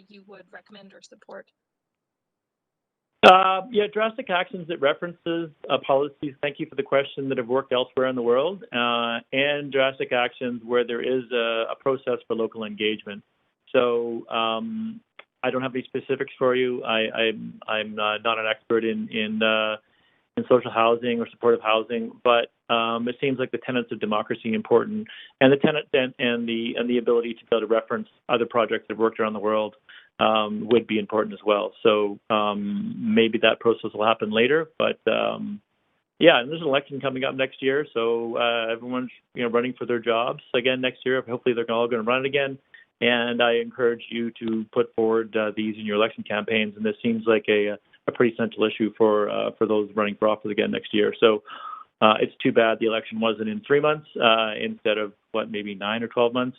you would recommend or support. Yeah, drastic actions that references policies, thank you for the question, that have worked elsewhere in the world, and drastic actions where there is a process for local engagement. So I don't have any specifics for you. I'm not an expert in social housing or supportive housing, but it seems like the tenets of democracy are important, and the tenant and the ability to be able to reference other projects that have worked around the world would be important as well. So maybe that process will happen later, but yeah, and there's an election coming up next year, so everyone's running for their jobs again next year. Hopefully they're all going to run it again, and I encourage you to put forward these in your election campaigns. And this seems like a pretty central issue for those running for office again next year. So it's too bad the election wasn't in 3 months instead of maybe 9 or 12 months.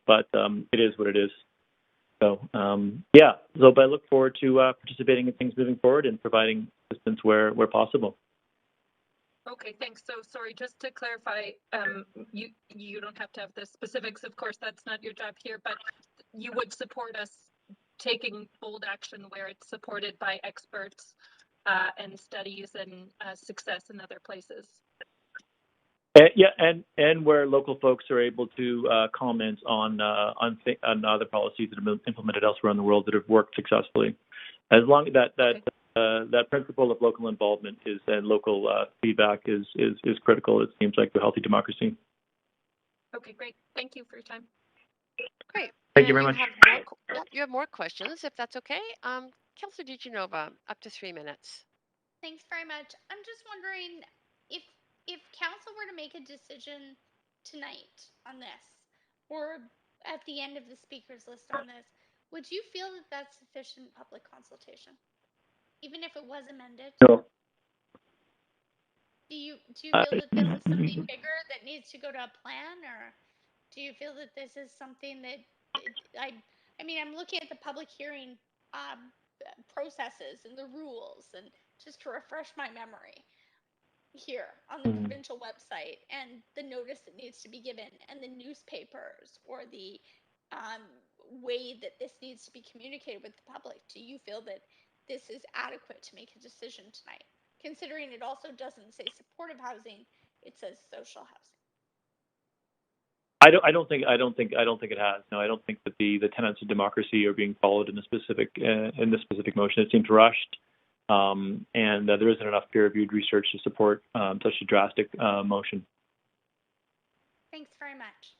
But it is what it is. So yeah, but I look forward to participating in things moving forward and providing assistance where possible. Okay, thanks. So sorry, just to clarify, you don't have to have the specifics, of course, that's not your job here, but you would support us taking bold action where it's supported by experts and studies and success in other places. Yeah, and where local folks are able to comment on other policies that have been implemented elsewhere in the world that have worked successfully. As long as that principle of local involvement and local feedback is critical, it seems like, to healthy democracy. Okay, great. Thank you for your time. Great. Thank you very much. You have more questions, if that's okay. Councillor DiGenova, up to 3 minutes. Thanks very much. I'm just wondering if council were to make a decision tonight on this, or at the end of the speakers list on this, would you feel that that's sufficient public consultation, even if it was amended? No. Do you feel that this is something bigger that needs to go to a plan, or do you feel that this is something that I mean, I'm looking at the public hearing processes and the rules, and just to refresh my memory here on the provincial website, and the notice that needs to be given, and the newspapers, or the way that this needs to be communicated with the public. Do you feel that this is adequate to make a decision tonight, considering it also doesn't say supportive housing, it says social housing? I don't think it has. No, I don't think that the tenets of democracy are being followed in the specific motion. It seems rushed, and there isn't enough peer-reviewed research to support such a drastic motion. Thanks very much.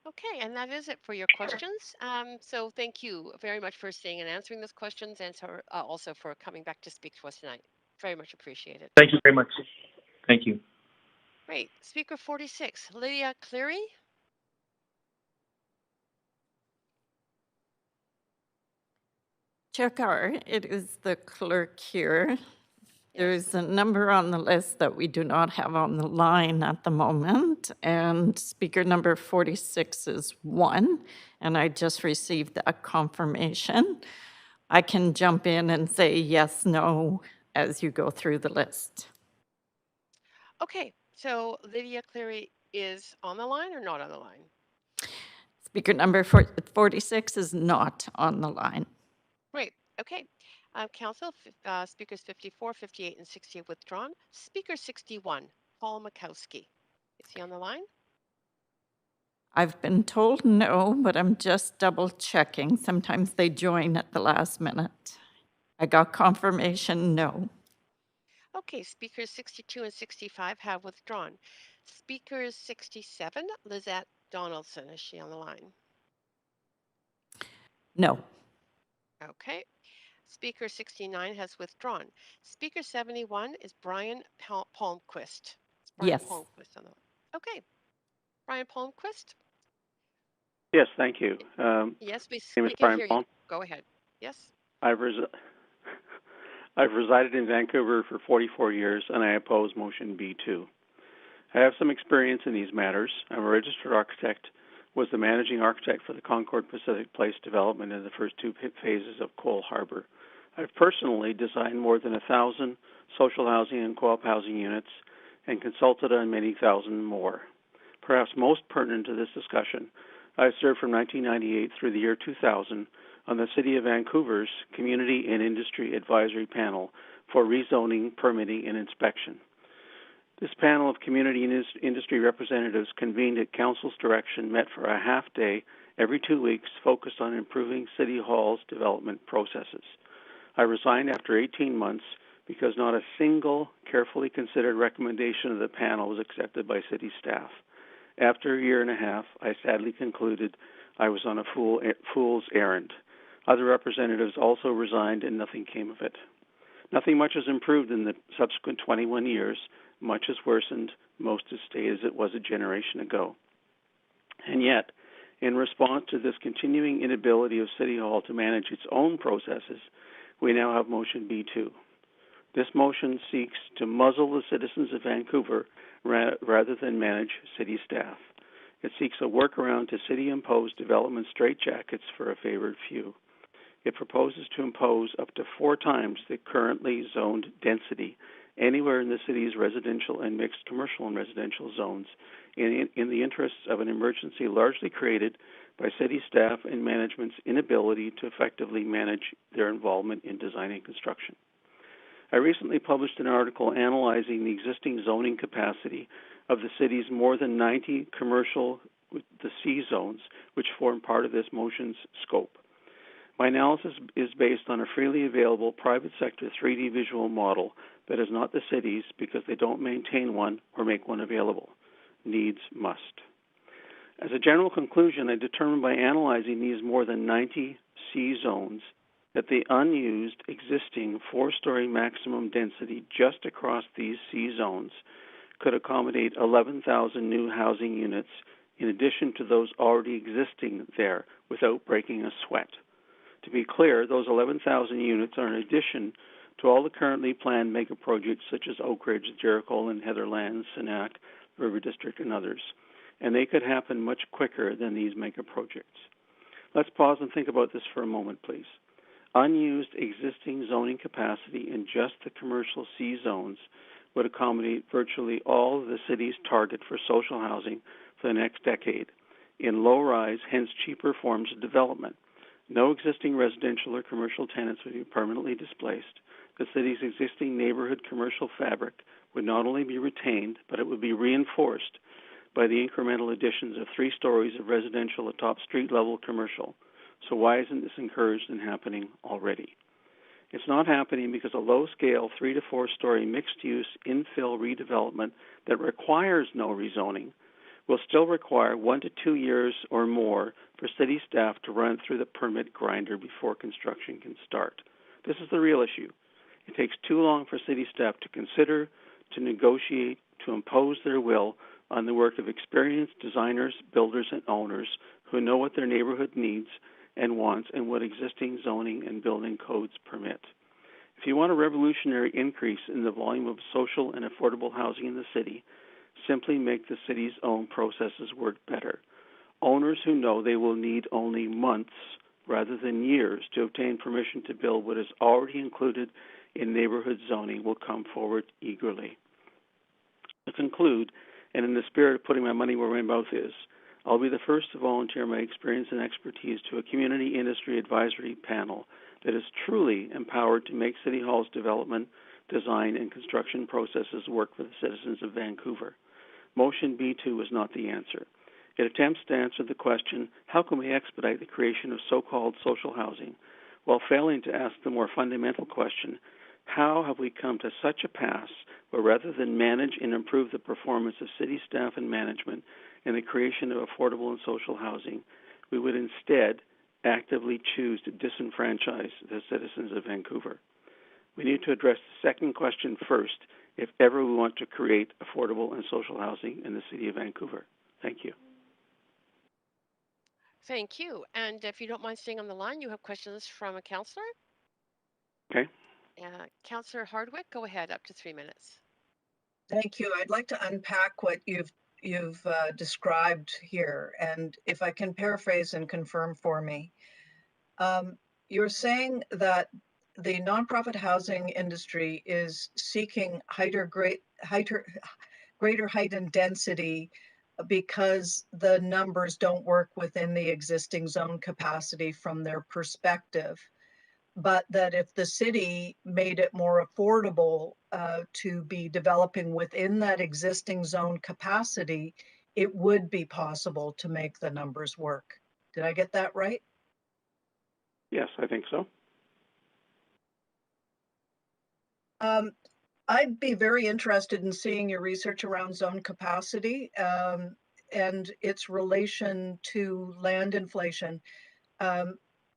Okay, and that is it for your questions. So thank you very much for staying and answering those questions, and also for coming back to speak to us tonight. Very much appreciated. Thank you very much. Thank you. Great. Speaker 46, Lydia Cleary. Chair Carr, it is the clerk here. There's a number on the list that we do not have on the line at the moment, and speaker number 46 is 1, and I just received that confirmation. I can jump in and say yes, no, as you go through the list. Okay, so Lydia Cleary is on the line or not on the line? Speaker number 46 is not on the line. Great, okay. Council, speakers 54, 58, and 60 have withdrawn. Speaker 61, Paul Makowski. Is he on the line? I've been told no, but I'm just double checking. Sometimes they join at the last minute. I got confirmation no. Okay, speakers 62 and 65 have withdrawn. Speakers 67, Lizette Donaldson, is she on the line? No. Okay. Speaker 69 has withdrawn. Speaker 71 is Brian Palmquist. Yes. Palmquist on the line. Okay. Brian Palmquist? Yes, thank you. Yes, we name is can Brian hear Palm. you. Go ahead. Yes? I've resided in Vancouver for 44 years, and I oppose motion B2. I have some experience in these matters. I'm a registered architect was the managing architect for the Concord Pacific Place development in the first two phases of Cole Harbour. I've personally designed more than 1,000 social housing and co-op housing units and consulted on many thousand more. Perhaps most pertinent to this discussion, I served from 1998 through the year 2000 on the City of Vancouver's Community and Industry Advisory Panel for rezoning, permitting, and inspection. This panel of community and industry representatives convened at Council's direction, met for a half day every 2 weeks, focused on improving City Hall's development processes. I resigned after 18 months because not a single carefully considered recommendation of the panel was accepted by City staff. After a year and a half, I sadly concluded I was on a fool's errand. Other representatives also resigned and nothing came of it. Nothing much has improved in the subsequent 21 years. Much has worsened. Most has stayed as it was a generation ago. And yet, in response to this continuing inability of City Hall to manage its own processes, we now have motion B2. This motion seeks to muzzle the citizens of Vancouver rather than manage city staff. It seeks a workaround to city-imposed development straitjackets for a favored few. It proposes to impose up to 4 times the currently zoned density anywhere in the city's residential and mixed commercial and residential zones in the interests of an emergency largely created by city staff and management's inability to effectively manage their involvement in design and construction. I recently published an article analyzing the existing zoning capacity of the city's more than 90 commercial, the C zones, which form part of this motion's scope. My analysis is based on a freely available private sector 3D visual model that is not the city's because they don't maintain one or make one available. Needs must. As a general conclusion, I determined by analyzing these more than 90 C zones that the unused existing 4-story maximum density just across these C zones could accommodate 11,000 new housing units in addition to those already existing there without breaking a sweat. To be clear, those 11,000 units are in addition to all the currently planned mega projects such as Oak Ridge, Jericho, and Heatherland, Sinac, River District, and others. And they could happen much quicker than these mega projects. Let's pause and think about this for a moment, please. Unused existing zoning capacity in just the commercial C zones would accommodate virtually all of the city's target for social housing for the next decade in low-rise, hence cheaper forms of development. No existing residential or commercial tenants would be permanently displaced. The city's existing neighborhood commercial fabric would not only be retained, but it would be reinforced by the incremental additions of 3 stories of residential atop street-level commercial. So why isn't this encouraged and happening already? It's not happening because a low-scale 3 to 4-story mixed-use infill redevelopment that requires no rezoning will still require 1 to 2 years or more for city staff to run through the permit grinder before construction can start. This is the real issue. It takes too long for city staff to consider, to negotiate, to impose their will on the work of experienced designers, builders, and owners who know what their neighborhood needs and wants and what existing zoning and building codes permit. If you want a revolutionary increase in the volume of social and affordable housing in the city, simply make the city's own processes work better. Owners who know they will need only months rather than years to obtain permission to build what is already included in neighborhood zoning will come forward eagerly. To conclude, and in the spirit of putting my money where my mouth is, I'll be the first to volunteer my experience and expertise to a community industry advisory panel that is truly empowered to make City Hall's development, design, and construction processes work for the citizens of Vancouver. Motion B2 is not the answer. It attempts to answer the question, how can we expedite the creation of so-called social housing, while failing to ask the more fundamental question, how have we come to such a pass where rather than manage and improve the performance of city staff and management in the creation of affordable and social housing, we would instead actively choose to disenfranchise the citizens of Vancouver? We need to address the second question first if ever we want to create affordable and social housing in the city of Vancouver. Thank you. Thank you. And if you don't mind staying on the line, you have questions from a councillor. Okay. Councillor Hardwick, go ahead, up to 3 minutes. Thank you. I'd like to unpack what you've you've described here, and if I can paraphrase and confirm for me, you're saying that the nonprofit housing industry is seeking greater height and density because the numbers don't work within the existing zone capacity from their perspective, but that if the city made it more affordable to be developing within that existing zone capacity, it would be possible to make the numbers work. Did I get that right? Yes, I think so. I'd be very interested in seeing your research around zone capacity and its relation to land inflation.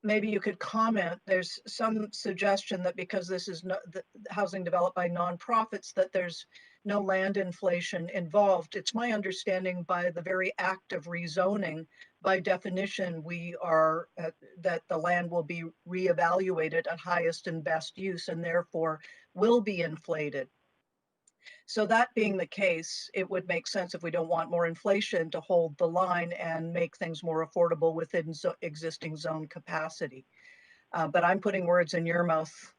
Maybe you could comment. There's some suggestion that because this is the housing developed by nonprofits, that there's no land inflation involved. It's my understanding by the very act of rezoning, by definition, we are that the land will be reevaluated at highest and best use and therefore will be inflated. So that being the case, it would make sense if we don't want more inflation to hold the line and make things more affordable within existing zone capacity. But I'm putting words in your mouth.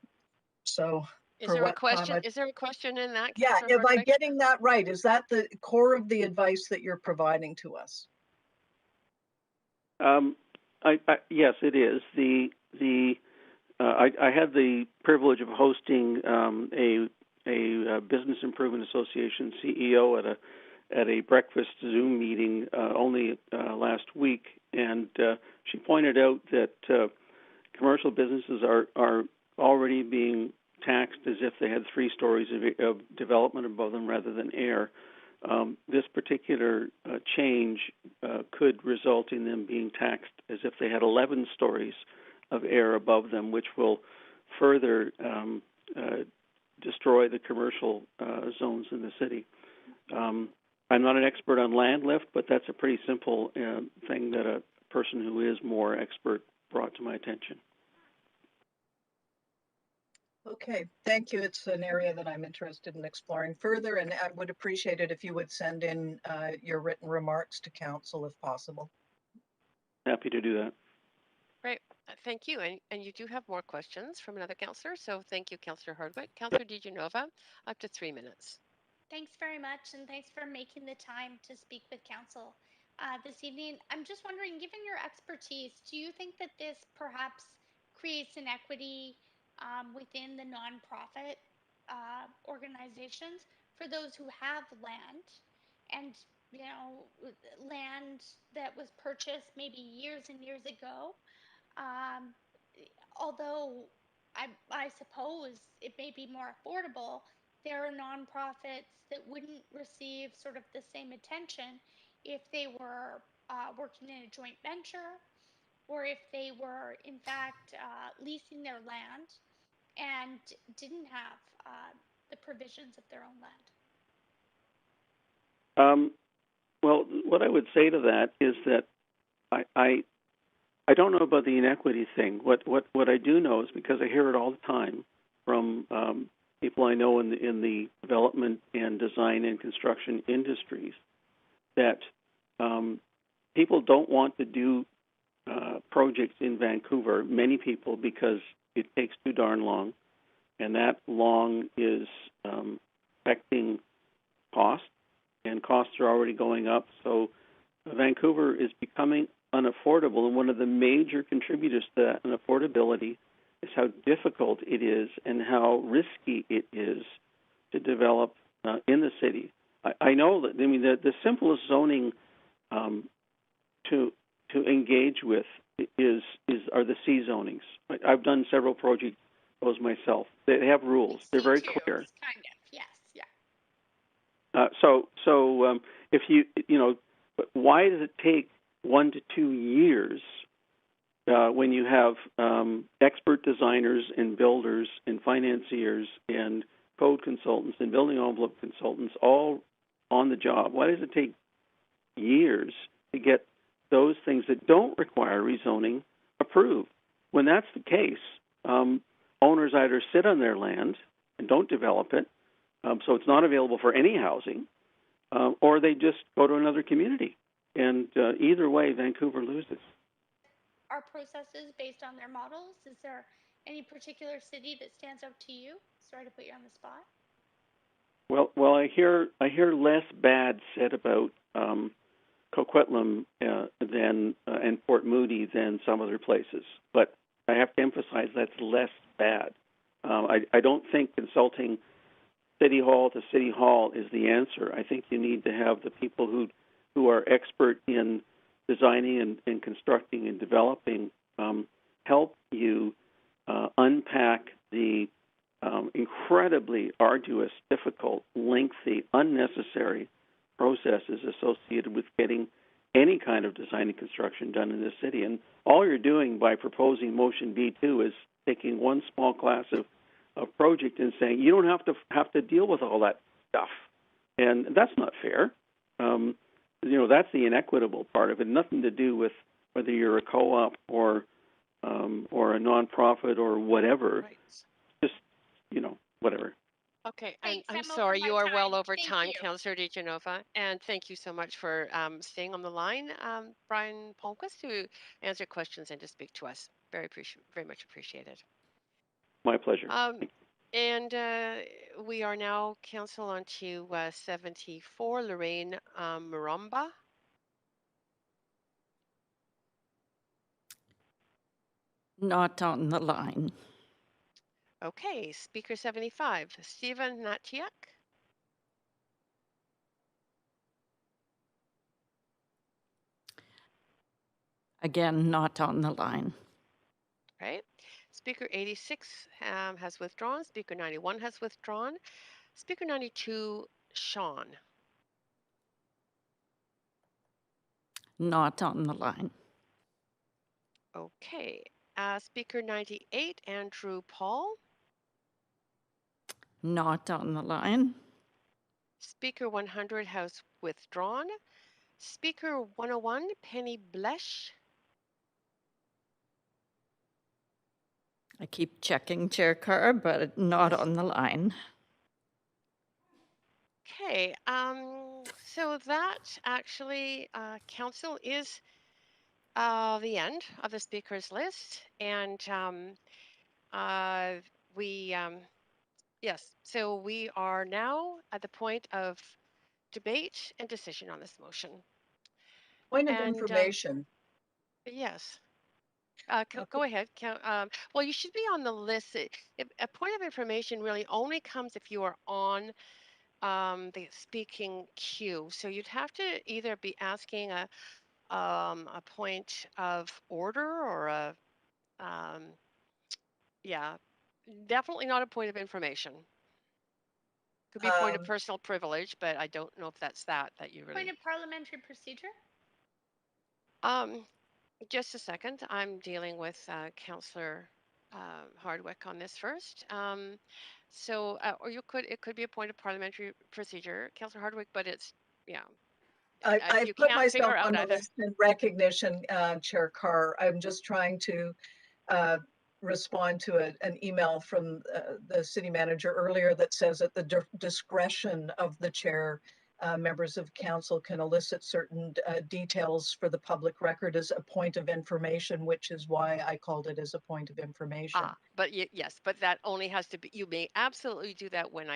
So Is there a question? Is there a question in that? Yeah, am I getting that right? Is that the core of the advice that you're providing to us? Yes, it is. I had the privilege of hosting a Business Improvement Association CEO at a breakfast Zoom meeting only last week, and she pointed out that commercial businesses are already being taxed as if they had 3 stories of development above them rather than air. This particular change could result in them being taxed as if they had 11 stories of air above them, which will further destroy the commercial zones in the city. I'm not an expert on land lift, but that's a pretty simple thing that a person who is more expert brought to my attention. Okay, thank you. It's an area that I'm interested in exploring further, and I would appreciate it if you would send in your written remarks to council if possible. Happy to do that. Great, thank you. And you do have more questions from another councillor, so thank you, Councillor Hardwick. Councillor DiGenova, up to 3 minutes. Thanks very much, and thanks for making the time to speak with council this evening. I'm just wondering, given your expertise, do you think that this perhaps creates inequity within the nonprofit organizations for those who have land and, you know, land that was purchased maybe years and years ago? Although I suppose it may be more affordable, there are nonprofits that wouldn't receive sort of the same attention if they were working in a joint venture or if they were, in fact, leasing their land and didn't have the provisions of their own land. Well, what I would say to that is that I don't know about the inequity thing. What I do know is, because I hear it all the time from people I know in the development and design and construction industries, that people don't want to do projects in Vancouver, many people, because it takes too darn long, and that long is affecting costs, and costs are already going up. So Vancouver is becoming unaffordable, and one of the major contributors to that unaffordability is how difficult it is and how risky it is to develop in the city. I know that, I mean, the simplest zoning to engage with are the C zonings. I've done several projects those myself. They have rules. They're very clear. Kind of, yes, yeah. So if why does it take 1 to 2 years when you have expert designers and builders and financiers and code consultants and building envelope consultants all on the job? Why does it take years to get those things that don't require rezoning approved? When that's the case, owners either sit on their land and don't develop it, so it's not available for any housing, or they just go to another community. And either way, Vancouver loses. Our processes based on their models? Is there any particular city that stands out to you? Sorry to put you on the spot. Well, I hear less bad said about Coquitlam than and Port Moody than some other places, but I have to emphasize that's less bad. I don't think consulting city hall to city hall is the answer. I think you need to have the people who are expert in designing and constructing and developing help you unpack the incredibly arduous, difficult, lengthy, unnecessary processes associated with getting any kind of design and construction done in this city. And all you're doing by proposing motion B2 is taking one small class of project and saying you don't have to deal with all that stuff, and that's not fair. That's the inequitable part of it. Nothing to do with whether you're a co-op or a nonprofit or whatever. Right. Just whatever. Okay, Thanks, I'm I'm over sorry, my you are well time. over Thank time, you. Councillor DeGenova, and thank you so much for staying on the line, Brian Palmquist, to answer questions and to speak to us. Very much appreciated. My pleasure. And we are now, Council, on to 74, Lorraine Marumba. Not on the line. Okay, Speaker 75, Stephen Natiak. Again, not on the line. Right. Speaker 86 has withdrawn. Speaker 91 has withdrawn. Speaker 92, Sean. Not on the line. Okay. Speaker 98, Andrew Paul. Not on the line. Speaker 100 has withdrawn. Speaker 101, Penny Blesh. I keep checking, Chair Carr, but not on the line. Okay, so that actually, Council, is the end of the speakers list, and yes, so we are now at the point of debate and decision on this motion. Point of information. Yes. Go ahead. Well, you should be on the list. A point of information really only comes if you are on the speaking queue. So you'd have to either be asking a point of order or yeah, definitely not a point of information. Could be a point of personal privilege, but I don't know if that's that you really. Point of parliamentary procedure? Just a second. I'm dealing with Councillor Hardwick on this first. Or it could be a point of parliamentary procedure, Councillor Hardwick, but it's, yeah. I've you put can't myself figure out on the either. list in recognition, Chair Carr. I'm just trying to respond to an email from the city manager earlier that says at the discretion of the chair, members of council can elicit certain details for the public record as a point of information, which is why I called it as a point of information. But yes, but that only has to be, you may absolutely do that when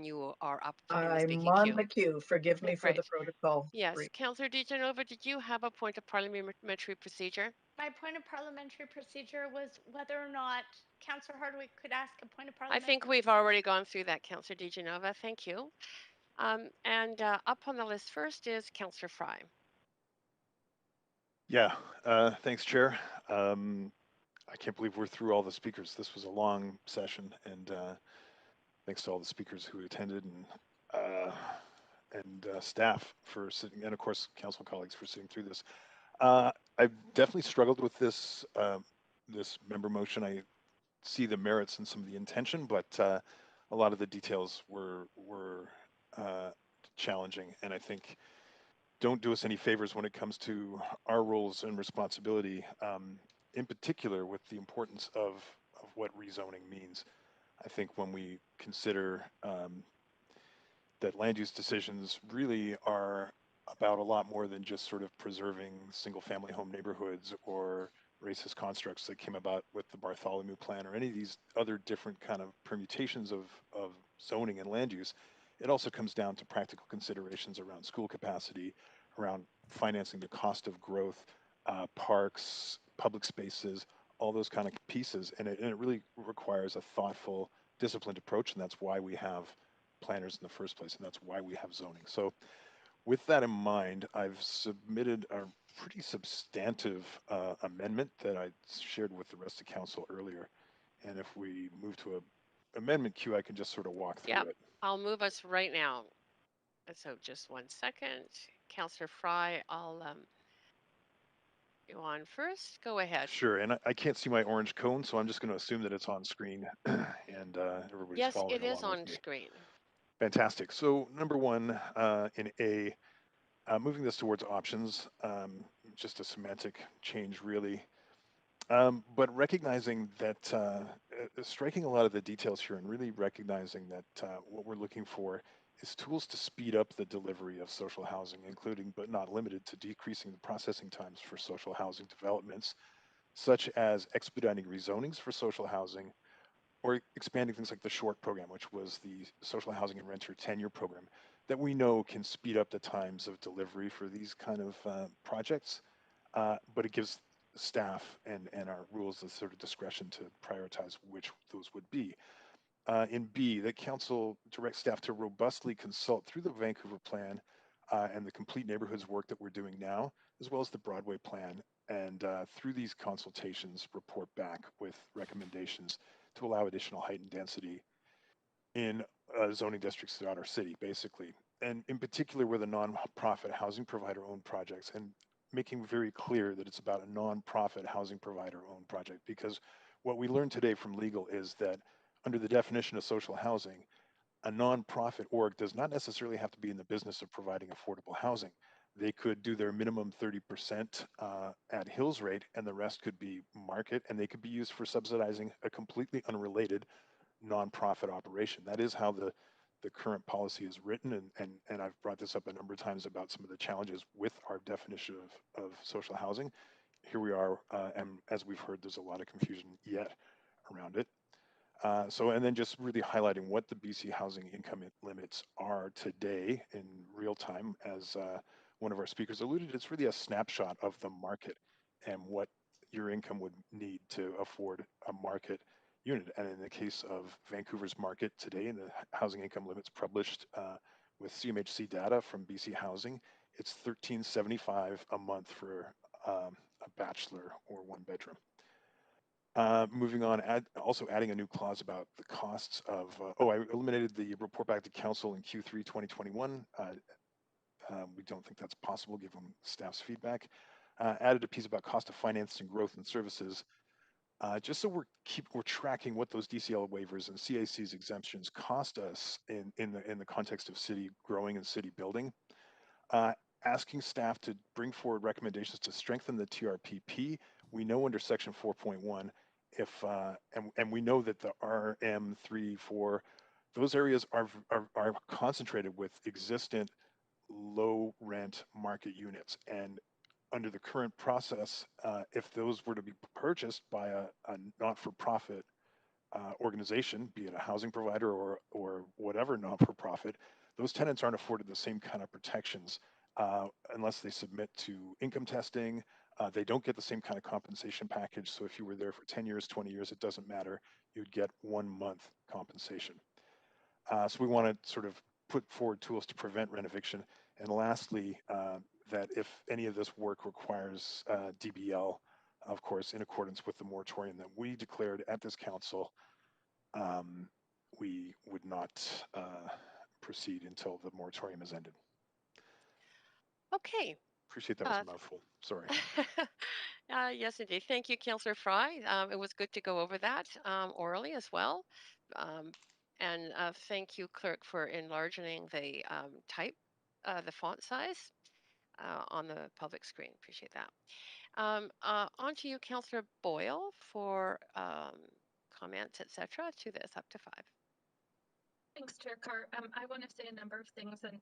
you are up in the speaking I'm queue. on the queue. Forgive me for the protocol. Yes, Councillor DeGenova, did you have a point of parliamentary procedure? My point of parliamentary procedure was whether or not Councillor Hardwick could ask a point of I parliamentary think we've already gone through that, Councillor DeGenova. Thank you. And up on the list first is Councillor Fry. Yeah, thanks, Chair. I can't believe we're through all the speakers. This was a long session, and thanks to all the speakers who attended and staff for sitting, and of course, council colleagues for sitting through this. I've definitely struggled with this this member motion. I see the merits and some of the intention, but a lot of the details were challenging, and I think don't do us any favors when it comes to our roles and responsibility, in particular with the importance of what rezoning means. I think when we consider that land use decisions really are about a lot more than just sort of preserving single family home neighborhoods or racist constructs that came about with the Bartholomew Plan or any of these other different kind of permutations of zoning and land use. It also comes down to practical considerations around school capacity, around financing the cost of growth, parks, public spaces, all those kind of pieces. And it really requires a thoughtful, disciplined approach. And that's why we have planners in the first place. And that's why we have zoning. So with that in mind, I've submitted a pretty substantive amendment that I shared with the rest of council earlier. And if we move to a amendment queue, I can just sort of walk through Yep, it. I'll move us right now. So just 1 second. Councillor Fry, I'll go on first. Go ahead. Sure, and I can't see my orange cone, so I'm just going to assume that it's on screen and everybody's Yes, following it is along on with me. screen. Fantastic. So number one in A, moving this towards options, just a semantic change really, but recognizing that striking a lot of the details here and really recognizing that what we're looking for is tools to speed up the delivery of social housing, including but not limited to decreasing the processing times for social housing developments, such as expediting rezonings for social housing or expanding things like the SHORT program, which was the social housing and renter tenure program that we know can speed up the times of delivery for these kind of projects, but it gives staff and our rules the sort of discretion to prioritize which those would be. In B, the council directs staff to robustly consult through the Vancouver plan and the complete neighborhoods work that we're doing now, as well as the Broadway plan. And through these consultations, report back with recommendations to allow additional height and density in zoning districts throughout our city, basically. And in particular, with a nonprofit housing provider owned projects, and making very clear that it's about a nonprofit housing provider owned project, because what we learned today from legal is that under the definition of social housing, a nonprofit org does not necessarily have to be in the business of providing affordable housing. They could do their minimum 30% at Hills rate, and the rest could be market, and they could be used for subsidizing a completely unrelated nonprofit operation. That is how the current policy is written, and I've brought this up a number of times about some of the challenges with our definition of social housing. Here we are, and as we've heard, there's a lot of confusion yet around it. And then just really highlighting what the BC housing income limits are today in real time, as one of our speakers alluded, it's really a snapshot of the market and what your income would need to afford a market unit. And in the case of Vancouver's market today, and the housing income limits published with CMHC data from BC Housing, it's $13.75 a month for a bachelor or one bedroom. Moving on, also adding a new clause about the costs of, I eliminated the report back to council in Q3 2021. We don't think that's possible given staff's feedback. Added a piece about cost of financing growth and services, just so we're tracking what those DCL waivers and CAC's exemptions cost us in the context of city growing and city building. Asking staff to bring forward recommendations to strengthen the TRPP. We know under section 4.1, if and we know that the RM 3, 4, those areas are concentrated with existent low rent market units. And under the current process, if those were to be purchased by a not-for-profit organization, be it a housing provider or whatever not-for-profit, those tenants aren't afforded the same kind of protections unless they submit to income testing. They don't get the same kind of compensation package. So if you were there for 10 years, 20 years, it doesn't matter. You'd get 1 month compensation. So we want to sort of put forward tools to prevent rent eviction. And lastly, that if any of this work requires DBL, of course, in accordance with the moratorium that we declared at this council, we would not proceed until the moratorium is ended. Okay. Appreciate that was a mouthful. Sorry. Yes, indeed. Thank you, Councillor Fry. It was good to go over that orally as well. And thank you, Clerk, for enlarging the the font size on the public screen. Appreciate that. On to you, Councillor Boyle, for comments, etc. to this up to 5. Thanks, Chair Carr. I want to say a number of things, and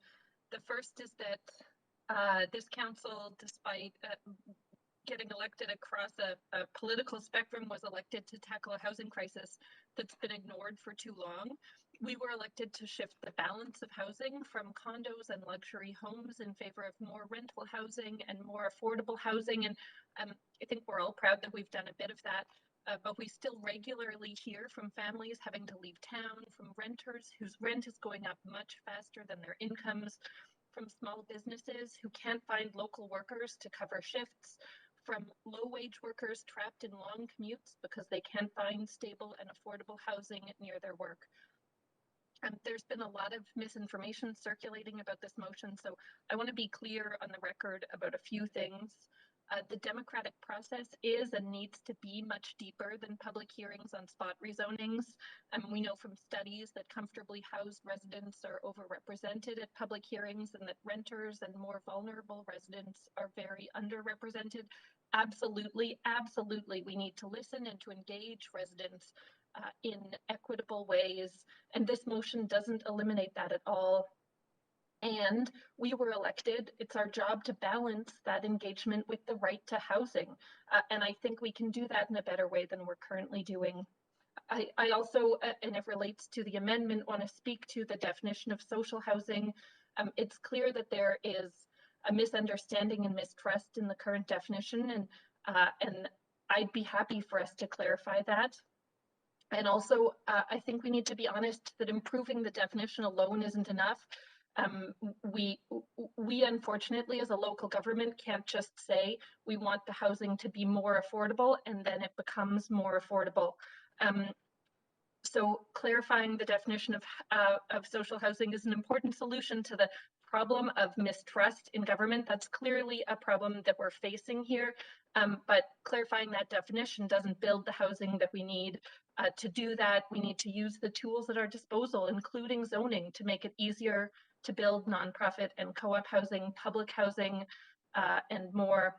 the first is that this council, despite getting elected across a political spectrum, was elected to tackle a housing crisis that's been ignored for too long. We were elected to shift the balance of housing from condos and luxury homes in favor of more rental housing and more affordable housing. And I think we're all proud that we've done a bit of that. But we still regularly hear from families having to leave town, from renters whose rent is going up much faster than their incomes, from small businesses who can't find local workers to cover shifts, from low-wage workers trapped in long commutes because they can't find stable and affordable housing near their work. There's been a lot of misinformation circulating about this motion, so I want to be clear on the record about a few things. The democratic process is and needs to be much deeper than public hearings on spot rezonings. We know from studies that comfortably housed residents are overrepresented at public hearings and that renters and more vulnerable residents are very underrepresented. Absolutely, absolutely, we need to listen and to engage residents in equitable ways, and this motion doesn't eliminate that at all. And we were elected. It's our job to balance that engagement with the right to housing. And I think we can do that in a better way than we're currently doing. I also, and it relates to the amendment, want to speak to the definition of social housing. It's clear that there is a misunderstanding and mistrust in the current definition, and I'd be happy for us to clarify that. And also, I think we need to be honest that improving the definition alone isn't enough. We unfortunately, as a local government, can't just say we want the housing to be more affordable and then it becomes more affordable. So clarifying the definition of social housing is an important solution to the problem of mistrust in government. That's clearly a problem that we're facing here. But clarifying that definition doesn't build the housing that we need. To do that, we need to use the tools at our disposal, including zoning, to make it easier to build nonprofit and co-op housing, public housing, and more.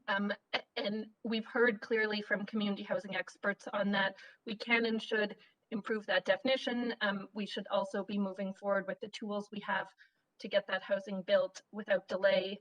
And we've heard clearly from community housing experts on that. We can and should improve that definition. We should also be moving forward with the tools we have to get that housing built without delay.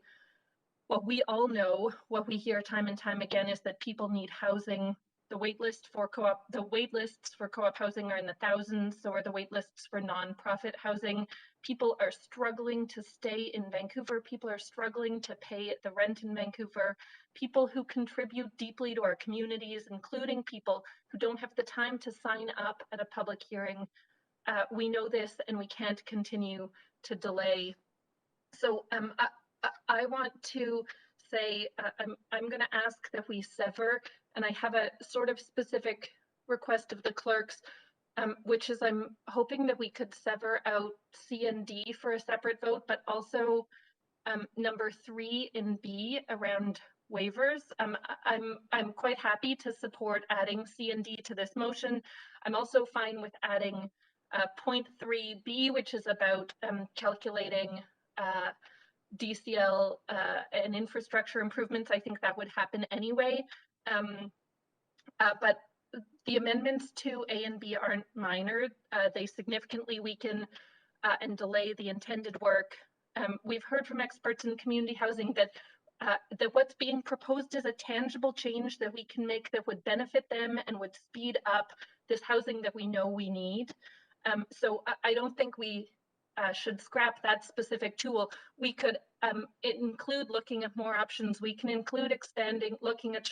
What we all know, what we hear time and time again, is that people need housing. The wait lists for co-op housing are in the thousands, so are the wait lists for nonprofit housing. People are struggling to stay in Vancouver. People are struggling to pay the rent in Vancouver. People who contribute deeply to our communities, including people who don't have the time to sign up at a public hearing. We know this, and we can't continue to delay. So I want to say I'm going to ask that we sever, and I have a sort of specific request of the clerks, which is I'm hoping that we could sever out C and D for a separate vote, but also number 3 in B around waivers. I'm quite happy to support adding C and D to this motion. I'm also fine with adding point 3B, which is about calculating DCL and infrastructure improvements. I think that would happen anyway. But the amendments to A and B aren't minor. They significantly weaken and delay the intended work. We've heard from experts in community housing that what's being proposed is a tangible change that we can make that would benefit them and would speed up this housing that we know we need. So I don't think we should scrap that specific tool. We could include looking at more options. We can include looking at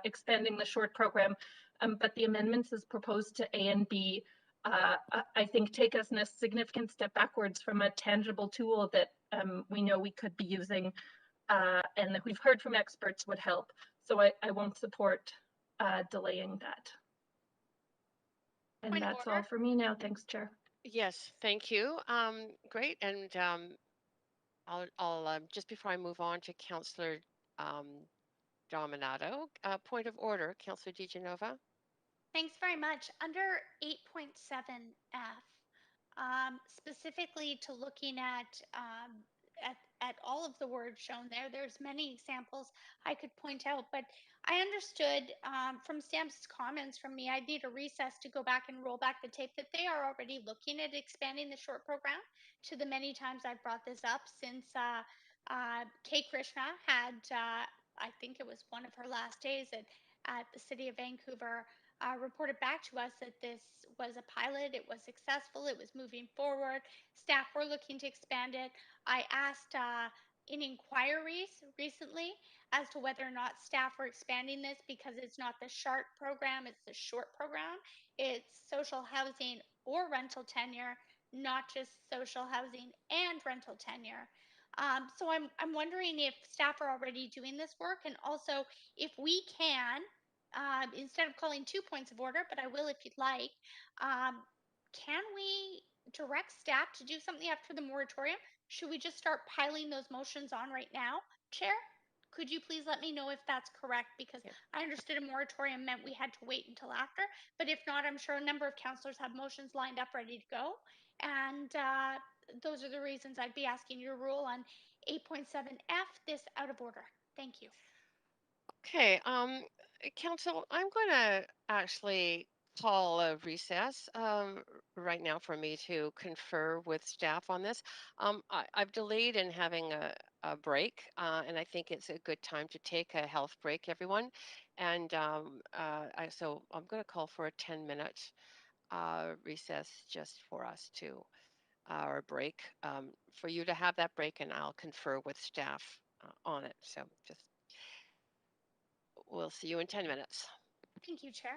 expanding the short program, but the amendments as proposed to A and B, I think, take us in a significant step backwards from a tangible tool that we know we could be using and that we've heard from experts would help. So I won't support delaying that. And that's all for me now. Thanks, Chair. Yes, thank you. Great. And I'll just before I move on to Councillor Dominato, point of order, Councillor DiGenova. Thanks very much. Under 8.7F, specifically to looking at at all of the words shown there. There's many examples I could point out, but I understood from Sam's comments from me, I'd need a recess to go back and roll back the tape that they are already looking at expanding the short program to the many times I've brought this up since Kay Krishna had, I think it was one of her last days at the City of Vancouver, reported back to us that this was a pilot, it was successful, it was moving forward, staff were looking to expand it. I asked in inquiries recently as to whether or not staff were expanding this because it's not the SHART program, it's the short program. It's social housing or rental tenure, not just social housing and rental tenure. So I'm wondering if staff are already doing this work, and also if we can, instead of calling 2 points of order, but I will if you'd like, can we direct staff to do something after the moratorium? Should we just start piling those motions on right now? Chair, could you please let me know if that's correct? Because I understood a moratorium meant we had to wait until after, but if not, I'm sure a number of councillors have motions lined up ready to go. And those are the reasons I'd be asking your rule on 8.7F, this out of order. Thank you. Okay, Council, I'm going to actually call a recess right now for me to confer with staff on this. I've delayed in having a break, and I think it's a good time to take a health break, everyone. And so I'm going to call for a 10-minute recess just for us to, or break, for you to have that break, and I'll confer with staff on it. So just we'll see you in 10 minutes. Thank you, Chair.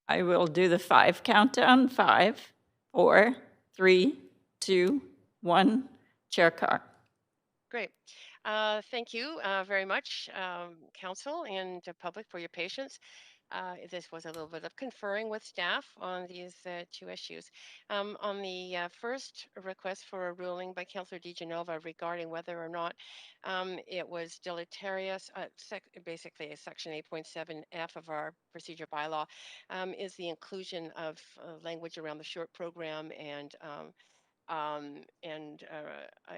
I will do the 5 countdown. 5, 4, 3, 2, 1. Chair Carr. Great. Thank you very much, Council and public, for your patience. This was a little bit of conferring with staff on these two issues. On the first request for a ruling by Councillor DeGenova regarding whether or not it was deleterious, basically a section 8.7F of our procedure bylaw, is the inclusion of language around the short program and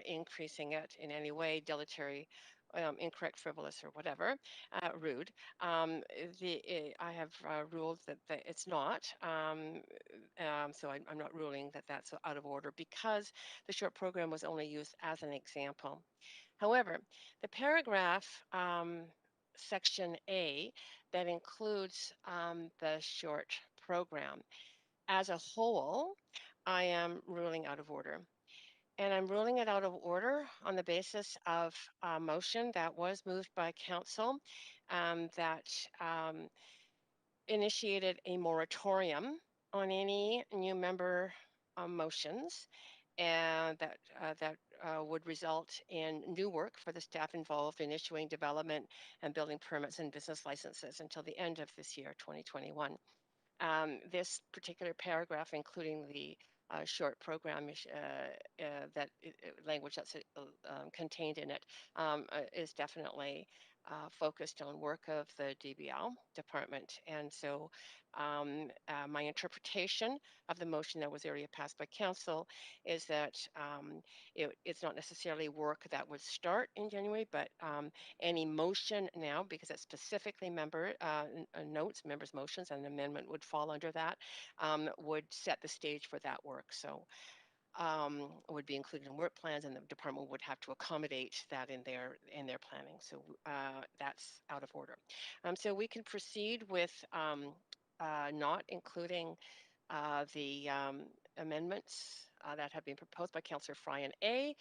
increasing it in any way deleterious, incorrect, frivolous, or whatever, rude. I have ruled that it's not. So I'm not ruling that that's out of order because the short program was only used as an example. However, the paragraph section A that includes the short program as a whole, I am ruling out of order. And I'm ruling it out of order on the basis of a motion that was moved by council that initiated a moratorium on any new member motions, and that would result in new work for the staff involved in issuing development and building permits and business licenses until the end of this year, 2021. This particular paragraph, including the short program language that's contained in it, is definitely focused on work of the DBL department. And so my interpretation of the motion that was already passed by council is that it's not necessarily work that would start in January, but any motion now, because it specifically notes members' motions, and an amendment would fall under that, would set the stage for that work. So would be included in work plans, and the department would have to accommodate that in their planning. So that's out of order. So we can proceed with not including the amendments that have been proposed by Councillor Fry and A,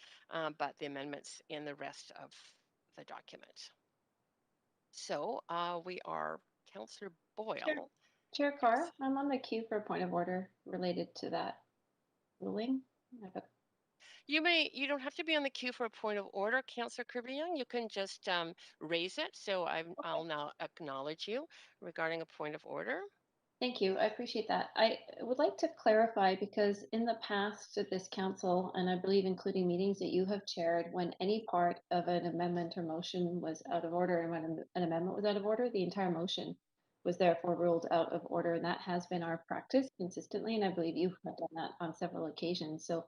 but the amendments in the rest of the document. So we are Councillor Boyle. Chair Carr, I'm on the queue for a point of order related to that ruling. You don't have to be on the queue for a point of order, Councillor Kirby. You can just raise it. So I'll now acknowledge you regarding a point of order. Thank you. I appreciate that. I would like to clarify, because in the past at this council, and I believe including meetings that you have chaired, when any part of an amendment or motion was out of order, and when an amendment was out of order, the entire motion was therefore ruled out of order. And that has been our practice consistently. And I believe you have done that on several occasions. So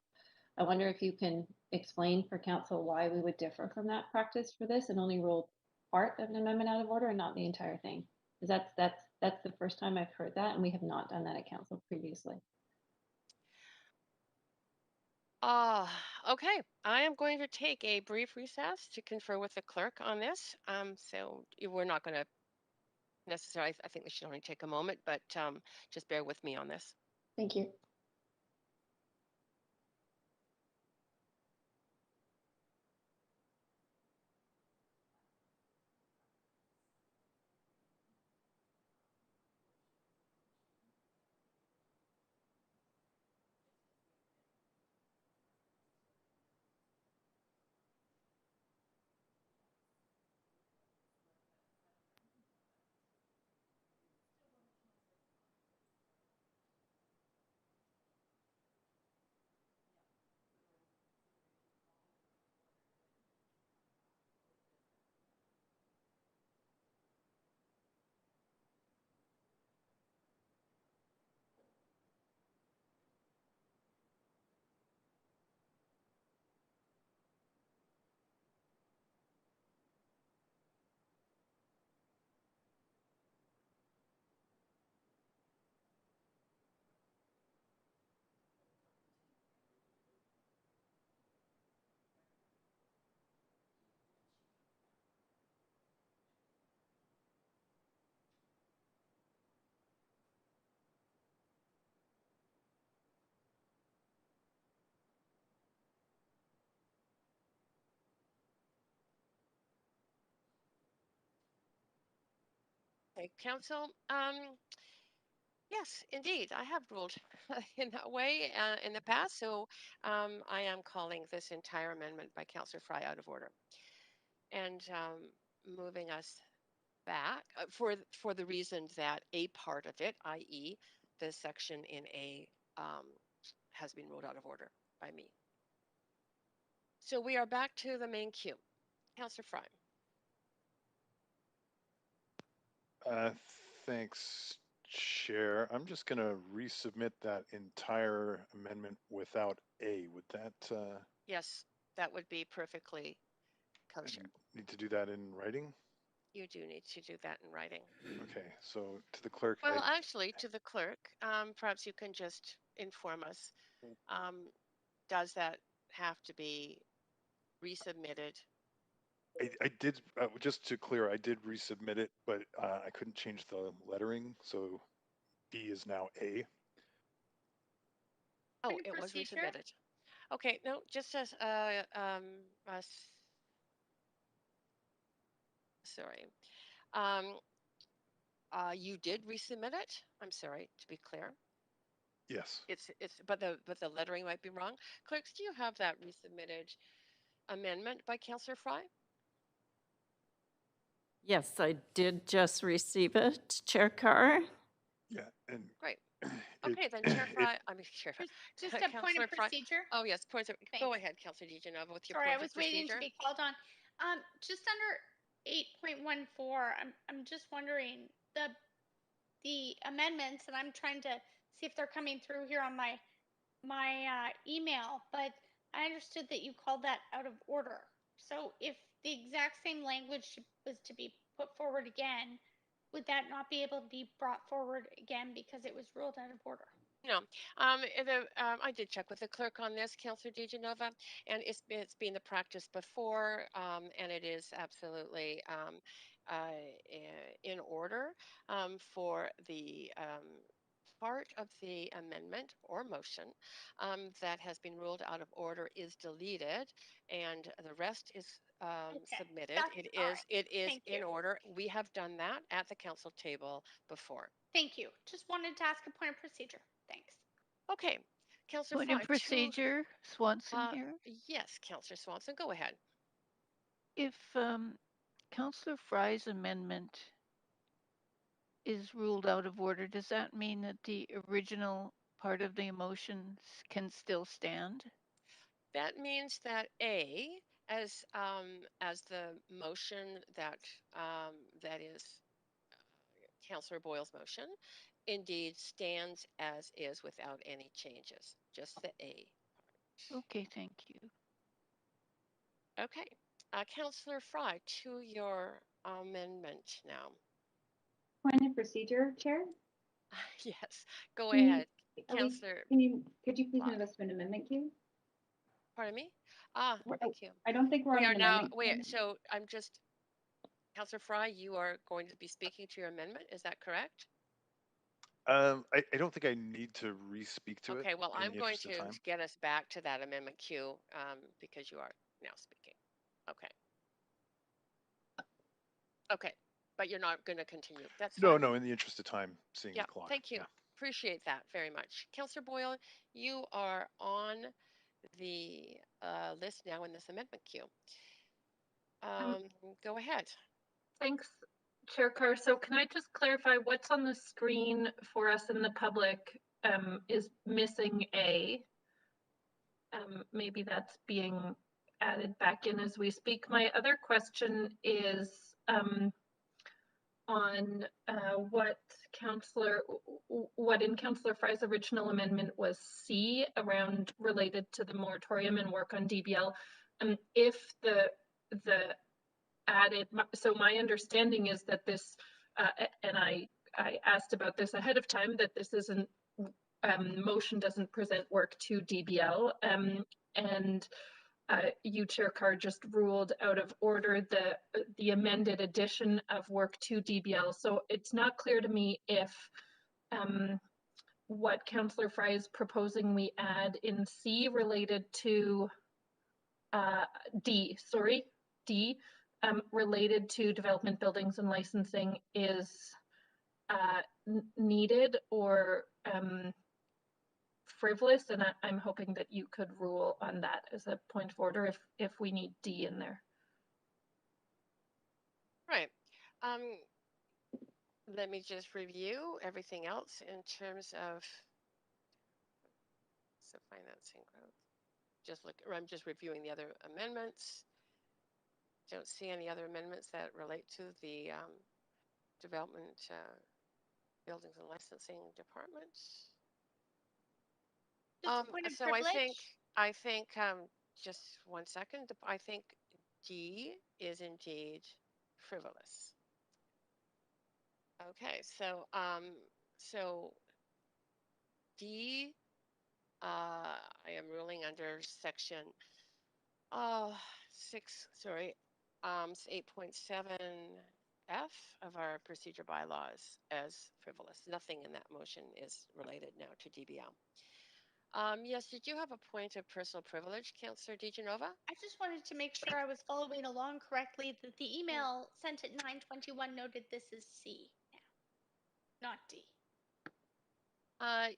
I wonder if you can explain for council why we would differ from that practice for this and only rule part of an amendment out of order and not the entire thing. Because that's the first time I've heard that, and we have not done that at council previously. Okay. I am going to take a brief recess to confer with the clerk on this. So we're not going to necessarily, I think we should only take a moment, but just bear with me on this. Thank you. Okay, council. Yes, indeed. I have ruled in that way in the past. So I am calling this entire amendment by Councillor Fry out of order and moving us back for the reason that a part of it, i.e., the section in A, has been ruled out of order by me. So we are back to the main queue. Councillor Fry. Thanks, Chair. I'm just going to resubmit that entire amendment without A. Would that? Yes, that would be perfectly kosher. Need to do that in writing? You do need to do that in writing. Okay, so to the clerk. Well, actually, to the clerk, perhaps you can just inform us. Does that have to be resubmitted? I did, just to clear, I did resubmit it, but I couldn't change the lettering, so B is now A. Oh, it was resubmitted. Okay, no, just as sorry. You did resubmit it. I'm sorry, to be clear. Yes. But the lettering might be wrong. Clerks, do you have that resubmitted amendment by Councillor Fry? Yes, I did just receive it, Chair Carr. Yeah, and great. Okay, then Chair Fry, I mean, Chair, Just a point of procedure. Oh yes, point of. Go ahead, Councillor DeGenova, with your Sorry, point I was of procedure. waiting to be called on. Just under 8.14, I'm just wondering the amendments, and I'm trying to see if they're coming through here on my email, but I understood that you called that out of order. So if the exact same language was to be put forward again, would that not be able to be brought forward again because it was ruled out of order? No, I did check with the clerk on this, Councillor DeGenova, and it's been the practice before, and it is absolutely in order for the part of the amendment or motion that has been ruled out of order is deleted, and the rest is submitted. It is in order. We have done that at the council table before. Thank you. Just wanted to ask a point of procedure. Thanks. Okay, Councillor Point of procedure, Swanson here. Yes, Councillor Swanson, go ahead. If Councillor Fry's amendment is ruled out of order, does that mean that the original part of the motion can still stand? That means that A, as the motion that that is Councillor Boyle's motion, indeed stands as is without any changes. Just the A part. Okay, thank you. Okay, Councillor Fry, to your amendment now. Point of procedure, Chair? Yes, go ahead, Councillor. Could you please move us to an amendment queue? Pardon me? Thank you. I don't think we're on an amendment queue. So I'm just, Councillor Fry, you are going to be speaking to your amendment. Is that correct? I don't think I need to re-speak to it. Okay, well, I'm going to time. get us back to that amendment queue because you are now speaking. Okay. Okay, but you're not going to continue. That's fine. No, in the interest of time, seeing the clock. Thank you. Appreciate that very much. Councillor Boyle, you are on the list now in this amendment queue. Go ahead. Thanks, Chair Carr. So can I just clarify what's on the screen for us in the public is missing A. Maybe that's being added back in as we speak. My other question is on what in Councillor Fry's original amendment was C around related to the moratorium and work on DBL. If the added, so my understanding is that this, and I asked about this ahead of time, that this isn't, motion doesn't present work to DBL, and you, Chair Carr, just ruled out of order the amended addition of work to DBL. So it's not clear to me if what Councillor Fry is proposing we add in C related to D, related to development buildings and licensing is needed or frivolous, and I'm hoping that you could rule on that as a point of order if we need D in there. Right. Let me just review everything else in terms of financing growth. I'm just reviewing the other amendments. Don't see any other amendments that relate to the development buildings and licensing departments. So I think just 1 second. I think D is indeed frivolous. Okay, so D, I am ruling under section 8.7F of our procedure bylaws as frivolous. Nothing in that motion is related now to DBL. Yes, did you have a point of personal privilege, Councillor DeGenova? I just wanted to make sure I was following along correctly, that the email sent at 9:21 noted this is C now, not D.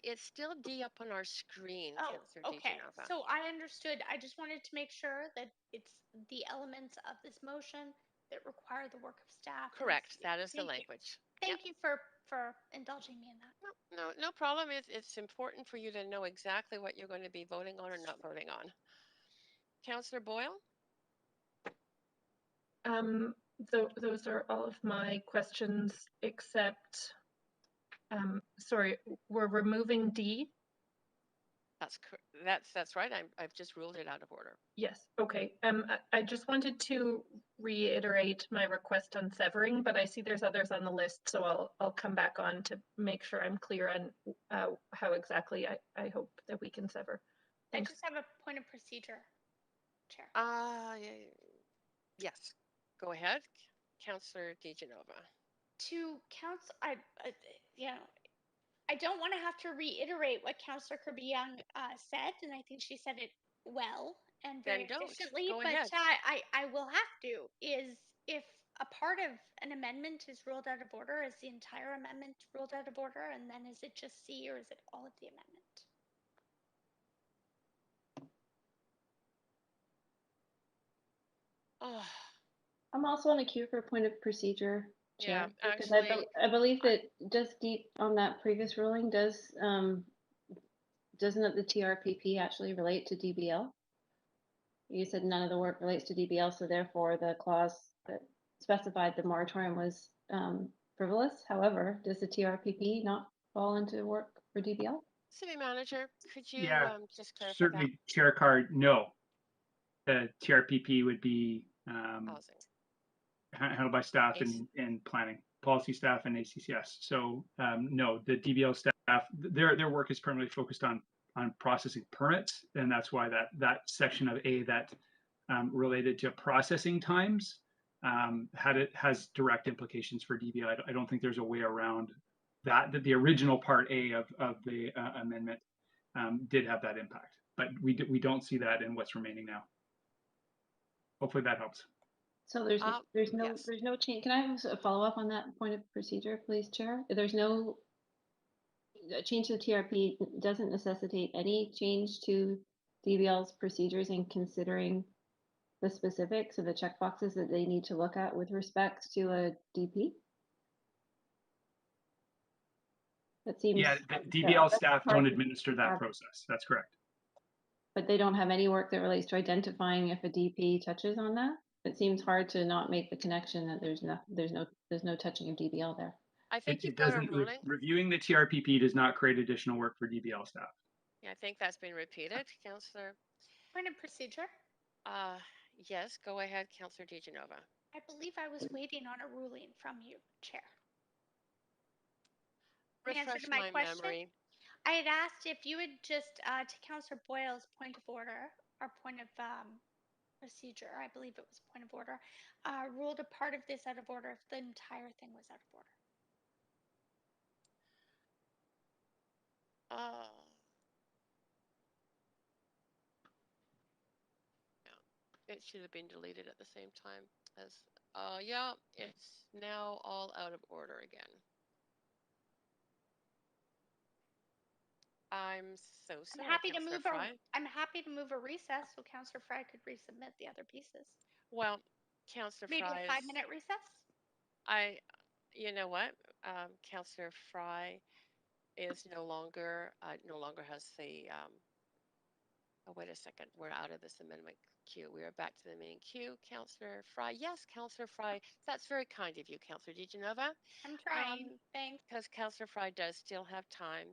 It's still D up on our screen, Councillor Okay. DeGenova. So I understood. I just wanted to make sure that it's the elements of this motion that require the work of staff. Correct. That is the language. Thank you for indulging me in that. No problem. It's important for you to know exactly what you're going to be voting on or not voting on. Councillor Boyle? Those are all of my questions, except, sorry, we're removing D? That's right. I've just ruled it out of order. Yes, okay. I just wanted to reiterate my request on severing, but I see there's others on the list, so I'll come back on to make sure I'm clear on how exactly I hope that we can sever. Thanks. I just have a point of procedure, Chair. Yes, go ahead, Councillor DeGenova. To Council, I don't want to have to reiterate what Councillor Kirby Young said, and I think she said it well and very efficiently. Go ahead. I will have to. Is if a part of an amendment is ruled out of order, is the entire amendment ruled out of order, and then is it just C or is it all of the amendment? I'm also on a queue for a point of procedure, Chair. Yeah, because actually, I believe that just deep on that previous ruling, doesn't the TRPP actually relate to DBL? You said none of the work relates to DBL, so therefore the clause that specified the moratorium was frivolous. However, does the TRPP not fall into work for DBL? City Manager, could you just clarify certainly, that? Chair Carr, no. The TRPP would be handled by staff and planning, policy staff and ACCS. So no, the DBL staff, their work is primarily focused on processing permits, and that's why that section of A that related to processing times has direct implications for DBL. I don't think there's a way around that. That the original Part A of the amendment did have that impact, but we don't see that in what's remaining now. Hopefully that helps. So there's no change. Can I have a follow up on that point of procedure, please, Chair? There's no change to the TRP doesn't necessitate any change to DBL's procedures in considering the specifics of the checkboxes that they need to look at with respect to a DP? That seems. Yeah, the DBL staff don't administer that process. That's correct. But they don't have any work that relates to identifying if a DP touches on that? It seems hard to not make the connection that there's no touching of DBL there. I think you've it got a doesn't. ruling. Reviewing the TRPP does not create additional work for DBL staff. Yeah, I think that's been repeated, Councillor. Point of procedure. Yes, go ahead, Councillor DeGenova. I believe I was waiting on a ruling from you, Chair. Refresh my memory. I had asked if you would just, to Councillor Boyle's point of order, or point of procedure, I believe it was point of order, ruled a part of this out of order if the entire thing was out of order. Yeah, it should have been deleted at the same time as, yeah, it's now all out of order again. I'm so I'm sorry, happy to Councillor move Fry. I'm happy to move a recess so Councillor Fry could resubmit the other pieces. Well, Councillor Maybe Fry a is, 5-minute recess. you know what? Councillor Fry is no longer has the, oh, wait a second. We're out of this amendment queue. We are back to the main queue. Councillor Fry. Yes, Councillor Fry. That's very kind of you, Councillor DeGenova. I'm trying. Thanks. Because Councillor Fry does still have time.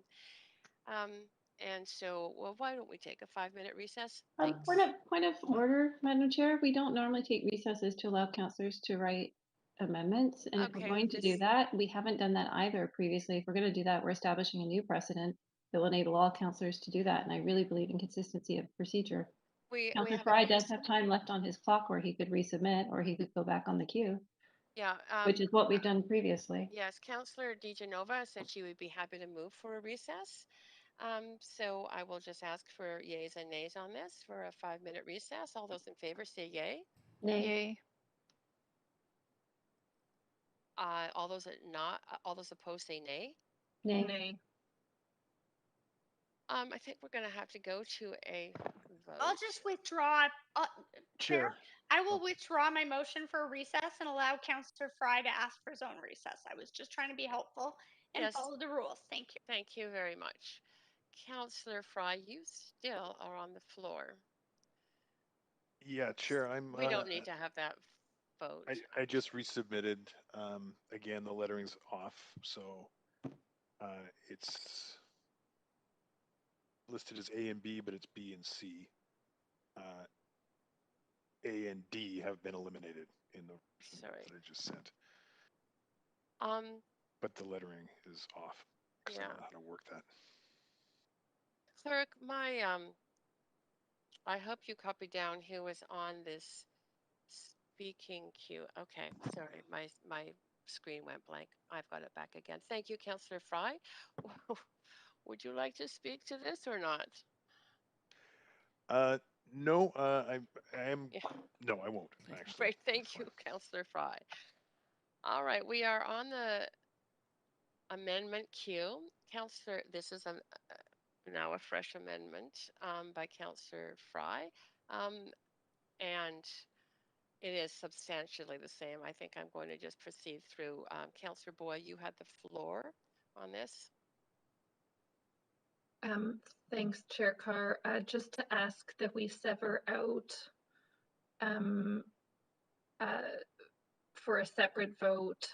And so, well, why don't we take a 5-minute recess? Thanks. Point of order, Madam Chair. We don't normally take recesses to allow councillors to write amendments. And if we're Okay, going to do that, we haven't done that either previously. If we're going to do that, we're establishing a new precedent that will enable all councillors to do that. And I really believe in consistency of procedure. we Councillor have Fry does have time left on his clock where he could resubmit or he could go back on the queue, yeah, which is what we've done previously. yes, Councillor DeGenova said she would be happy to move for a recess. So I will just ask for yays and nays on this for a 5-minute recess. All those in favor say yay. Nay. Yay. All those opposed say nay. Nay. Nay. I think we're going to have to go to a vote. I'll just withdraw. Chair, Chair. I will withdraw my motion for a recess and allow Councillor Fry to ask for his own recess. I was just trying to be helpful and Yes. follow the rules. Thank you. Thank you very much. Councillor Fry, you still are on the floor. Yeah, Chair, We don't need to have that vote. I just resubmitted. Again, the lettering's off, so it's listed as A and B, but it's B and C. A and D have been eliminated in the version that I just sent. But the lettering is off because I don't know how to work that. Clerk, I hope you copied down who was on this speaking queue. Okay, sorry, my screen went blank. I've got it back again. Thank you, Councillor Fry. Would you like to speak to this or not? No, I am. No, I won't. Actually. Great, thank you, Councillor Fry. All right, we are on the amendment queue. Councillor, this is now a fresh amendment by Councillor Fry, and it is substantially the same. I think I'm going to just proceed through. Councillor Boyle, you had the floor on this. Thanks, Chair Carr. Just to ask that we sever out for a separate vote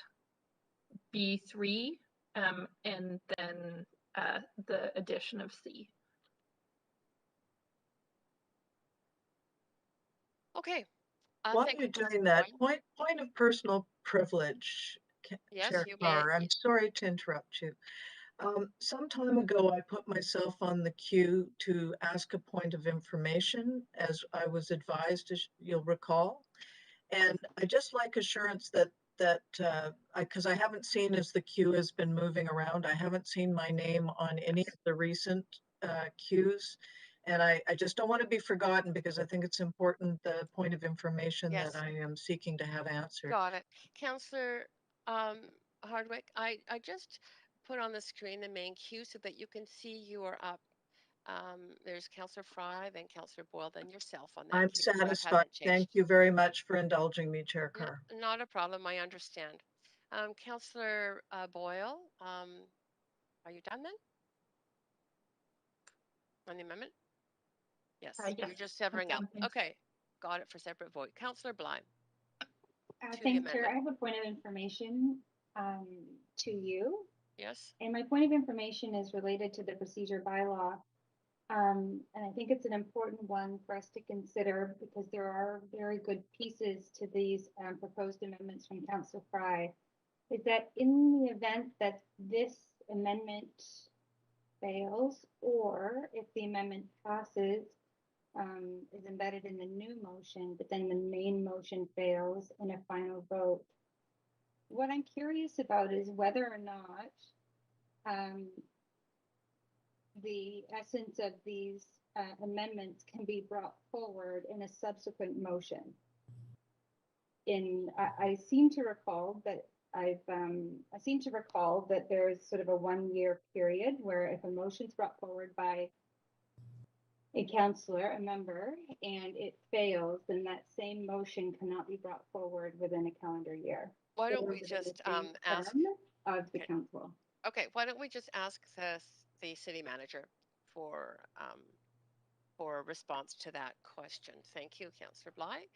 B3 and then the addition of C. Okay. While you're doing that, point of personal privilege, Yes, Chair you Carr. may. I'm sorry to interrupt you. Some time ago, I put myself on the queue to ask a point of information, as I was advised, as you'll recall. And I just like assurance that because I haven't seen as the queue has been moving around, I haven't seen my name on any of the recent queues. And I just don't want to be forgotten because I think it's important, the point of information that I am seeking to have answered. Got it. Councillor Hardwick, I just put on the screen the main queue so that you can see you are up. There's Councillor Fry, then Councillor Boyle, then yourself on that I'm queue. So that satisfied. hasn't changed. Thank you very much for indulging me, Chair Carr. Not a problem. I understand. Councillor Boyle, are you done then? On the amendment? Yes. Yes, You're just severing I'm out. done, thanks. Okay. Got it for separate vote. Councillor Bligh. Thanks, Chair. I have a point of information to you. Yes. And my point of information is related to the procedure bylaw. And I think it's an important one for us to consider because there are very good pieces to these proposed amendments from Councillor Fry. Is that in the event that this amendment fails, or if the amendment passes, is embedded in the new motion, but then the main motion fails in a final vote. What I'm curious about is whether or not the essence of these amendments can be brought forward in a subsequent motion. I seem to recall that I seem to recall that there's sort of a 1 year period where if a motion's brought forward by a councillor, a member, and it fails, then that same motion cannot be brought forward within a calendar year. Why don't or we within just the same ask? term of the Okay. council. Okay, why don't we just ask the city manager for a response to that question? Thank you, Councillor Bligh.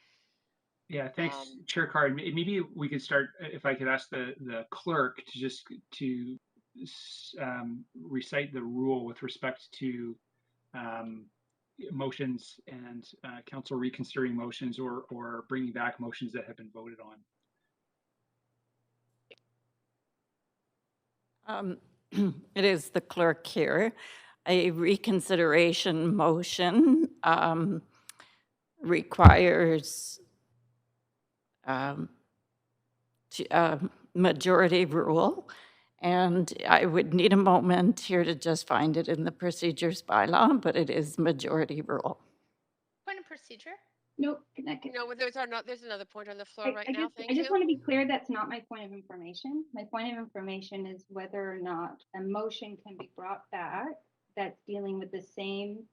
Yeah, thanks, Chair Carr. Maybe we could start, if I could ask the clerk to just recite the rule with respect to motions and council reconsidering motions or bringing back motions that have been voted on. It is the clerk here. A reconsideration motion requires majority rule, and I would need a moment here to just find it in the procedures bylaw, but it is majority rule. Point of procedure? Nope. No, there's another point on the floor right now. Thank I you. just want to be clear, that's not my point of information. My point of information is whether or not a motion can be brought back that's dealing with the same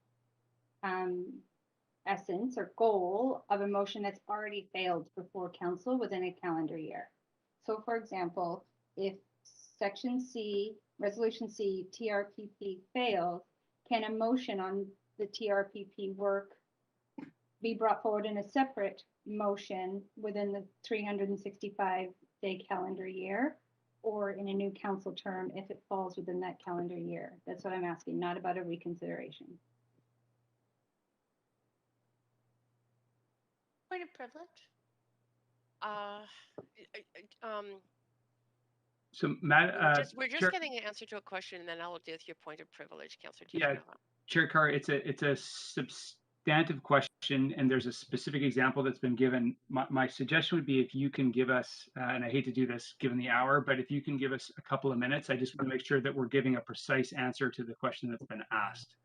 essence or goal of a motion that's already failed before council within a calendar year. So for example, if section C, resolution C, TRPP fails, can a motion on the TRPP work be brought forward in a separate motion within the 365-day calendar year, or in a new council term if it falls within that calendar year? That's what I'm asking, not about a reconsideration. Point of privilege? So, we're just getting an answer to a question, and then I'll deal with your point of privilege, Councillor Yeah, Dijanova. Chair Carr, it's a substantive question, and there's a specific example that's been given. My suggestion would be if you can give us, and I hate to do this given the hour, but if you can give us a couple of minutes, I just want to make sure that we're giving a precise answer to the question that's been asked.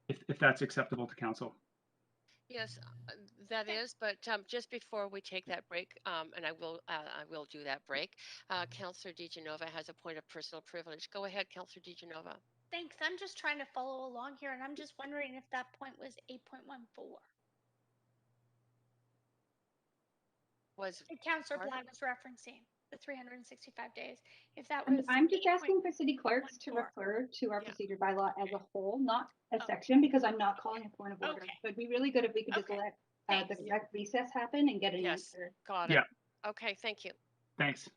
If that's acceptable to council. Yes, that is. But just before we take that break, and I will do that break. Councillor Dijanova has a point of personal privilege. Go ahead, Councillor Dijanova. Thanks. I'm just trying to follow along here, and I'm just wondering if that point was 8.14. Was Councillor Bligh was referencing the 365 days. If that was, I'm just asking for city clerks to refer to our procedure bylaw as a whole, not a section, because I'm not calling a point of order. So it'd be really good if we could just let the direct recess happen and get an answer. Got it. Yeah. Okay, thank you. Thanks.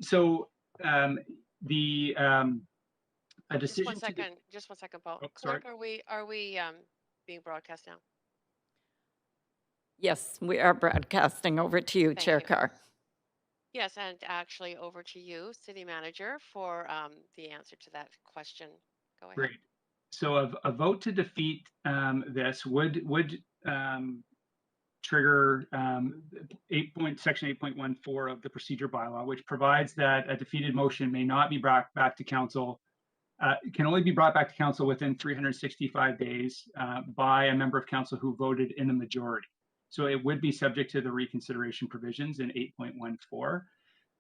So the a decision Just one second, Paul. Oh, Clerk, sorry. are we being broadcast now? Yes, we are broadcasting over to you, Thank Chair you. Carr. Yes, and actually over to you, City Manager, for the answer to that question. Go ahead. Great. So a vote to defeat this would trigger section 8.14 of the procedure bylaw, which provides that a defeated motion may not be brought back to council, can only be brought back to council within 365 days by a member of council who voted in the majority. So it would be subject to the reconsideration provisions in 8.14.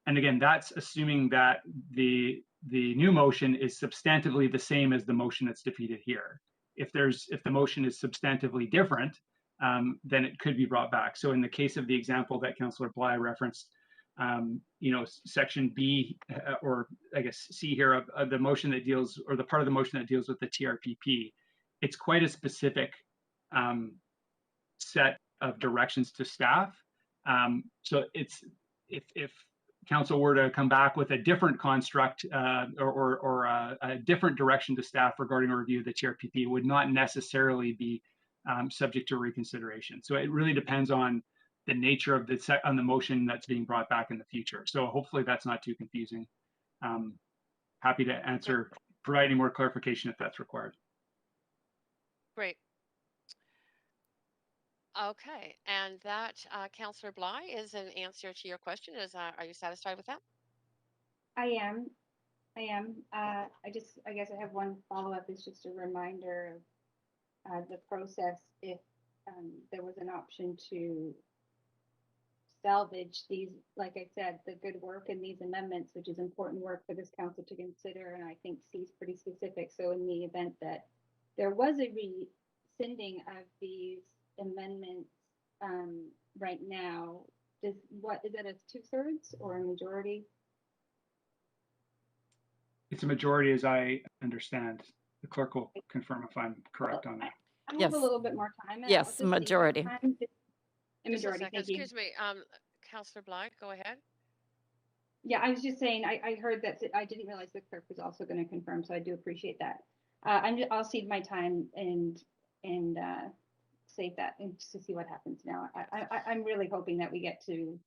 And again, that's assuming that the new motion is substantively the same as the motion that's defeated here. If the motion is substantively different, then it could be brought back. So in the case of the example that Councillor Bligh referenced, section B, or I guess C here of the motion that deals, or the part of the motion that deals with the TRPP, it's quite a specific set of directions to staff. So it's if council were to come back with a different construct or a different direction to staff regarding a review of the TRPP, would not necessarily be subject to reconsideration. So it really depends on the nature of on the motion that's being brought back in the future. So hopefully that's not too confusing. Happy to answer, provide any more clarification if that's required. Great. Okay, and that, Councillor Bligh, is an answer to your question. Are you satisfied with that? I am. I guess I have one follow-up. It's just a reminder of the process if there was an option to salvage these, like I said, the good work in these amendments, which is important work for this council to consider, and I think C is pretty specific. So in the event that there was a rescinding of these amendments right now, is that a 2/3 or a majority? It's a majority, as I understand. The clerk will confirm if I'm correct on that. I have a little bit more time. Yes, majority. A majority, thank you. Excuse me, Councillor Bligh, go ahead. Yeah, I was just saying, I heard that, I didn't realize the clerk was also going to confirm, so I do appreciate that. I'll cede my time and save that and just to see what happens now. I'm really hoping that we get to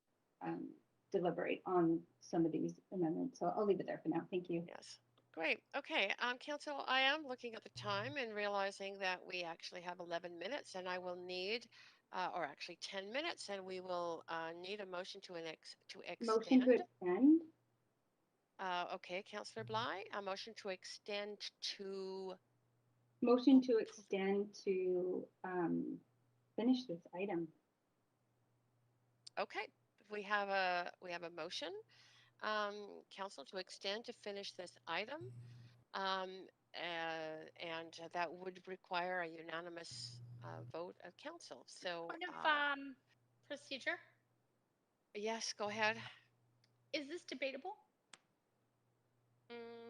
deliberate on some of these amendments, so I'll leave it there for now. Thank you. Yes. Great. Okay, Council, I am looking at the time and realizing that we actually have 11 minutes, and I will need, or actually 10 minutes, and we will need a motion to extend. Motion to extend. Okay, Councillor Bligh, a motion to extend to. Motion to extend to finish this item. Okay, we have a motion, Council, to extend to finish this item. And that would require a unanimous vote of council. So, point of procedure. Yes, go ahead. Is this debatable?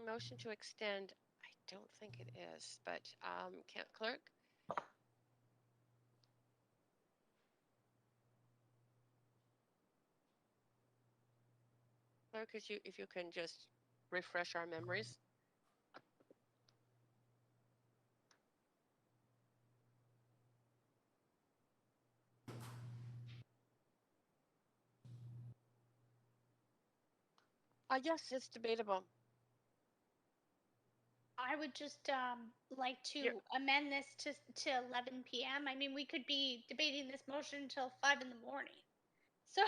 Motion to extend. I don't think it is, but clerk. Clerk, if you can just refresh our memories. Yes, it's debatable. I would just like to amend this to 11 p.m. I mean, we could be debating this motion until 5 in the morning. So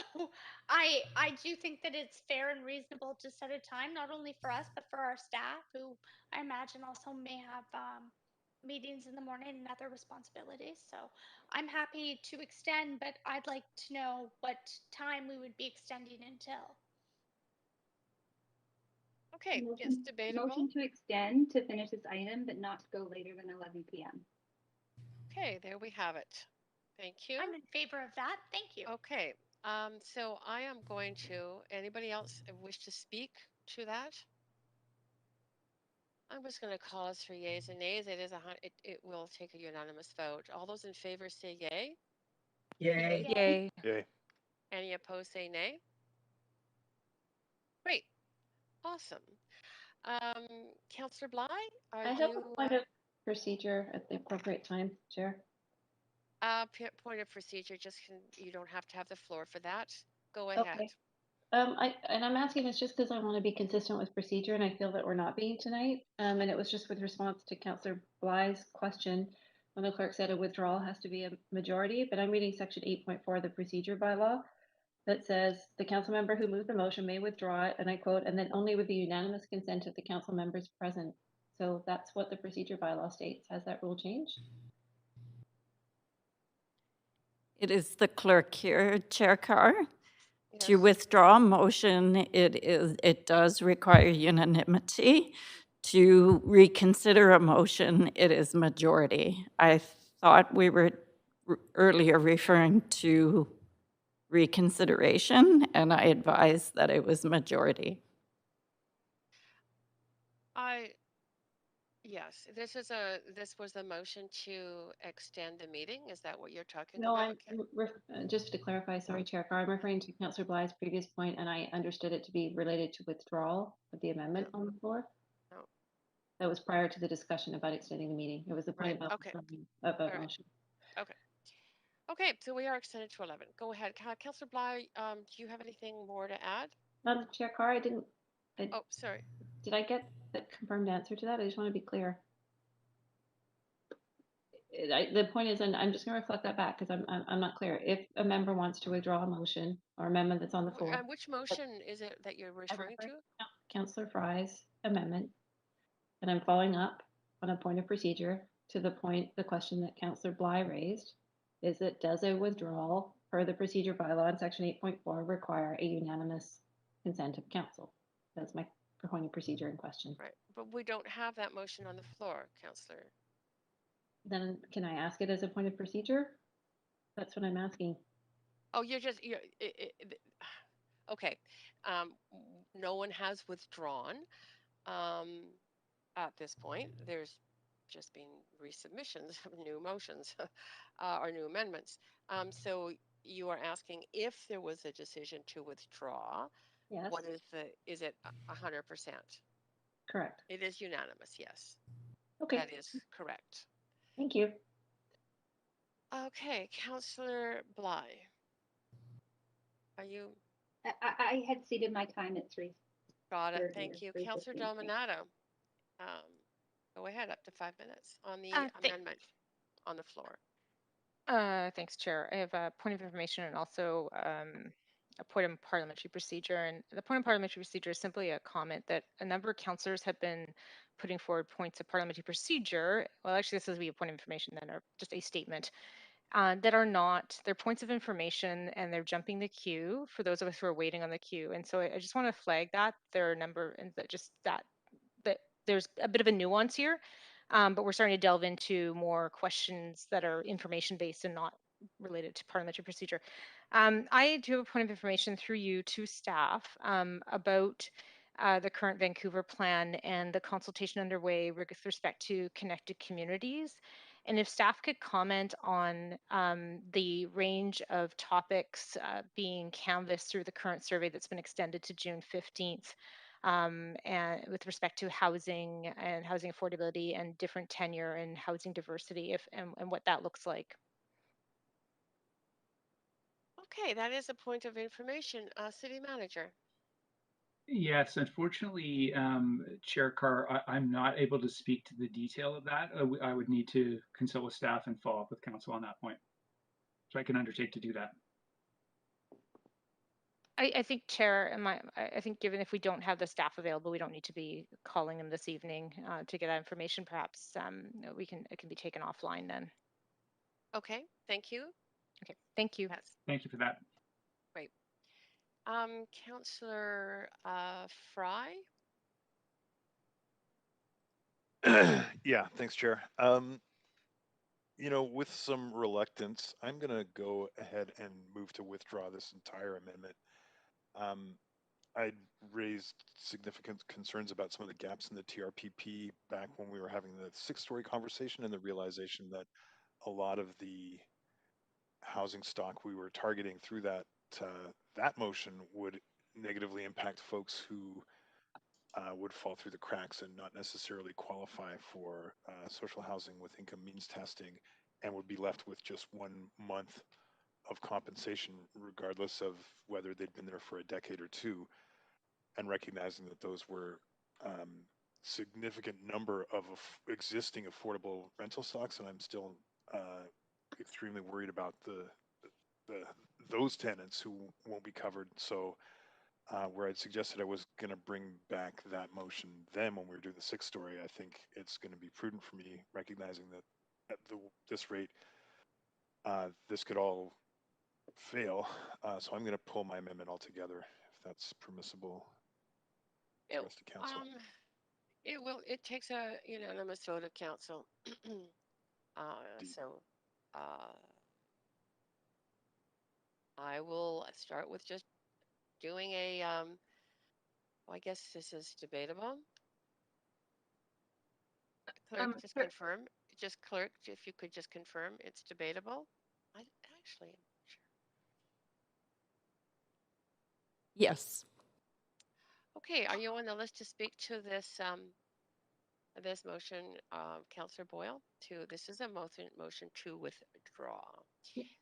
I do think that it's fair and reasonable to set a time, not only for us, but for our staff, who I imagine also may have meetings in the morning and other responsibilities. So I'm happy to extend, but I'd like to know what time we would be extending until. Okay, it's debatable. Motion to extend to finish this item, but not to go later than 11 p.m. Okay, there we have it. Thank you. I'm in favor of that. Thank you. Okay, so I am going to, anybody else wish to speak to that? I'm just going to call us for yays and nays. It will take a unanimous vote. All those in favor say yay. Yay. Yay. Any opposed say nay. Awesome. Councillor Bligh, are I have you a point of procedure at the appropriate time, Chair. point of procedure? You don't have to have the floor for that. Go ahead. Okay. I'm asking this just because I want to be consistent with procedure, and I feel that we're not being tonight. And it was just with response to Councillor Bligh's question when the clerk said a withdrawal has to be a majority. But I'm reading section 8.4 of the procedure bylaw that says the council member who moved the motion may withdraw it, and I quote, and then only with the unanimous consent of the council members present. So that's what the procedure bylaw states. Has that rule changed? It is the clerk here, Chair Carr. Yes. To withdraw a motion, it does require unanimity. To reconsider a motion, it is majority. I thought we were earlier referring to reconsideration, and I advised that it was majority. Yes, this was the motion to extend the meeting. Is that what you're talking No, about? just to clarify, sorry, Chair Carr, I'm referring to Councillor Bligh's previous point, and I understood it to be related to withdrawal of the amendment on the floor. No. That was prior to the discussion about extending the meeting. It was the point about Okay. about motion. Okay. Okay, so we are extended to 11. Go ahead. Councillor Bligh, do you have anything more to add? Chair Carr, Oh, sorry. Did I get the confirmed answer to that? I just want to be clear. The point is, and I'm just going to reflect that back because I'm not clear. If a member wants to withdraw a motion or amendment that's on the floor, which motion is it that you're referring to? Councillor Fry's amendment, and I'm following up on a point of procedure to the question that Councillor Bligh raised, is that does a withdrawal per the procedure bylaw in section 8.4 require a unanimous consent of council? That's my point of procedure in question. Right, but we don't have that motion on the floor, Councillor. Then can I ask it as a point of procedure? That's what I'm asking. Oh, okay. No one has withdrawn at this point. There's just been resubmissions of new motions or new amendments. So you are asking if there was a decision to withdraw. Yes. Is it 100%? Correct. It is unanimous, yes. Okay. That is correct. Thank you. Okay, Councillor Bligh. Are you? I had ceded my time at 3. Got it. Thank you. Councillor Delminato. Go ahead, up to 5 minutes on the amendment on the floor. Thanks, Chair. I have a point of information and also a point of parliamentary procedure. And the point of parliamentary procedure is simply a comment that a number of councillors have been putting forward points of parliamentary procedure. Well, actually, this is a point of information then, or just a statement. That are not, they're points of information and they're jumping the queue for those of us who are waiting on the queue. And so I just want to flag that there are a number, and that there's a bit of a nuance here, but we're starting to delve into more questions that are information based and not related to parliamentary procedure. I do have a point of information through you to staff about the current Vancouver plan and the consultation underway with respect to connected communities. And if staff could comment on the range of topics being canvassed through the current survey that's been extended to June 15th, and with respect to housing and housing affordability and different tenure and housing diversity, and what that looks like. Okay, that is a point of information. City Manager. Yes, unfortunately, Chair Carr, I'm not able to speak to the detail of that. I would need to consult with staff and follow up with council on that point. So I can undertake to do that. I think, Chair, I think given if we don't have the staff available, we don't need to be calling them this evening to get that information. Perhaps it can be taken offline then. Okay, thank you. Okay, thank you. Yes. Thank you for that. Great. Councillor Fry. Yeah, thanks, Chair. With some reluctance, I'm going to go ahead and move to withdraw this entire amendment. I'd raised significant concerns about some of the gaps in the TRPP back when we were having the 6-story conversation, and the realization that a lot of the housing stock we were targeting through that motion would negatively impact folks who would fall through the cracks and not necessarily qualify for social housing with income means testing, and would be left with just 1 month of compensation, regardless of whether they'd been there for a decade or two, and recognizing that those were significant number of existing affordable rental stocks, and I'm still extremely worried about those tenants who won't be covered. So where I'd suggested I was going to bring back that motion then when we were doing the 6th story, I think it's going to be prudent for me, recognizing that at this rate, this could all fail. So I'm going to pull my amendment altogether, if that's permissible. It, Rest of council. it takes a unanimous vote of council. I will start with just doing a, well, I guess this is debatable. Clerk, just confirm. Just clerk, if you could just confirm it's debatable. I actually am sure. Yes. Okay, are you on the list to speak to this this motion, Councillor Boyle? This is a motion to withdraw.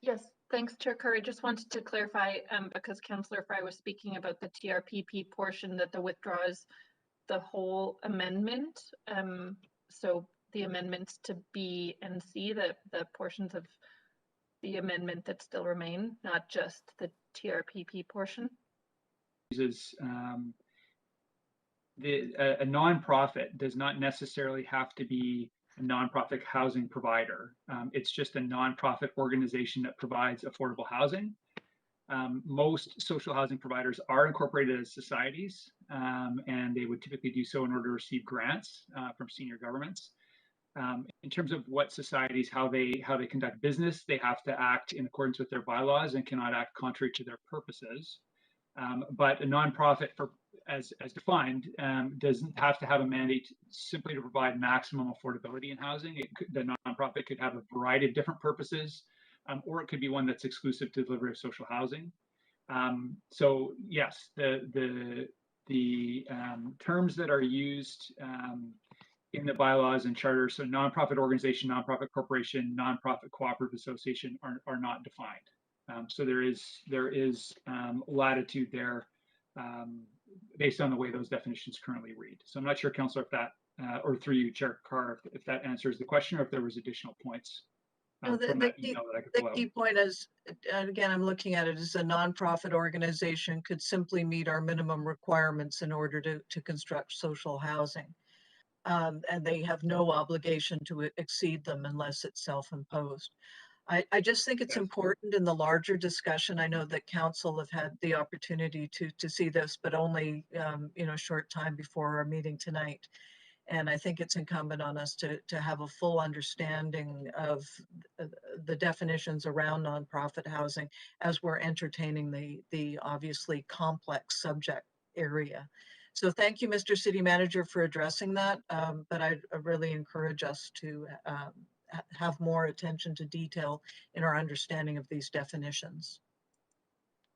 Yes, thanks, Chair Curry. Just wanted to clarify, because Councillor Fry was speaking about the TRPP portion, that the withdraw is the whole amendment. So the amendments to B and C, the portions of the amendment that still remain, not just the TRPP portion. Is a nonprofit does not necessarily have to be a nonprofit housing provider. It's just a nonprofit organization that provides affordable housing. Most social housing providers are incorporated as societies, and they would typically do so in order to receive grants from senior governments. In terms of what societies, how they conduct business, they have to act in accordance with their bylaws and cannot act contrary to their purposes. But a nonprofit, as defined, doesn't have to have a mandate simply to provide maximum affordability in housing. The nonprofit could have a variety of different purposes, or it could be one that's exclusive to delivery of social housing. So yes, the terms that are used in the bylaws and charters, so nonprofit organization, nonprofit corporation, nonprofit cooperative association are not defined. So there is latitude there based on the way those definitions currently read. So I'm not sure, Councillor, if that, or through you, Chair Carr, if that answers the question, or if there was additional points from that email that I could pull out. The key point is, and again, I'm looking at it as a nonprofit organization could simply meet our minimum requirements in order to construct social housing. And they have no obligation to exceed them unless it's self-imposed. I just think it's important in the larger discussion. I know that council have had the opportunity to see this, but only a short time before our meeting tonight. And I think it's incumbent on us to have a full understanding of the definitions around nonprofit housing as we're entertaining the obviously complex subject area. So thank you, Mr. City Manager, for addressing that. But I really encourage us to have more attention to detail in our understanding of these definitions.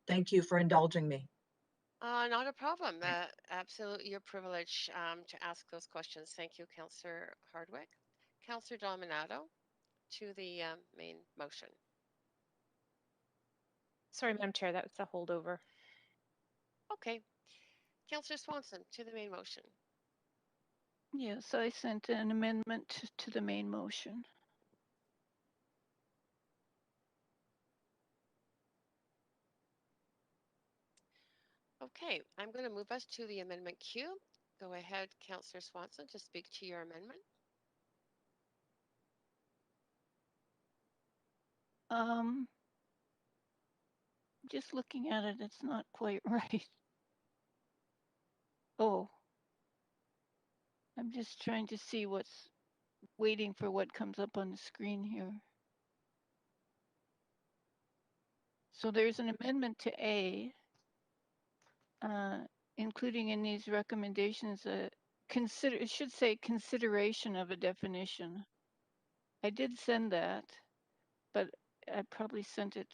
Thank you for indulging me. Not a problem. Absolutely your privilege to ask those questions. Thank you, Councillor Hardwick. Councillor Dominato, to the main motion. Sorry, Madam Chair, that was a holdover. Okay. Councillor Swanson, to the main motion. Yes, I sent an amendment to the main motion. Okay, I'm going to move us to the amendment queue. Go ahead, Councillor Swanson, to speak to your amendment. Just looking at it, it's not quite right. Oh, I'm just trying to see waiting for what comes up on the screen here. So there's an amendment to A, including in these recommendations, it should say consideration of a definition. I did send that, but I probably sent it.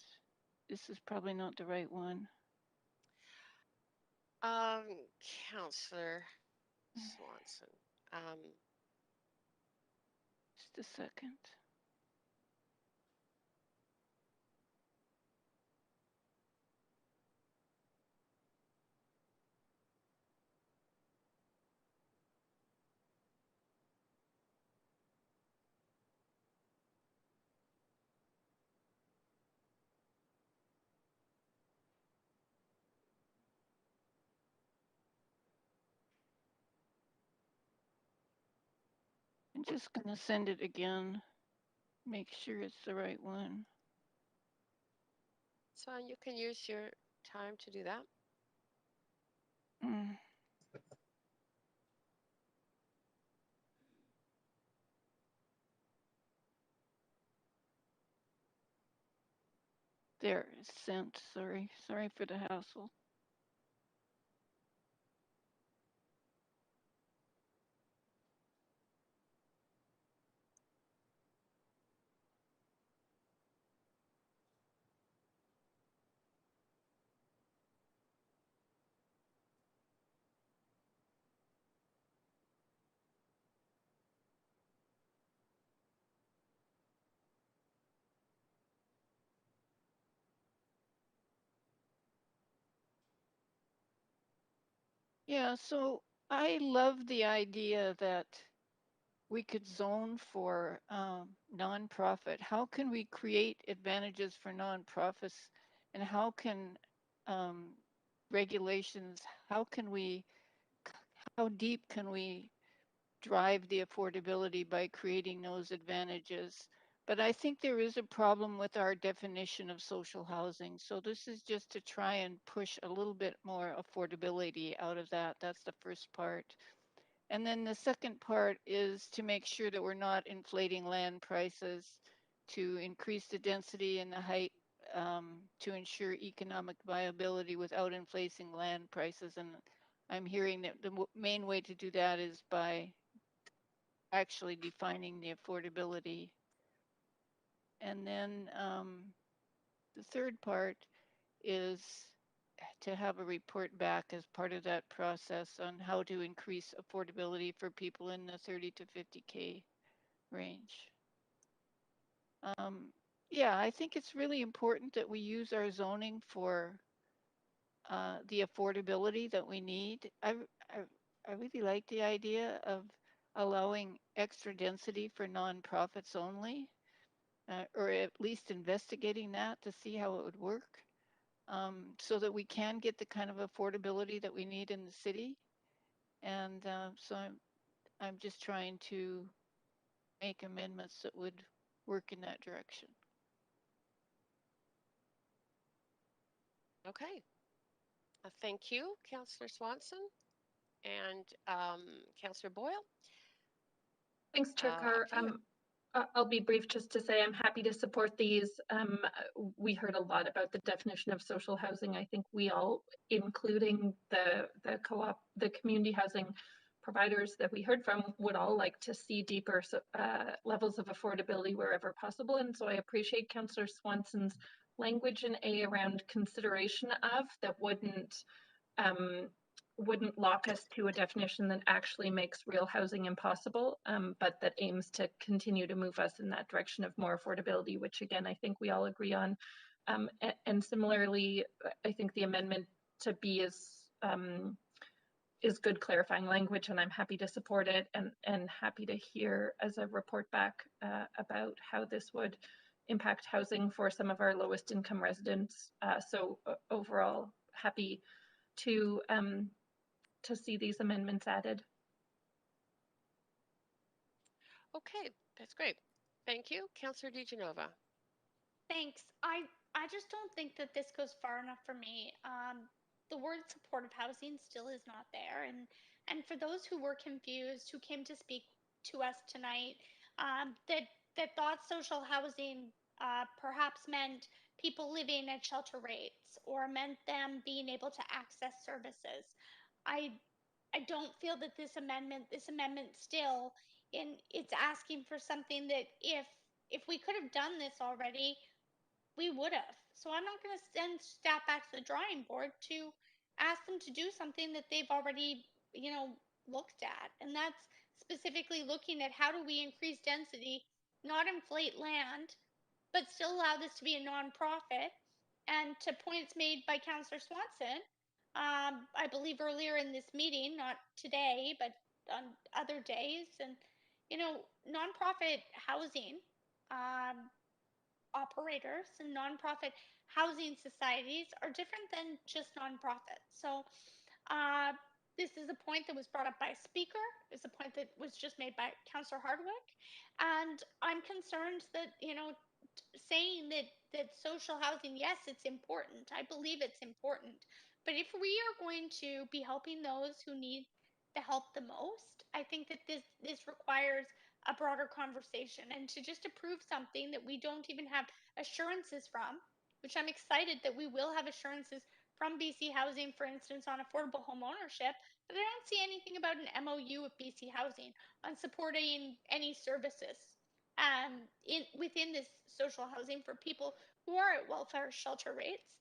This is probably not the right one. Councillor, Swanson. Just a second. I'm just going to send it again. Make sure it's the right one. So you can use your time to do that. Mm. There, it's sent. Sorry for the hassle. Yeah, so I love the idea that we could zone for nonprofit. How can we create advantages for nonprofits, and how can regulations? How deep can we drive the affordability by creating those advantages? But I think there is a problem with our definition of social housing. So this is just to try and push a little bit more affordability out of that. That's the first part. And then the second part is to make sure that we're not inflating land prices, to increase the density and the height, to ensure economic viability without inflating land prices. And I'm hearing that the main way to do that is by actually defining the affordability. And then the third part is to have a report back as part of that process on how to increase affordability for people in the 30 to 50K range. Yeah, I think it's really important that we use our zoning for the affordability that we need. I really like the idea of allowing extra density for nonprofits only, or at least investigating that to see how it would work, so that we can get the kind of affordability that we need in the city. And so I'm just trying to make amendments that would work in that direction. Okay. Thank you, Councillor Swanson and Councillor Boyle. Thanks, Chair Carr. I'll be brief just to say I'm happy to support these. We heard a lot about the definition of social housing. I think we all, including the co-op, the community housing providers that we heard from, would all like to see deeper levels of affordability wherever possible. And so I appreciate Councillor Swanson's language in A around consideration of that wouldn't lock us to a definition that actually makes real housing impossible, but that aims to continue to move us in that direction of more affordability, which again, I think we all agree on. And similarly, I think the amendment to B is good clarifying language, and I'm happy to support it, and happy to hear as a report back about how this would impact housing for some of our lowest income residents. So overall, happy to see these amendments added. Okay, that's great. Thank you, Councillor DeGenova. Thanks. I just don't think that this goes far enough for me. The word supportive housing still is not there, and for those who were confused, who came to speak to us tonight, that thought social housing perhaps meant people living at shelter rates or meant them being able to access services. I I don't feel that this amendment still it's asking for something that if we could have done this already, we would have. So I'm not going to send staff back to the drawing board to ask them to do something that they've already, looked at, and that's specifically looking at how do we increase density, not inflate land, but still allow this to be a nonprofit. And to points made by Councillor Swanson, I believe earlier in this meeting, not today, but on other days, and nonprofit housing um, operators and nonprofit housing societies are different than just nonprofits. So uh, this is a point that was brought up by a speaker. It's a point that was just made by Councillor Hardwick, and I'm concerned that saying that social housing, yes, it's important. I believe it's important, but if we are going to be helping those who need the help the most, I think that this requires a broader conversation, and to just approve something that we don't even have assurances from, which I'm excited that we will have assurances from BC Housing, for instance, on affordable home ownership, but I don't see anything about an MOU with BC Housing on supporting any services within this social housing for people who are at welfare shelter rates.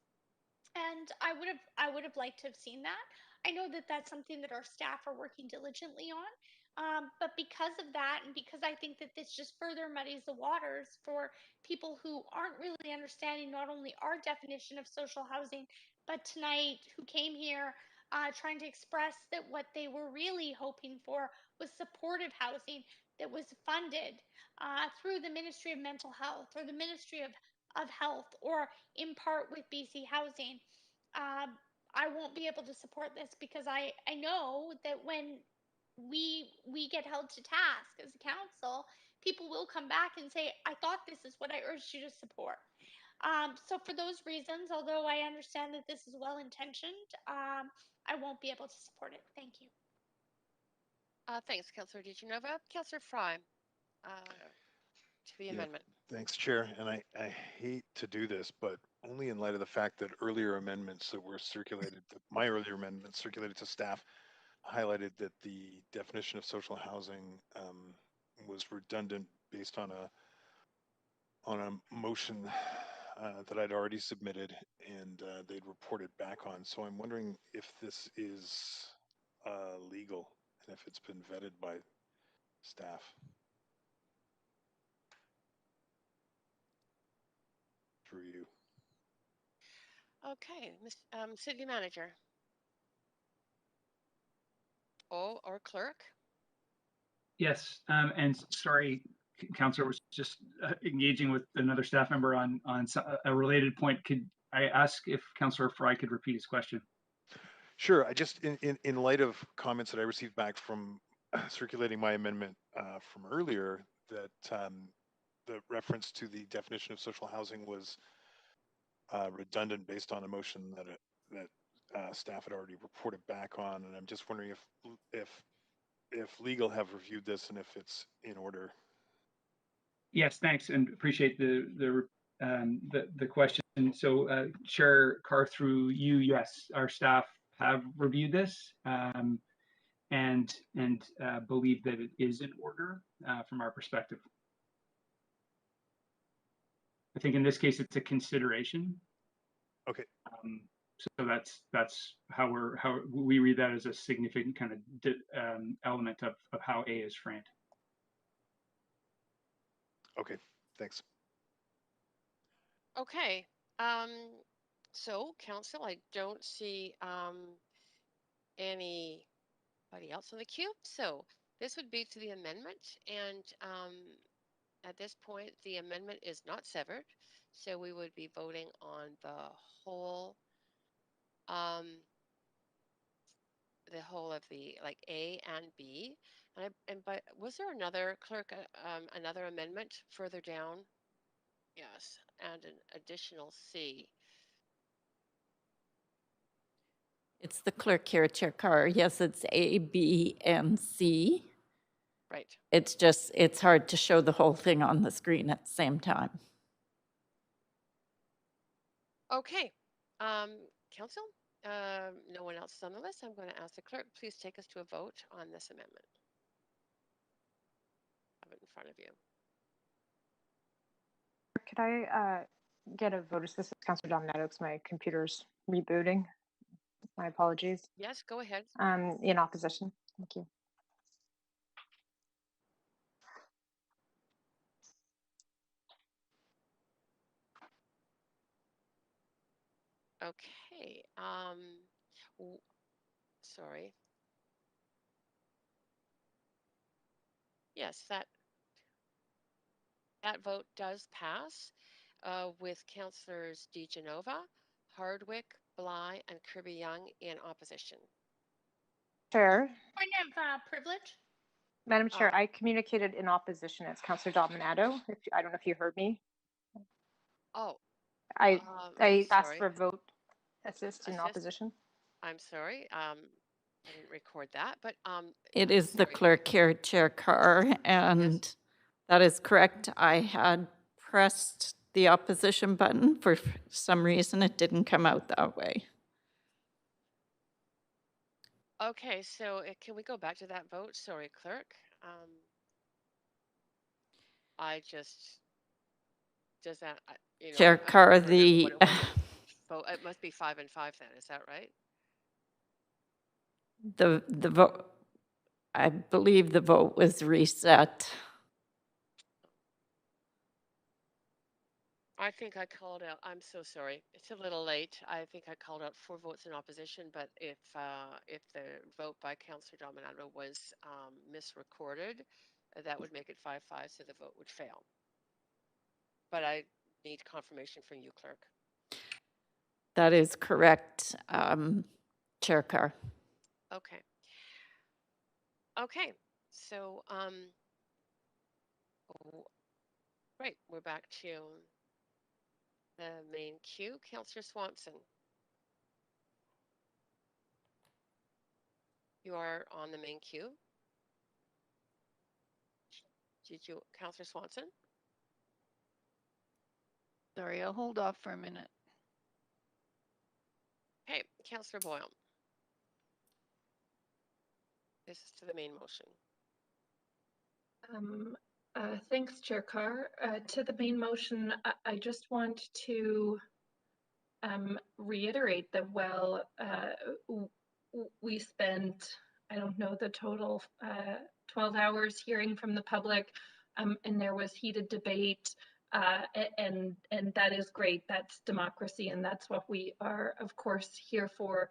And I would have liked to have seen that. I know that that's something that our staff are working diligently on. But because of that, and because I think that this just further muddies the waters for people who aren't really understanding not only our definition of social housing, but tonight who came here trying to express that what they were really hoping for was supportive housing that was funded through the Ministry of Mental Health or the Ministry of Health, or in part with BC Housing. um, I won't be able to support this because I know that when we get held to task as a council, people will come back and say, I thought this is what I urged you to support. So for those reasons, although I understand that this is well intentioned, I won't be able to support it. Thank you. Thanks, Councillor DeGenova. Councillor Fry, to the amendment. Thanks, Chair. And I hate to do this, but only in light of the fact that earlier amendments that were circulated, my earlier amendments circulated to staff, highlighted that the definition of social housing was redundant based on a motion that I'd already submitted and they'd reported back on. So I'm wondering if this is legal and if it's been vetted by staff. Through you. Okay, City Manager. Or Clerk. Yes, and sorry, Councillor was just engaging with another staff member on a related point. Could I ask if Councillor Fry could repeat his question? Sure. I just, in light of comments that I received back from circulating my amendment from earlier, that the reference to the definition of social housing was redundant based on a motion that staff had already reported back on, and I'm just wondering if legal have reviewed this and if it's in order. Yes, thanks, and appreciate the question. So, Chair Carr, through you, yes, our staff have reviewed this and believe that it is in order from our perspective. I think in this case it's a consideration. Okay. So that's how we read that as a significant kind of element of how A is framed. Okay, thanks. Okay. So Council, I don't see anybody else in the queue. So this would be to the amendment, and at this point, the amendment is not severed. So we would be voting on the whole of the like A and B. But was there another, Clerk, another amendment further down? Yes, and an additional C. It's the clerk here, Chair Carr. Yes, it's A, B, and C. Right. It's hard to show the whole thing on the screen at the same time. Okay. Council, no one else is on the list. I'm going to ask the clerk, please take us to a vote on this amendment. Have it in front of you. Could I get a vote? This is Councillor Dominato because my computer's rebooting. My apologies. Yes, go ahead. In opposition. Thank you. Okay. Sorry. Yes, that vote does pass with Councillors DeGenova, Hardwick, Bligh, and Kirby Young in opposition. Chair. Point of privilege. Madam Chair, I communicated in opposition as Councillor Dominato. I don't know if you heard me. Oh. I asked sorry. for vote assist in opposition. I'm sorry. I didn't record that, but it is the clerk here, Chair Carr, and that is correct. I had pressed the opposition button. For some reason, it didn't come out that way. Okay, so can we go back to that vote? Sorry, clerk. I just does that Chair Carr, the vote. It must be 5 and 5 then. Is that right? the vote. I believe the vote was reset. I think I called out. I'm so sorry. It's a little late. I think I called out 4 votes in opposition, but if the vote by Councillor Dominato was misrecorded, that would make it 5-5, so the vote would fail. But I need confirmation from you, clerk. That is correct, Chair Carr. Okay. Okay. So right, we're back to the main queue. Councillor Swanson. You are on the main queue. Councillor Swanson? Sorry, I'll hold off for a minute. Okay, Councillor Boyle. This is to the main motion. Thanks, Chair Carr. To the main motion, I just want to reiterate that while we spent, I don't know the total, 12 hours hearing from the public, and there was heated debate, and that is great. That's democracy, and that's what we are, of course, here for.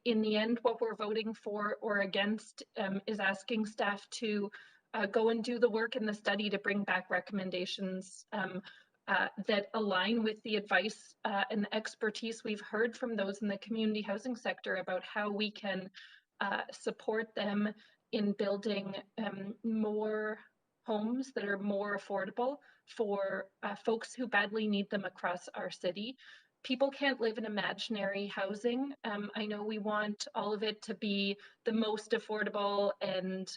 In the end, what we're voting for or against is asking staff to go and do the work in the study to bring back recommendations that align with the advice and the expertise we've heard from those in the community housing sector about how we can support them in building more homes that are more affordable for folks who badly need them across our city. People can't live in imaginary housing. I know we want all of it to be the most affordable and,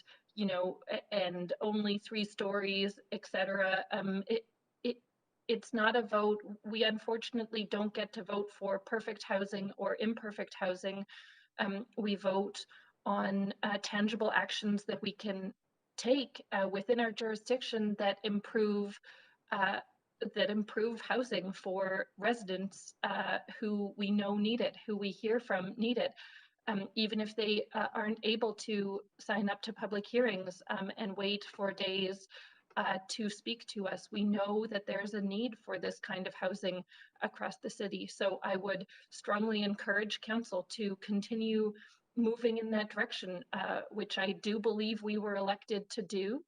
and only 3 stories, etc. It's not a vote. We unfortunately don't get to vote for perfect housing or imperfect housing. We vote on tangible actions that we can take within our jurisdiction that improve housing for residents who we know need it, who we hear from need it. Even if they aren't able to sign up to public hearings and wait for days to speak to us. We know that there's a need for this kind of housing across the city. So I would strongly encourage council to continue moving in that direction, which I do believe we were elected to do,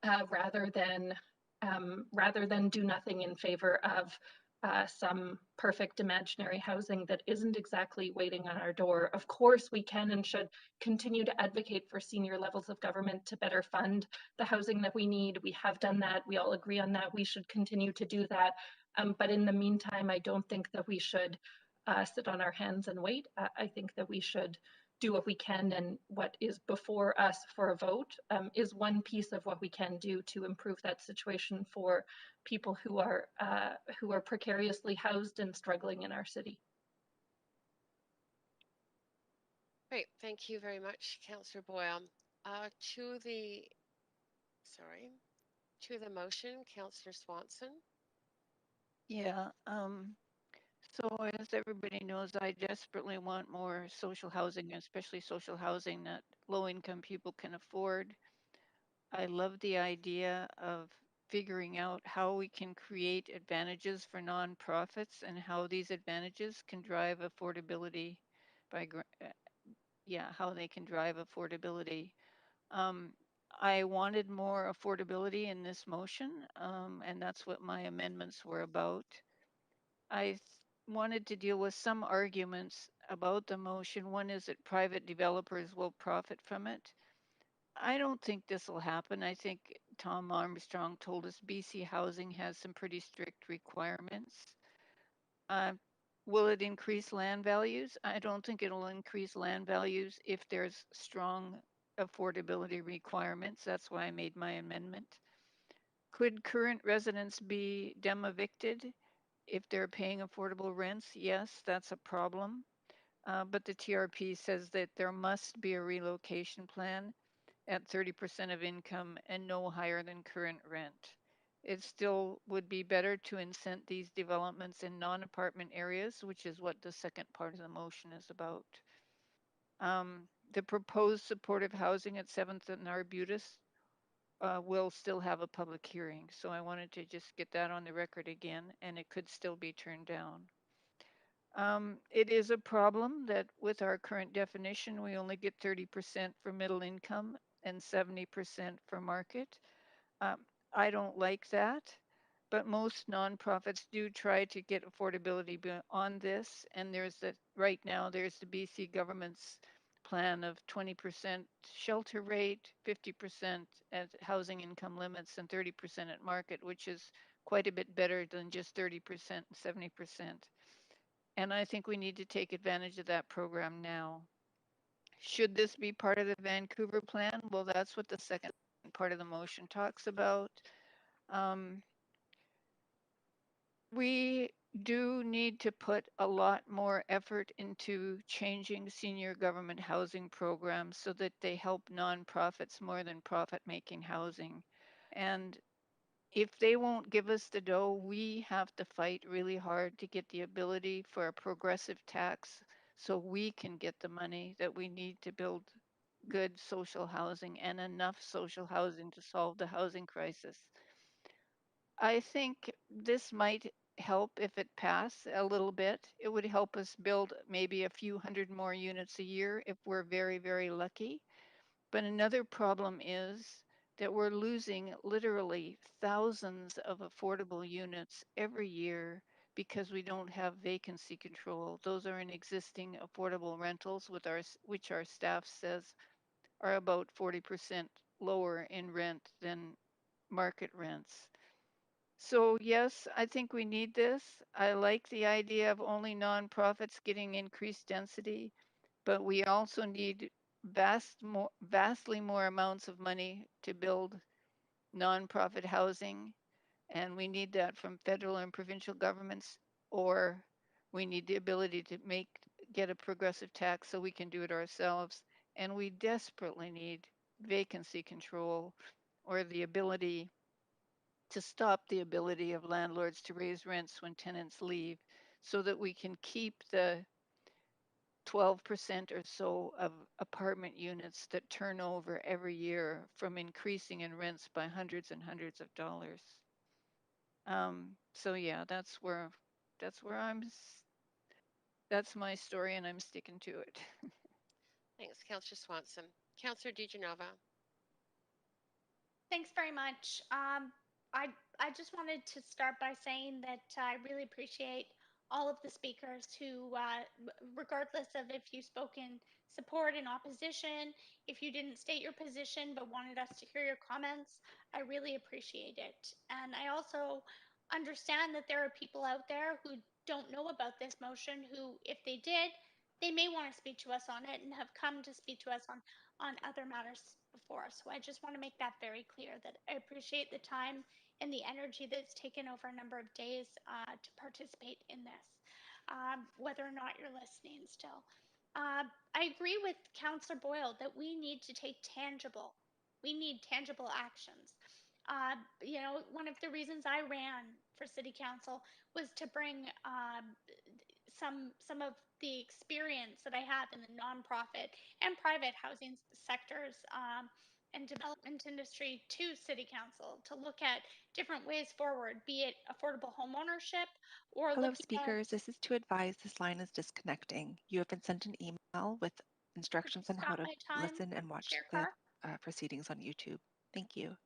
rather than do nothing in favor of some perfect imaginary housing that isn't exactly waiting on our door. Of course, we can and should continue to advocate for senior levels of government to better fund the housing that we need. We have done that. We all agree on that. We should continue to do that. But in the meantime, I don't think that we should sit on our hands and wait. I think that we should do what we can, and what is before us for a vote is one piece of what we can do to improve that situation for people who are precariously housed and struggling in our city. Great, thank you very much, Councillor Boyle. To the motion, Councillor Swanson. Yeah. So as everybody knows, I desperately want more social housing, especially social housing that low-income people can afford. I love the idea of figuring out how we can create advantages for nonprofits and how these advantages can drive affordability how they can drive affordability. Um, I wanted more affordability in this motion, and that's what my amendments were about. I wanted to deal with some arguments about the motion. One is that private developers will profit from it. I don't think this will happen. I think Tom Armstrong told us BC Housing has some pretty strict requirements. Uh, will it increase land values? I don't think it'll increase land values if there's strong affordability requirements. That's why I made my amendment. Could current residents be dem evicted if they're paying affordable rents? Yes, that's a problem. But the TRP says that there must be a relocation plan at 30% of income and no higher than current rent. It still would be better to incent these developments in non-apartment areas, which is what the second part of the motion is about. The proposed supportive housing at 7th and Arbutus will still have a public hearing. So I wanted to just get that on the record again, and it could still be turned down. It is a problem that with our current definition, we only get 30% for middle income and 70% for market. I don't like that, but most nonprofits do try to get affordability on this. And right now, there's the BC government's plan of 20% shelter rate, 50% at housing income limits, and 30% at market, which is quite a bit better than just 30% and 70%. And I think we need to take advantage of that program now. Should this be part of the Vancouver plan? Well, that's what the second part of the motion talks about. We do need to put a lot more effort into changing senior government housing programs so that they help nonprofits more than profit-making housing. And if they won't give us the dough, we have to fight really hard to get the ability for a progressive tax so we can get the money that we need to build good social housing and enough social housing to solve the housing crisis. I think this might help if it passed a little bit. It would help us build maybe a few hundred more units a year if we're very, very lucky. But another problem is that we're losing literally thousands of affordable units every year because we don't have vacancy control. Those are in existing affordable rentals which our staff says are about 40% lower in rent than market rents. So yes, I think we need this. I like the idea of only nonprofits getting increased density, but we also need vastly more amounts of money to build nonprofit housing, and we need that from federal and provincial governments, or we need the ability to get a progressive tax so we can do it ourselves. And we desperately need vacancy control or the ability to stop the ability of landlords to raise rents when tenants leave so that we can keep the 12% or so of apartment units that turn over every year from increasing in rents by hundreds and hundreds of dollars. So yeah, that's my story and I'm sticking to it. Thanks, Councillor Swanson. Councillor DiGenova. Thanks very much. I just wanted to start by saying that I really appreciate all of the speakers who, regardless of if you spoke in support and opposition, if you didn't state your position but wanted us to hear your comments, I really appreciate it. And I also understand that there are people out there who don't know about this motion who, if they did, they may want to speak to us on it and have come to speak to us on other matters before us. So I just want to make that very clear that I appreciate the time and the energy that's taken over a number of days to participate in this, whether or not you're listening still. I agree with Councillor Boyle that we need to take tangible actions. One of the reasons I ran for city council was to bring some of the experience that I have in the nonprofit and private housing sectors and development industry to City Council to look at different ways forward, be it affordable home ownership or Hello, looking speakers. at. This is to advise this line is disconnecting. You have been sent an email with instructions on how Stop to my time, listen and watch Chair the Carr. proceedings on YouTube. Thank you.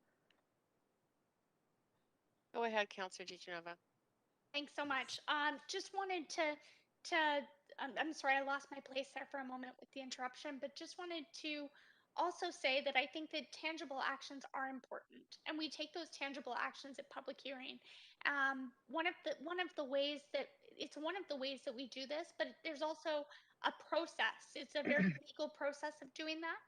Go ahead, Councillor DeGenova. Thanks so much. Just wanted I'm sorry, I lost my place there for a moment with the interruption, but just wanted to also say that I think that tangible actions are important, and we take those tangible actions at public hearing. One of the ways that we do this, but there's also a process. It's a very legal process of doing that.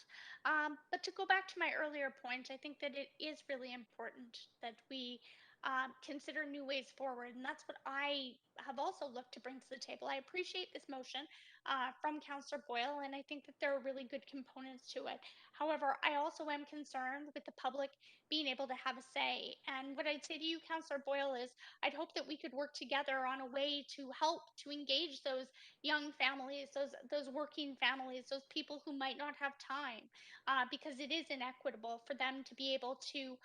But to go back to my earlier point, I think that it is really important that we consider new ways forward. And that's what I have also looked to bring to the table. I appreciate this motion from Councillor Boyle, and I think that there are really good components to it. However, I also am concerned with the public being able to have a say. And what I'd say to you, Councillor Boyle, is I'd hope that we could work together on a way to help to engage those young families, those working families, those people who might not have time, because it is inequitable for them to be able to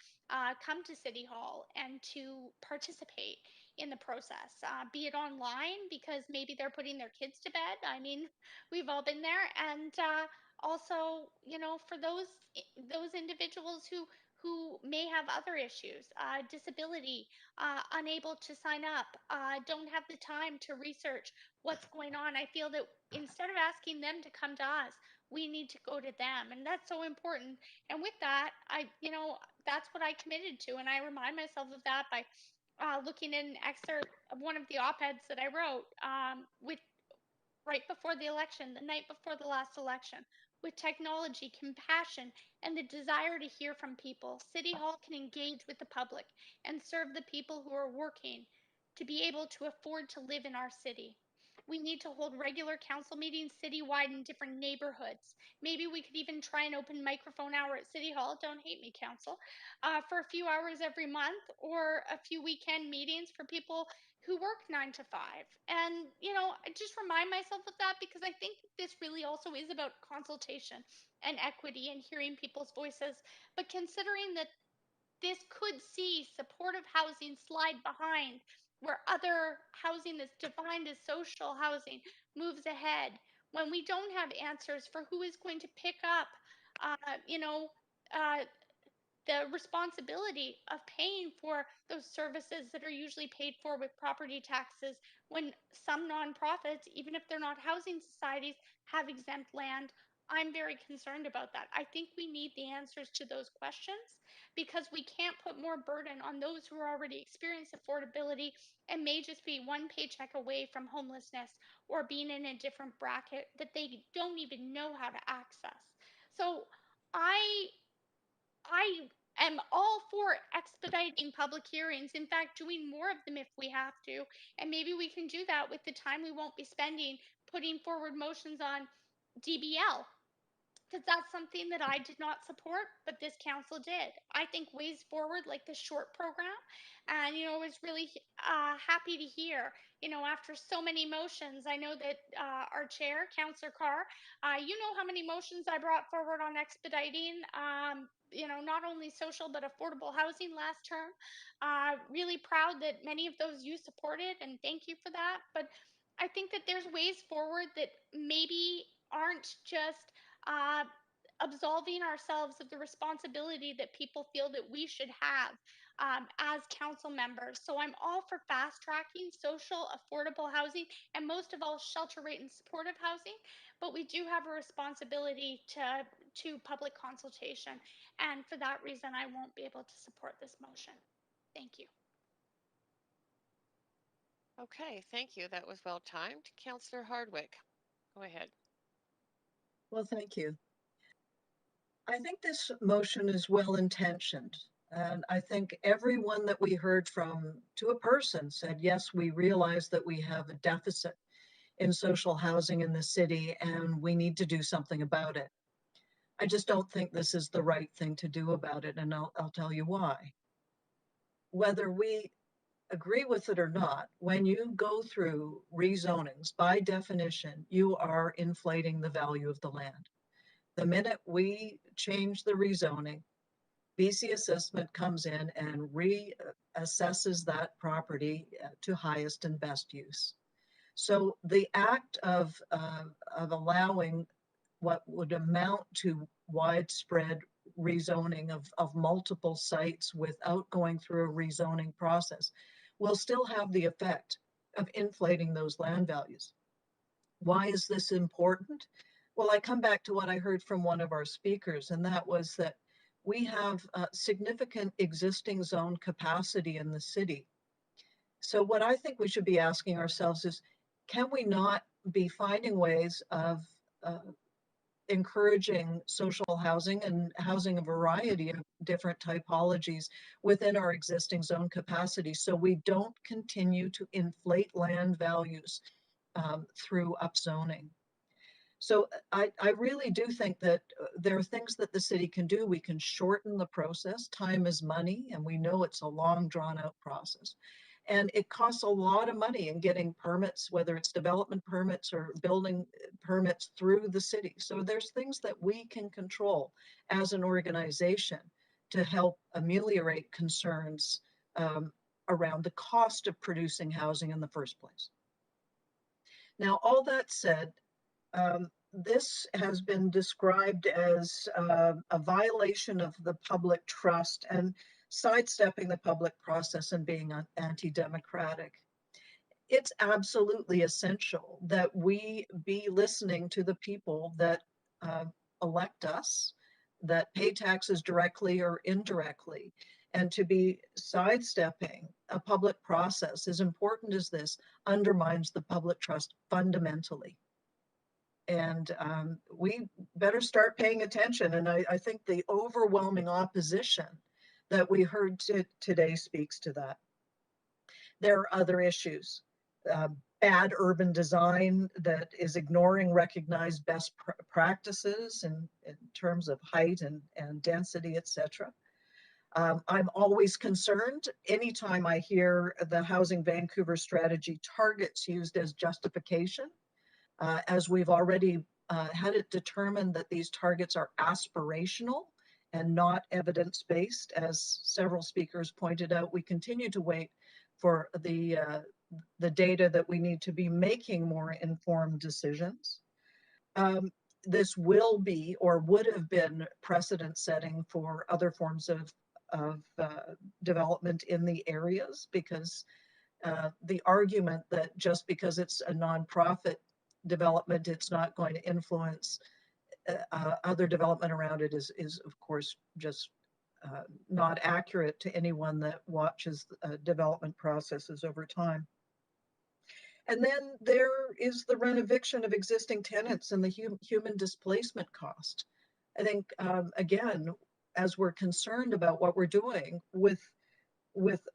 come to City Hall and to participate in the process, be it online because maybe they're putting their kids to bed. I mean, we've all been there, and also, for those individuals who may have other issues, disability, unable to sign up, don't have the time to research what's going on. I feel that instead of asking them to come to us, we need to go to them, and that's so important. And with that, that's what I committed to, and I remind myself of that by looking at an excerpt of one of the op-eds that I wrote with right before the election, the night before the last election. With technology, compassion, and the desire to hear from people, City Hall can engage with the public and serve the people who are working to be able to afford to live in our city. We need to hold regular council meetings citywide in different neighborhoods. Maybe we could even try an open microphone hour at City Hall, don't hate me, council, for a few hours every month, or a few weekend meetings for people who work 9 to 5. And, I just remind myself of that because I think this really also is about consultation and equity and hearing people's voices. But considering that this could see supportive housing slide behind where other housing that's defined as social housing moves ahead, when we don't have answers for who is going to pick up, uh, you know, uh, the responsibility of paying for those services that are usually paid for with property taxes, when some nonprofits, even if they're not housing societies, have exempt land. I'm very concerned about that. I think we need the answers to those questions because we can't put more burden on those who are already experiencing affordability and may just be one paycheck away from homelessness or being in a different bracket that they don't even know how to access. So I I am all for expediting public hearings. In fact, doing more of them if we have to. And maybe we can do that with the time we won't be spending putting forward motions on DBL, because that's something that I did not support, but this council did. I think ways forward, like the short program, and I was really happy to hear. After so many motions, I know that our chair, Councillor Carr, you know how many motions I brought forward on expediting. Not only social but affordable housing last term. Really proud that many of those you supported, and thank you for that. But I think that there's ways forward that maybe aren't just uh, absolving ourselves of the responsibility that people feel that we should have as council members. So I'm all for fast tracking social, affordable housing, and most of all, shelter rate and supportive housing. But we do have a responsibility to public consultation. And for that reason, I won't be able to support this motion. Thank you. Okay, thank you. That was well timed. Councillor Hardwick, go ahead. Well, thank you. I think this motion is well intentioned. And I think everyone that we heard from to a person said, yes, we realize that we have a deficit in social housing in the city and we need to do something about it. I just don't think this is the right thing to do about it. And I'll tell you why. Whether we agree with it or not, when you go through rezonings, by definition, you are inflating the value of the land. The minute we change the rezoning, BC Assessment comes in and reassesses that property to highest and best use. So the act of allowing what would amount to widespread rezoning of multiple sites without going through a rezoning process will still have the effect of inflating those land values. Why is this important? Well, I come back to what I heard from one of our speakers, and that was that we have significant existing zone capacity in the city. So what I think we should be asking ourselves is, can we not be finding ways of encouraging social housing and housing a variety of different typologies within our existing zone capacity so we don't continue to inflate land values through upzoning? So I really do think that there are things that the city can do. We can shorten the process. Time is money, and we know it's a long, drawn-out process. And it costs a lot of money in getting permits, whether it's development permits or building permits through the city. So there's things that we can control as an organization to help ameliorate concerns around the cost of producing housing in the first place. Now, all that said, this has been described as a violation of the public trust and sidestepping the public process and being anti-democratic. It's absolutely essential that we be listening to the people that elect us, that pay taxes directly or indirectly, and to be sidestepping a public process as important as this undermines the public trust fundamentally. And we better start paying attention. And I think the overwhelming opposition that we heard today speaks to that. There are other issues. Bad urban design that is ignoring recognized best practices in terms of height and density, etc. I'm always concerned anytime I hear the Housing Vancouver strategy targets used as justification. As we've already had it determined that these targets are aspirational and not evidence-based, as several speakers pointed out, we continue to wait for the data that we need to be making more informed decisions. This will be or would have been precedent setting for other forms of development in the areas, because the argument that just because it's a nonprofit development, it's not going to influence other development around it is of course just not accurate to anyone that watches development processes over time. And then there is the renoviction of existing tenants and the human displacement cost. I think, again, as we're concerned about what we're doing with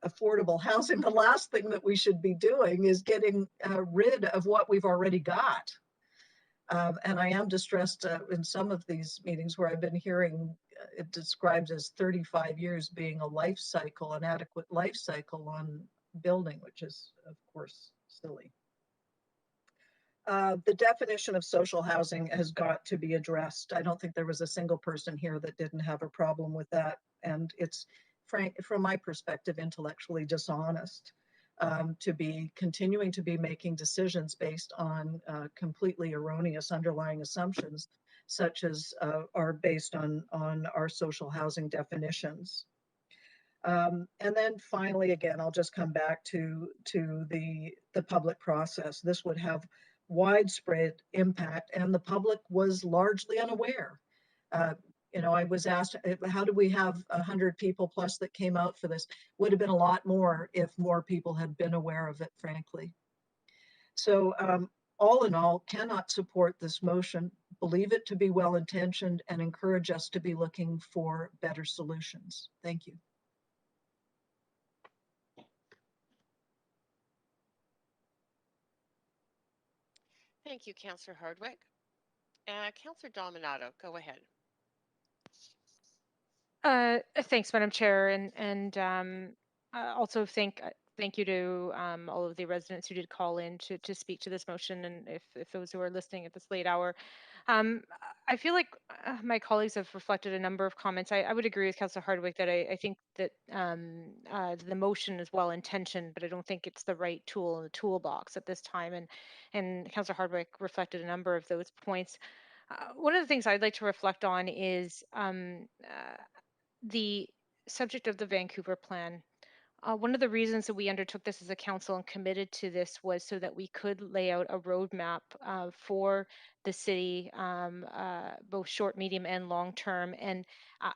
affordable housing, the last thing that we should be doing is getting rid of what we've already got. And I am distressed in some of these meetings where I've been hearing it described as 35 years being a life cycle, an adequate life cycle on building, which is, of course, silly. The definition of social housing has got to be addressed. I don't think there was a single person here that didn't have a problem with that. And it's, from my perspective, intellectually dishonest to be continuing to be making decisions based on completely erroneous underlying assumptions, such as are based on our social housing definitions. And then finally, again, I'll just come back to the public process. This would have widespread impact, and the public was largely unaware. You know, I was asked, how do we have 100 people plus that came out for this? Would have been a lot more if more people had been aware of it, frankly. So all in all, cannot support this motion, believe it to be well-intentioned, and encourage us to be looking for better solutions. Thank you. Thank you, Councillor Hardwick. Councillor Dominato, go ahead. Thanks, Madam Chair, and also thank you to all of the residents who did call in to speak to this motion, and if those who are listening at this late hour. I feel like my colleagues have reflected a number of comments. I would agree with Councillor Hardwick that I think that the motion is well intentioned, but I don't think it's the right tool in the toolbox at this time. And Councillor Hardwick reflected a number of those points. One of the things I'd like to reflect on is the subject of the Vancouver plan. One of the reasons that we undertook this as a council and committed to this was so that we could lay out a roadmap for the city, both short, medium, and long term. And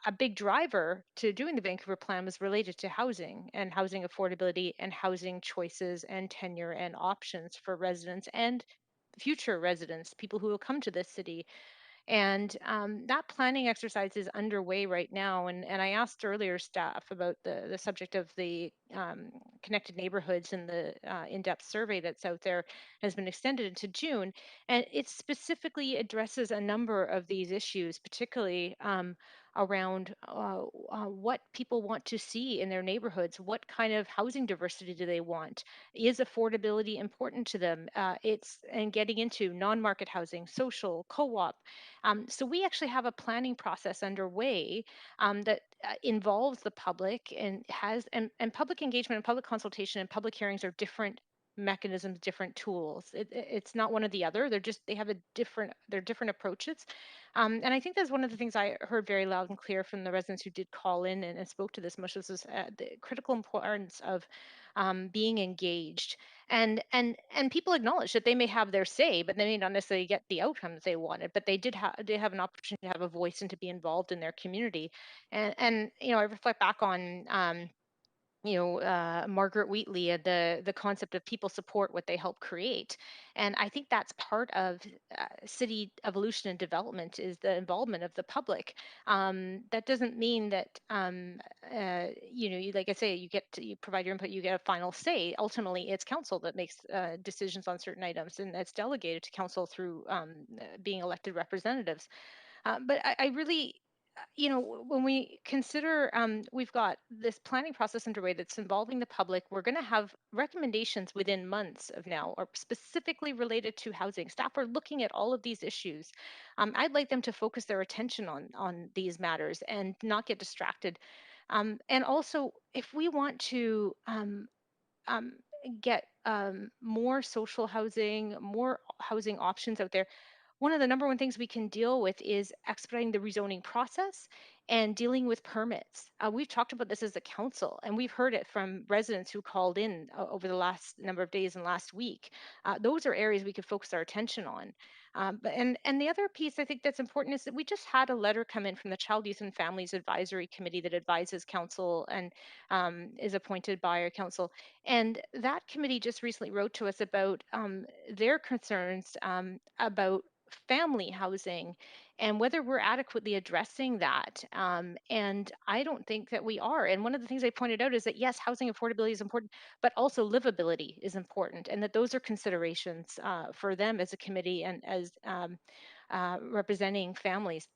a big driver to doing the Vancouver plan was related to housing and housing affordability and housing choices and tenure and options for residents and future residents, people who will come to this city. And that planning exercise is underway right now. And I asked earlier staff about the subject of the connected neighborhoods, and the in-depth survey that's out there has been extended into June. And it specifically addresses a number of these issues, particularly around what people want to see in their neighborhoods. What kind of housing diversity do they want? Is affordability important to them? And getting into non-market housing, social, co-op. So we actually have a planning process underway that involves the public and and public engagement and public consultation and public hearings are different mechanisms, different tools. It's not one or the other. They have they're different approaches. And I think that's one of the things I heard very loud and clear from the residents who did call in and spoke to this motion, was the critical importance of being engaged. And people acknowledge that they may have their say, but they may not necessarily get the outcomes they wanted. But they have an opportunity to have a voice and to be involved in their community. And I reflect back on Margaret Wheatley and the concept of people support what they help create. And I think that's part of city evolution and development, is the involvement of the public. That doesn't mean that, like I say, you provide your input, you get a final say. Ultimately, it's council that makes decisions on certain items, and it's delegated to council through being elected representatives. But I really, when we consider, we've got this planning process underway that's involving the public. We're going to have recommendations within months of now, or specifically related to housing. Staff are looking at all of these issues. I'd like them to focus their attention on these matters and not get distracted. And also, if we want to um, get more social housing, more housing options out there, one of the number one things we can deal with is expediting the rezoning process and dealing with permits. We've talked about this as a council, and we've heard it from residents who called in over the last number of days and last week. Those are areas we could focus our attention on. And the other piece I think that's important is that we just had a letter come in from the Child, Youth and Families Advisory Committee that advises council and is appointed by our council. And that committee just recently wrote to us about their concerns about family housing and whether we're adequately addressing that. And I don't think that we are. And one of the things they pointed out is that, yes, housing affordability is important, but also livability is important, and that those are considerations for them as a committee and as representing families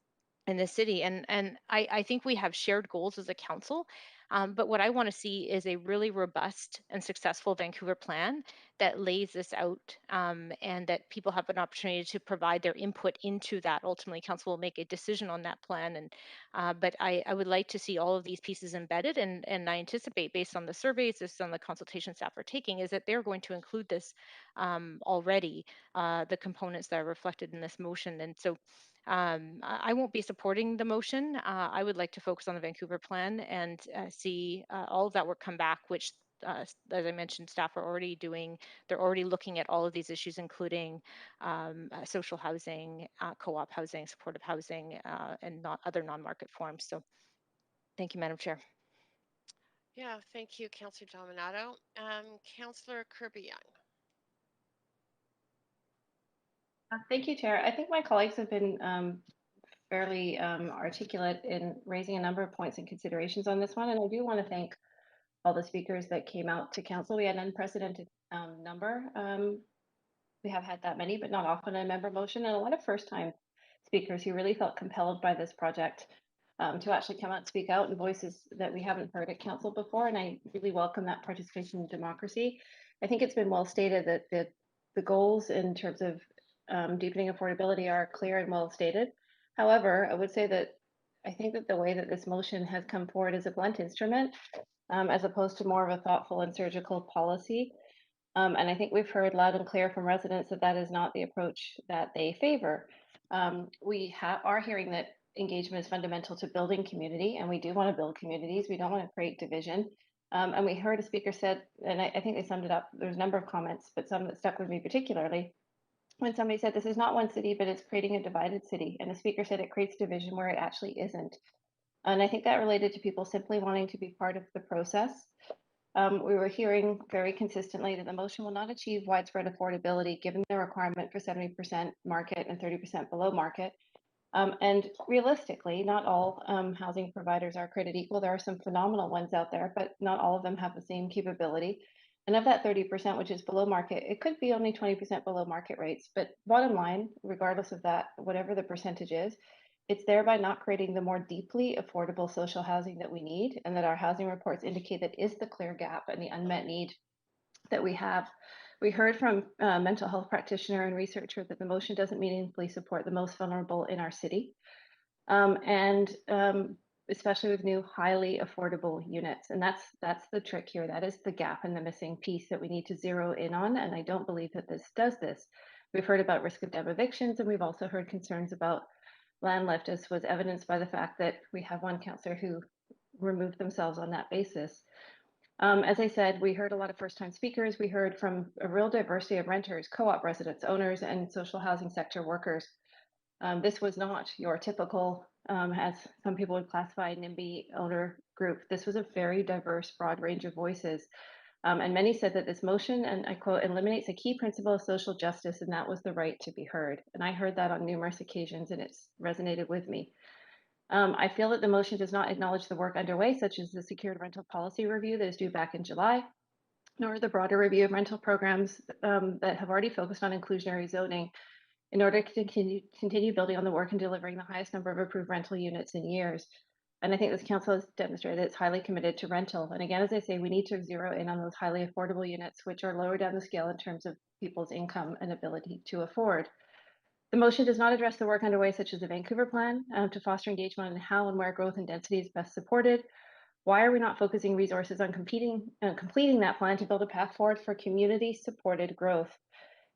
in the city. And I think we have shared goals as a council. But what I want to see is a really robust and successful Vancouver plan that lays this out, and that people have an opportunity to provide their input into that. Ultimately, council will make a decision on that plan. But I would like to see all of these pieces embedded, and I anticipate, based on the surveys, based on the consultation staff are taking, is that they're going to include this already, the components that are reflected in this motion. And so I won't be supporting the motion. I would like to focus on the Vancouver plan and see all of that work come back, which, as I mentioned, staff are already doing. They're already looking at all of these issues, including social housing, co-op housing, supportive housing, and other non-market forms. So thank you, Madam Chair. Yeah, thank you, Councillor Dominato. Councillor Kirby Young. Thank you, Chair. I think my colleagues have been fairly articulate in raising a number of points and considerations on this one. And I do want to thank all the speakers that came out to council. We had an unprecedented number. We have had that many, but not often a member motion, and a lot of first-time speakers who really felt compelled by this project to actually come out and speak out in voices that we haven't heard at council before. And I really welcome that participation in democracy. I think it's been well stated that the goals in terms of deepening affordability are clear and well stated. However, I would say that I think that the way that this motion has come forward is a blunt instrument, as opposed to more of a thoughtful and surgical policy. And I think we've heard loud and clear from residents that that is not the approach that they favor. We are hearing that engagement is fundamental to building community, and we do want to build communities. We don't want to create division. And we heard a speaker said, and I think they summed it up, there's a number of comments, but some that stuck with me particularly, when somebody said, this is not one city, but it's creating a divided city. And the speaker said it creates division where it actually isn't. And I think that related to people simply wanting to be part of the process. We were hearing very consistently that the motion will not achieve widespread affordability given the requirement for 70% market and 30% below market. And realistically, not all housing providers are created equal. There are some phenomenal ones out there, but not all of them have the same capability. And of that 30%, which is below market, it could be only 20% below market rates. But bottom line, regardless of that, whatever the percentage is, it's thereby not creating the more deeply affordable social housing that we need, and that our housing reports indicate that is the clear gap and the unmet need that we have. We heard from a mental health practitioner and researcher that the motion doesn't meaningfully support the most vulnerable in our city, and especially with new highly affordable units. And that's the trick here. That is the gap and the missing piece that we need to zero in on. And I don't believe that this does this. We've heard about risk of debt evictions, and we've also heard concerns about land lift, as was evidenced by the fact that we have one councillor who removed themselves on that basis. As I said, we heard a lot of first-time speakers. We heard from a real diversity of renters, co-op residents, owners, and social housing sector workers. This was not your typical, as some people would classify, NIMBY owner group. This was a very diverse, broad range of voices. And many said that this motion, and I quote, eliminates a key principle of social justice, and that was the right to be heard. And I heard that on numerous occasions, and it's resonated with me. I feel that the motion does not acknowledge the work underway, such as the secured rental policy review that is due back in July, nor the broader review of rental programs that have already focused on inclusionary zoning in order to continue building on the work and delivering the highest number of approved rental units in years. And I think this council has demonstrated it's highly committed to rental. And again, as I say, we need to zero in on those highly affordable units, which are lower down the scale in terms of people's income and ability to afford. The motion does not address the work underway, such as the Vancouver plan, to foster engagement on how and where growth and density is best supported. Why are we not focusing resources on completing that plan to build a path forward for community-supported growth?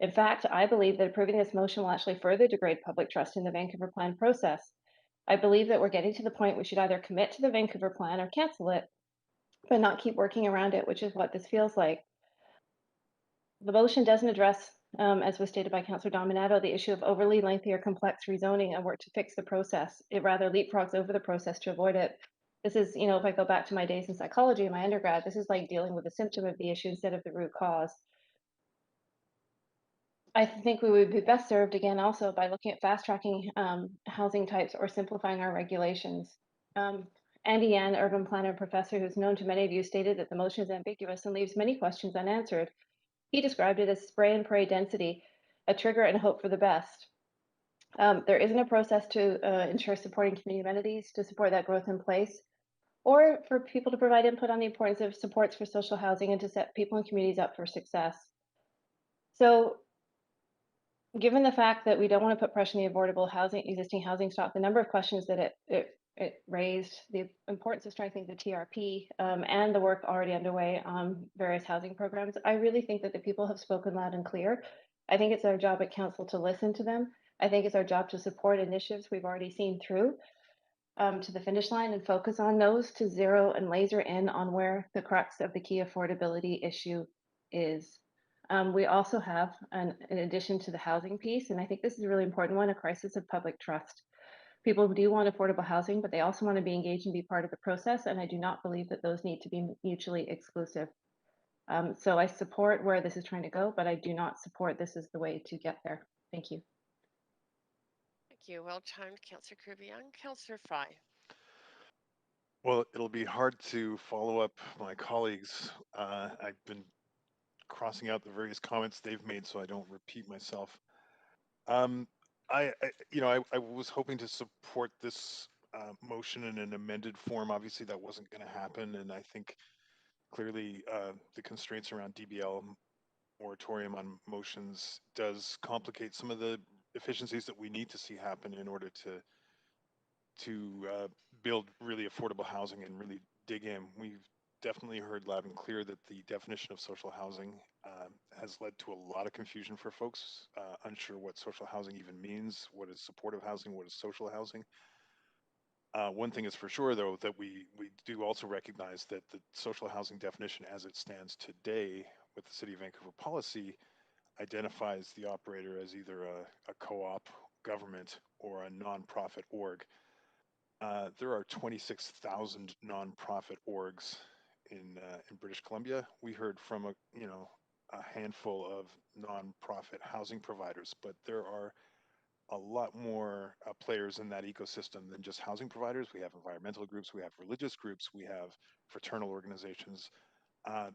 In fact, I believe that approving this motion will actually further degrade public trust in the Vancouver plan process. I believe that we're getting to the point we should either commit to the Vancouver plan or cancel it, but not keep working around it, which is what this feels like. The motion doesn't address, as was stated by Councillor Dominato, the issue of overly lengthy or complex rezoning and work to fix the process. It rather leapfrogs over the process to avoid it. This is, if I go back to my days in psychology in my undergrad, this is like dealing with a symptom of the issue instead of the root cause. I think we would be best served, again, also by looking at fast-tracking housing types or simplifying our regulations. Adriane, urban planner and professor who's known to many of you, stated that the motion is ambiguous and leaves many questions unanswered. He described it as spray and pray density, a trigger and hope for the best. There isn't a process to ensure supporting community amenities to support that growth in place, or for people to provide input on the importance of supports for social housing and to set people and communities up for success. So, given the fact that we don't want to put pressure on the affordable existing housing stock, the number of questions that it raised, the importance of strengthening the TRP, and the work already underway on various housing programs, I really think that the people have spoken loud and clear. I think it's our job at council to listen to them. I think it's our job to support initiatives we've already seen through to the finish line and focus on those to zero and laser in on where the crux of the key affordability issue is. We also have, in addition to the housing piece, and I think this is a really important one, a crisis of public trust. People do want affordable housing, but they also want to be engaged and be part of the process, and I do not believe that those need to be mutually exclusive. So I support where this is trying to go, but I do not support this as the way to get there. Thank you. Thank you. Well timed, Councillor Kirby. Councillor Fry. Well, it'll be hard to follow up my colleagues. I've been crossing out the various comments they've made so I don't repeat myself. I was hoping to support this motion in an amended form. Obviously, that wasn't going to happen, and I think clearly the constraints around DBL moratorium on motions does complicate some of the efficiencies that we need to see happen in order to build really affordable housing and really dig in. We've definitely heard loud and clear that the definition of social housing has led to a lot of confusion for folks, unsure what social housing even means, what is supportive housing, what is social housing. One thing is for sure, though, that we do also recognize that the social housing definition as it stands today with the City of Vancouver policy identifies the operator as either a co-op, government, or a nonprofit org. There are 26,000 nonprofit orgs in British Columbia. We heard from a handful of nonprofit housing providers, but there are a lot more players in that ecosystem than just housing providers. We have environmental groups, we have religious groups, we have fraternal organizations.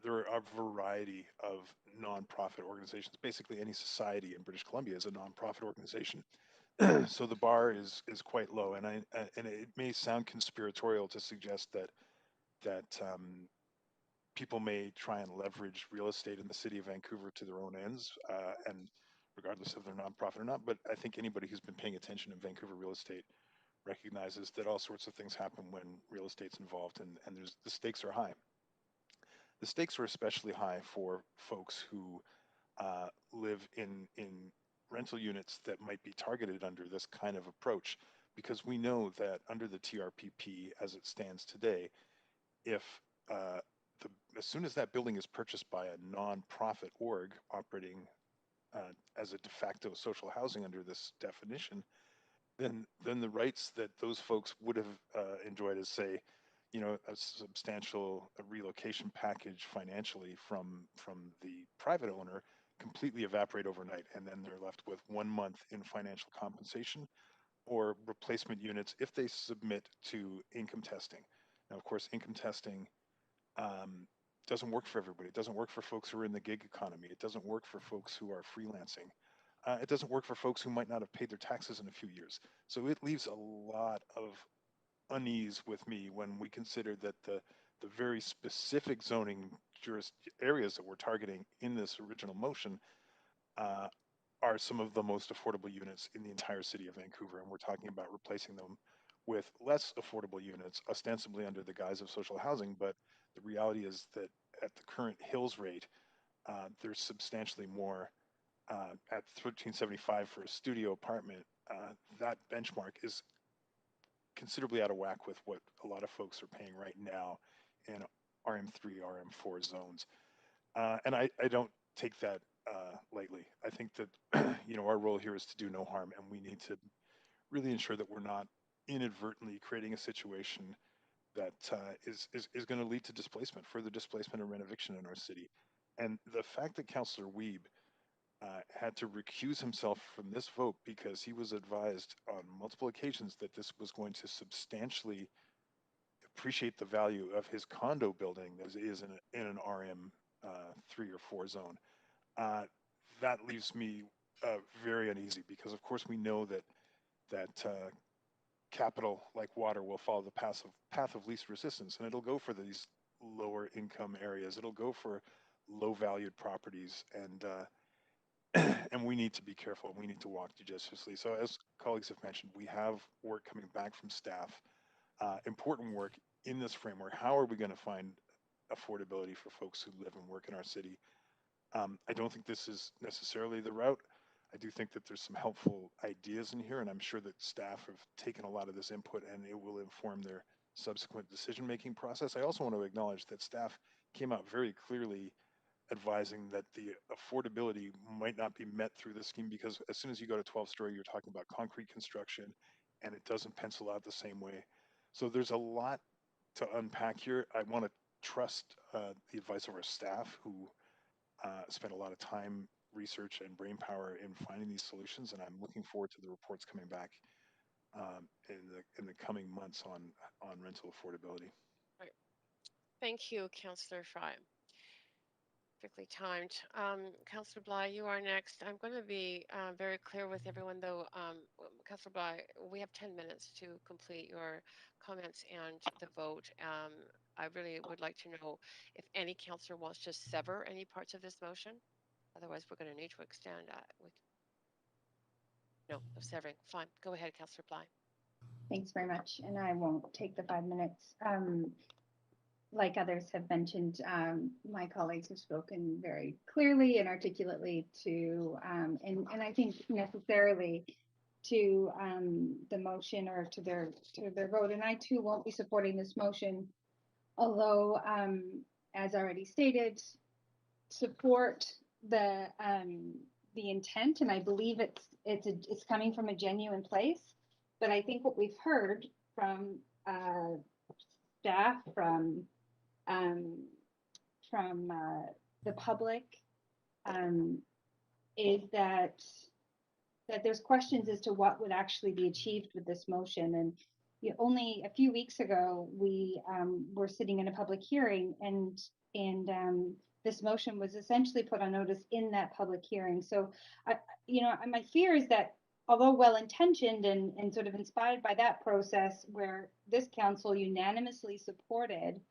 There are a variety of nonprofit organizations. Basically, any society in British Columbia is a nonprofit organization. So the bar is quite low, and and it may sound conspiratorial to suggest that people may try and leverage real estate in the city of Vancouver to their own ends, and regardless if they're nonprofit or not. But I think anybody who's been paying attention in Vancouver real estate recognizes that all sorts of things happen when real estate's involved, and the stakes are high. The stakes are especially high for folks who live in rental units that might be targeted under this kind of approach, because we know that under the TRPP as it stands today, if uh, as soon as that building is purchased by a nonprofit org operating as a de facto social housing under this definition, then the rights that those folks would have enjoyed as, say, a substantial relocation package financially from the private owner completely evaporate overnight, and then they're left with 1 month in financial compensation or replacement units if they submit to income testing. Now, of course, income testing doesn't work for everybody. It doesn't work for folks who are in the gig economy. It doesn't work for folks who are freelancing. It doesn't work for folks who might not have paid their taxes in a few years. So it leaves a lot of unease with me when we consider that the very specific zoning areas that we're targeting in this original motion uh, are some of the most affordable units in the entire city of Vancouver, and we're talking about replacing them with less affordable units, ostensibly under the guise of social housing. But the reality is that at the current Hills rate, there's substantially more at $1,375 for a studio apartment. That benchmark is considerably out of whack with what a lot of folks are paying right now in RM3, RM4 zones. And I don't take that lightly. I think that our role here is to do no harm, and we need to really ensure that we're not inadvertently creating a situation that is going to lead to displacement, further displacement and renoviction in our city. And the fact that Councillor Wiebe had to recuse himself from this vote because he was advised on multiple occasions that this was going to substantially appreciate the value of his condo building as is in an RM 3 or 4 zone. Uh, that leaves me very uneasy because, of course, we know that capital, like water, will follow the path of least resistance, and it'll go for these lower income areas. It'll go for low valued properties, and we need to be careful. We need to walk judiciously. So, as colleagues have mentioned, we have work coming back from staff, important work in this framework. How are we going to find affordability for folks who live and work in our city? I don't think this is necessarily the route. I do think that there's some helpful ideas in here, and I'm sure that staff have taken a lot of this input and it will inform their subsequent decision-making process. I also want to acknowledge that staff came out very clearly advising that the affordability might not be met through this scheme because as soon as you go to 12-story, you're talking about concrete construction, and it doesn't pencil out the same way. So there's a lot to unpack here. I want to trust the advice of our staff who spent a lot of time, research, and brain power in finding these solutions, and I'm looking forward to the reports coming back in the coming months on rental affordability. Right. Thank you, Councillor Fry. Perfectly timed. Councillor Bligh, you are next. I'm going to be very clear with everyone, though. Councillor Bligh, we have 10 minutes to complete your comments and the vote. I really would like to know if any councillor wants to sever any parts of this motion. Otherwise, we're going to need to extend with no severing. Fine. Go ahead, Councillor Bligh. Thanks very much, and I won't take the 5 minutes. Like others have mentioned, my colleagues have spoken very clearly and articulately to, and I think necessarily to the motion or to their vote. And I too won't be supporting this motion, although, as already stated, support the intent, and I believe it's coming from a genuine place. But I think what we've heard from staff, from the public, is that there's questions as to what would actually be achieved with this motion. And only a few weeks ago, we were sitting in a public hearing, and this motion was essentially put on notice in that public hearing. So, my fear is that although well-intentioned and sort of inspired by that process, where this council unanimously supported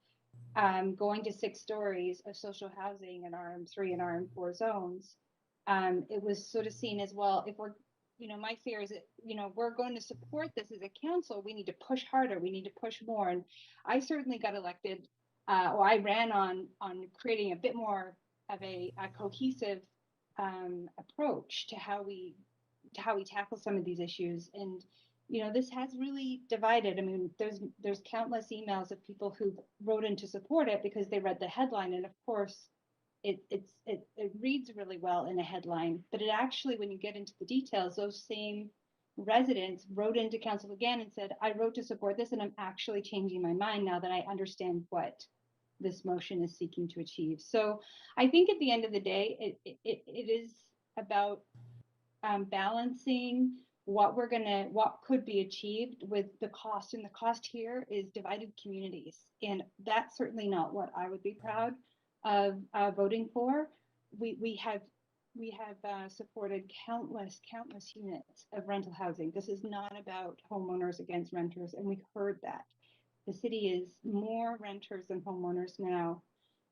going to 6 stories of social housing in RM3 and RM4 zones, it was sort of seen as, well, if we're, my fear is that, we're going to support this as a council, we need to push harder, we need to push more. And I certainly got elected, or I ran on creating a bit more of a cohesive approach to how we tackle some of these issues. And this has really divided. I mean, there's countless emails of people who wrote in to support it because they read the headline, and of course, it reads really well in a headline. But it actually, when you get into the details, those same residents wrote into council again and said, "I wrote to support this, and I'm actually changing my mind now that I understand what this motion is seeking to achieve." So I think at the end of the day, it is about balancing what could be achieved with the cost. And the cost here is divided communities. And that's certainly not what I would be proud of voting for. We have supported countless units of rental housing. This is not about homeowners against renters, and we've heard that. The city is more renters than homeowners now,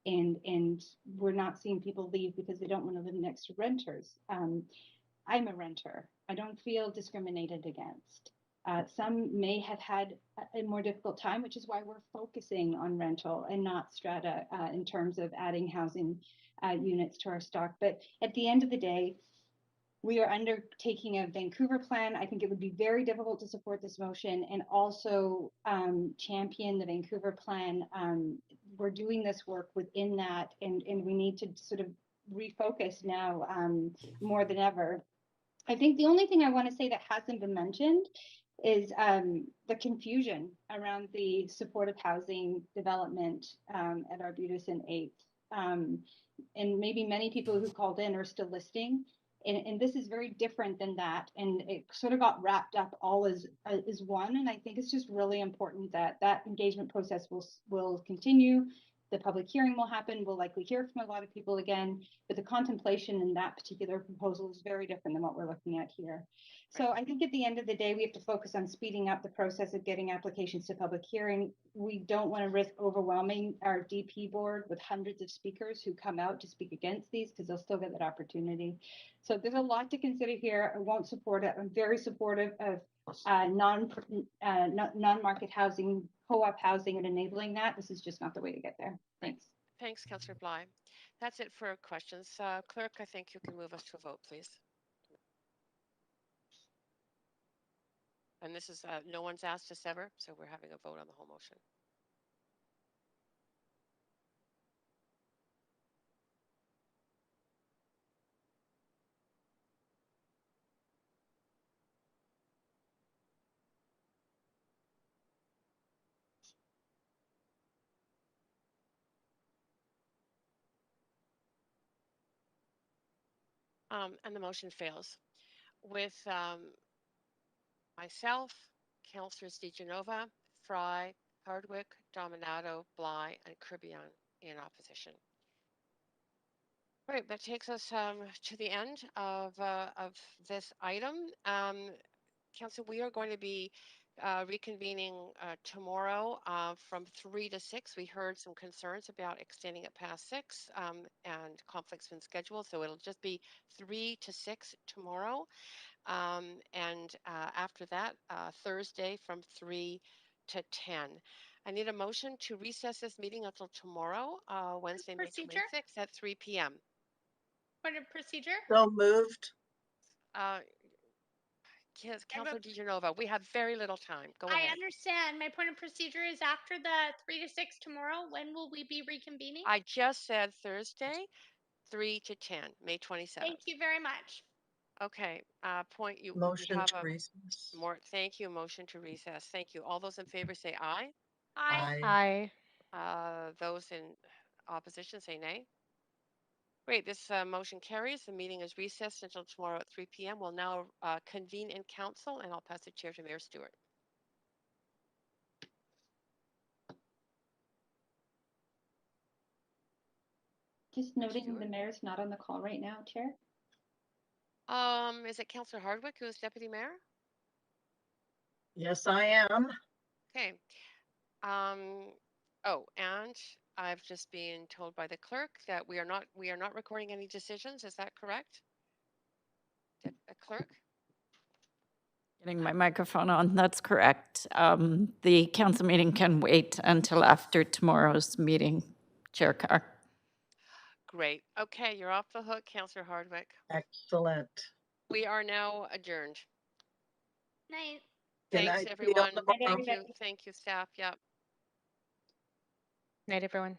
and we're not seeing people leave because they don't want to live next to renters. I'm a renter. I don't feel discriminated against. Some may have had a more difficult time, which is why we're focusing on rental and not strata in terms of adding housing units to our stock. But at the end of the day, we are undertaking a Vancouver plan. I think it would be very difficult to support this motion and also champion the Vancouver plan. We're doing this work within that, and we need to sort of refocus now more than ever. I think the only thing I want to say that hasn't been mentioned is the confusion around the supportive housing development at Arbutus and 8th. And maybe many people who called in are still listening. And this is very different than that. And it sort of got wrapped up all as one. And I think it's just really important that that engagement process will continue. The public hearing will happen. We'll likely hear from a lot of people again, but the contemplation in that particular proposal is very different than what we're looking at here. So I think at the end of the day, we have to focus on speeding up the process of getting applications to public hearing. We don't want to risk overwhelming our DP board with hundreds of speakers who come out to speak against these, because they'll still get that opportunity. So there's a lot to consider here. I won't support it. I'm very supportive of non-market housing, co-op housing, and enabling that. This is just not the way to get there. Thanks. Thanks, Councillor Bligh. That's it for questions. Clerk, I think you can move us to a vote, please. And this is, no one's asked to sever, so we're having a vote on the whole motion. And the motion fails. With myself, Councillors DeGenova, Fry, Hardwick, Dominato, Bligh, and Kirby in opposition. Right, that takes us to the end of this item. Council, we are going to be reconvening tomorrow from 3 to 6. We heard some concerns about extending it past 6 and conflicts in schedule. So it'll just be 3 to 6 tomorrow. And after that, Thursday from 3 to 10. I need a motion to recess this meeting until tomorrow, Wednesday, May 26th at 3 p.m. Point of procedure? So moved. Yes, Councillor DeGenova, we have very little time. Go ahead. I understand. My point of procedure is after the 3 to 6 tomorrow. When will we be reconvening? I just said Thursday, 3 to 10, May 27th. Thank you very much. Okay, we Motion have to a recess. more, thank you, motion to recess. Thank you. All those in favor say aye. Aye. Aye. Those in opposition say nay. Great, this motion carries. The meeting is recessed until tomorrow at 3 p.m. We'll now convene in council, and I'll pass the chair to Mayor Stewart. Just noting the mayor's not on the call right now, Chair. Is it Councillor Hardwick who is deputy mayor? Yes, I am. Okay. Oh, and I've just been told by the clerk that we are not recording any decisions. Is that correct? Clerk? Getting my microphone on, that's correct. The council meeting can wait until after tomorrow's meeting, Chair Carr. Great. Okay, you're off the hook, Councillor Hardwick. Excellent. We are now adjourned. Night. Thanks, everyone. Thank you, staff. Yep. Night, everyone.